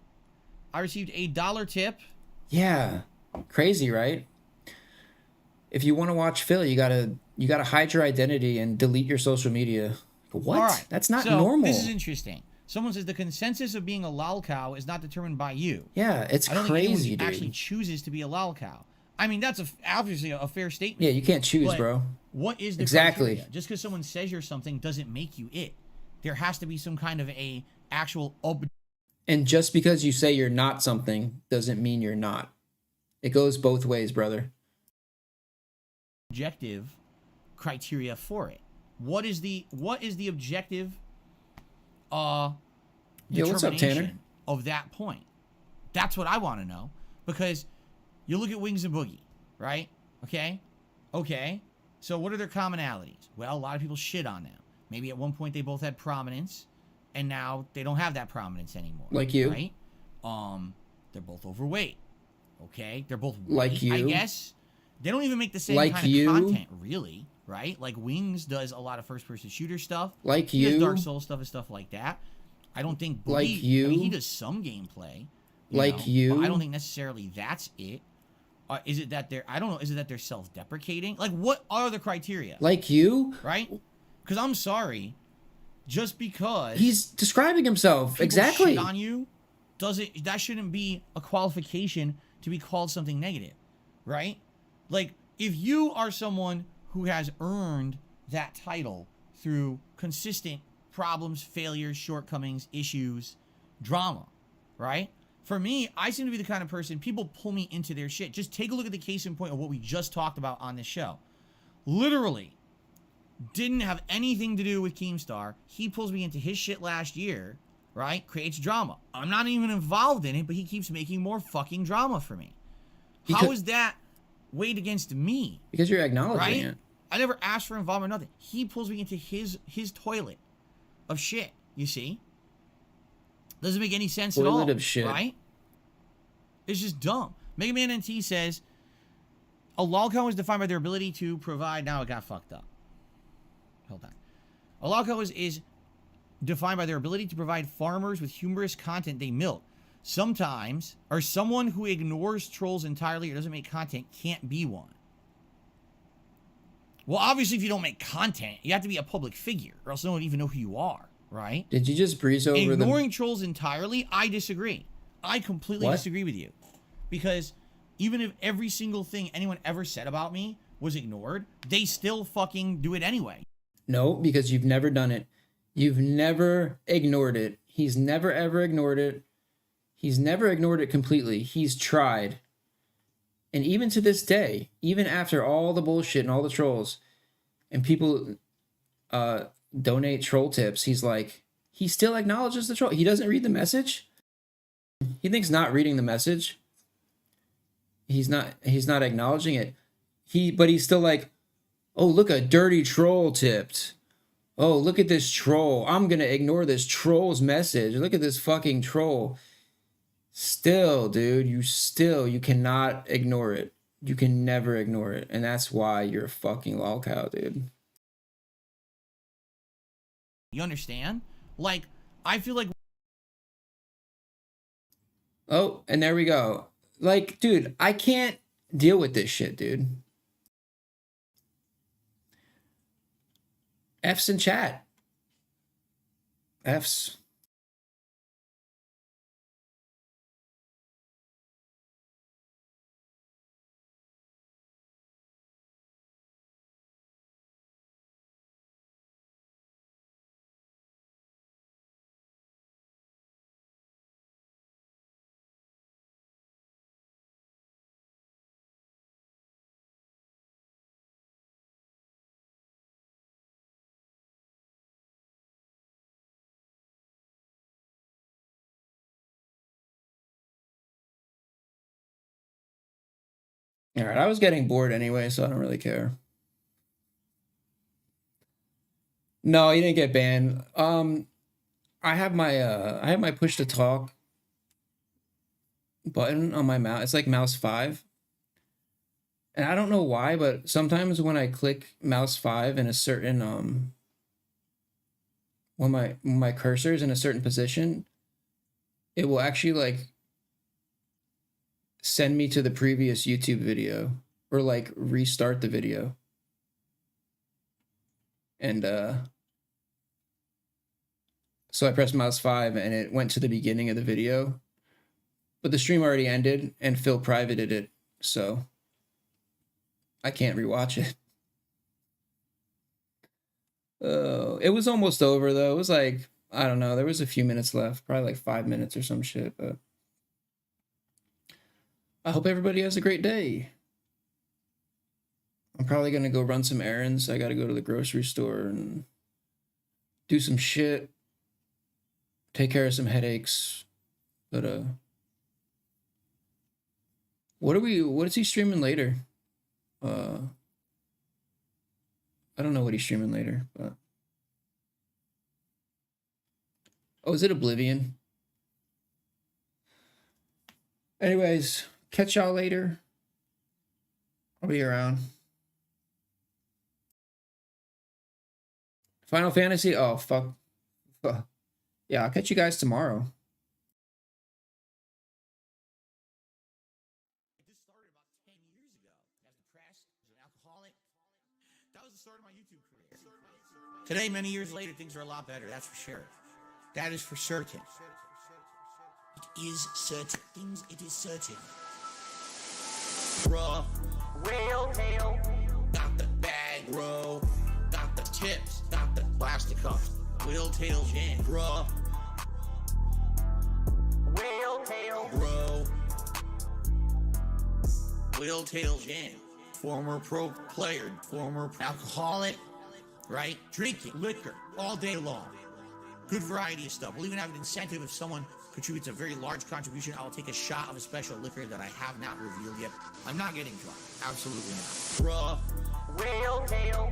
I received a $1 tip. Yeah, crazy, right? If you want to watch Phil, you gotta hide your identity and delete your social media. What? All right. That's not so, normal. This is interesting. Someone says the consensus of being a lol cow is not determined by you. Yeah, it's I don't crazy, think dude. anyone actually chooses to be a lol cow. I mean, that's obviously a fair statement. Yeah, you can't choose, but bro. What is the Exactly. criteria? Just because someone says you're something doesn't make you it. There has to be some kind of a actual And just because you say you're not something doesn't mean you're not. It goes both ways, brother. objective criteria for it. What is the objective Yo, what's up, Tanner? determination of that point? That's what I want to know, because you look at Wings and Boogie, right? Okay. So what are their commonalities? Well, a lot of people shit on them. Maybe at one point they both had prominence, and now they don't have that prominence anymore. Like you. Right? They're both overweight. Okay? They're both Like white, you. I guess. They don't even make the same Like kind you. of content, really. Right? Like Wings does a lot of first-person shooter stuff. Like He does you. Dark Souls stuff and stuff like that. I don't think Boogie, Like you. I mean, he does some gameplay. Like know, you. But I don't think necessarily that's it. Is it that they're, I don't know, is it that they're self-deprecating? Like, what are the criteria? Like you? Right? Because I'm sorry, just because He's describing himself. people Exactly. shit on you, that shouldn't be a qualification to be called something negative, right? Like, if you are someone who has earned that title through consistent problems, failures, shortcomings, issues, drama, right? For me, I seem to be the kind of person, people pull me into their shit. Just take a look at the case in point of what we just talked about on this show. Literally, didn't have anything to do with Keemstar. He pulls me into his shit last year, right? Creates drama. I'm not even involved in it, but he keeps making more fucking drama for me. How is that weighed against me? Because you're acknowledging Right? it. I never asked for involvement or nothing. He pulls me into his toilet of shit, you see? Doesn't make any sense at all. Toilet of shit. Right? It's just dumb. Mega Man NT says, a lolcow is defined by their ability to provide... Now it got fucked up. Hold on. A lolcow is defined by their ability to provide farmers with humorous content they milk. Sometimes, or someone who ignores trolls entirely or doesn't make content can't be one. Well, obviously, if you don't make content, you have to be a public figure, or else no one would even know who you are, right? Did you just breeze over Ignoring trolls entirely, I disagree. I completely What? disagree with you. Because even if every single thing anyone ever said about me was ignored, they still fucking do it anyway. No, because you've never done it. You've never ignored it. He's never ever ignored it. He's never ignored it completely. He's tried. And even to this day, even after all the bullshit and all the trolls, and people donate troll tips, he's like, he still acknowledges the troll. He doesn't read the message. He thinks not reading the message, he's not acknowledging it. But he's still like, oh, look, a dirty troll tipped. Oh, look at this troll. I'm gonna ignore this troll's message. Look at this fucking troll. Still, dude, you cannot ignore it. You can never ignore it. And that's why you're a fucking lolcow, dude. You understand? Like, I feel like... Oh, and there we go. Like, dude, I can't deal with this shit, dude. F's in chat. F's. All right, I was getting bored anyway, so I don't really care. No, he didn't get banned. I have my push to talk button on my mouse. It's like mouse 5. And I don't know why, but sometimes when I click mouse 5 in a certain when my cursor is in a certain position, it will actually like send me to the previous YouTube video or like restart the video. And so I pressed mouse 5 and it went to the beginning of the video, but the stream already ended and Phil privated it, so I can't rewatch it. It was almost over though. It was like, I don't know, there was a few minutes left, probably like 5 minutes or some shit, but I hope everybody has a great day. I'm probably gonna go run some errands. I gotta go to the grocery store and do some shit, take care of some headaches. But what is he streaming later? I don't know what he's streaming later, but oh, is it Oblivion? Anyways, catch y'all later. I'll be around. Final Fantasy? Oh, fuck. Yeah, I'll catch you guys tomorrow. This started about 10 years ago. As depressed, as an alcoholic. That was the start of my YouTube career. Today, many years later, things are a lot better. That's for sure. That is for certain. It is certain. Things, it is certain. Bruh. Real tail. Got the bag, bro. Got the tips. Got the plastic cups. Wheel tail jam. Bruh. Wheel tail. Bro. Wheel tail jam. Former pro player. Former alcoholic. Right? Drinking liquor all day long. Good variety of stuff. We'll even have an incentive if someone contributes a very large contribution. I will take a shot of a special liquor that I have not revealed yet. I'm not getting drunk. Absolutely not. Bruh. Real tail.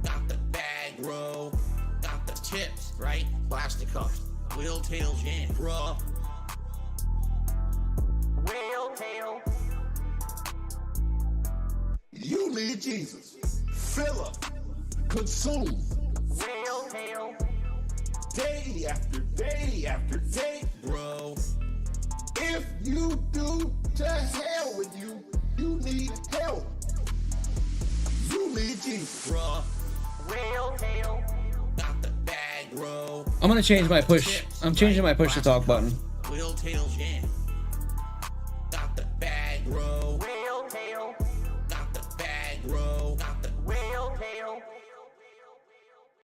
Got the bag, bro. Got the tips, right? Plastic cups. Wheel tail jam. Bruh. Wheel tail. You need Jesus. Fill up. Consume. Wheel tail. Day after day after day. Bro. If you do, to hell with you. You need help. You need Jesus. Bruh. Wheel tail. Got the bag, bro. I'm gonna change my push. I'm changing my push to talk button. Wheel tail jam.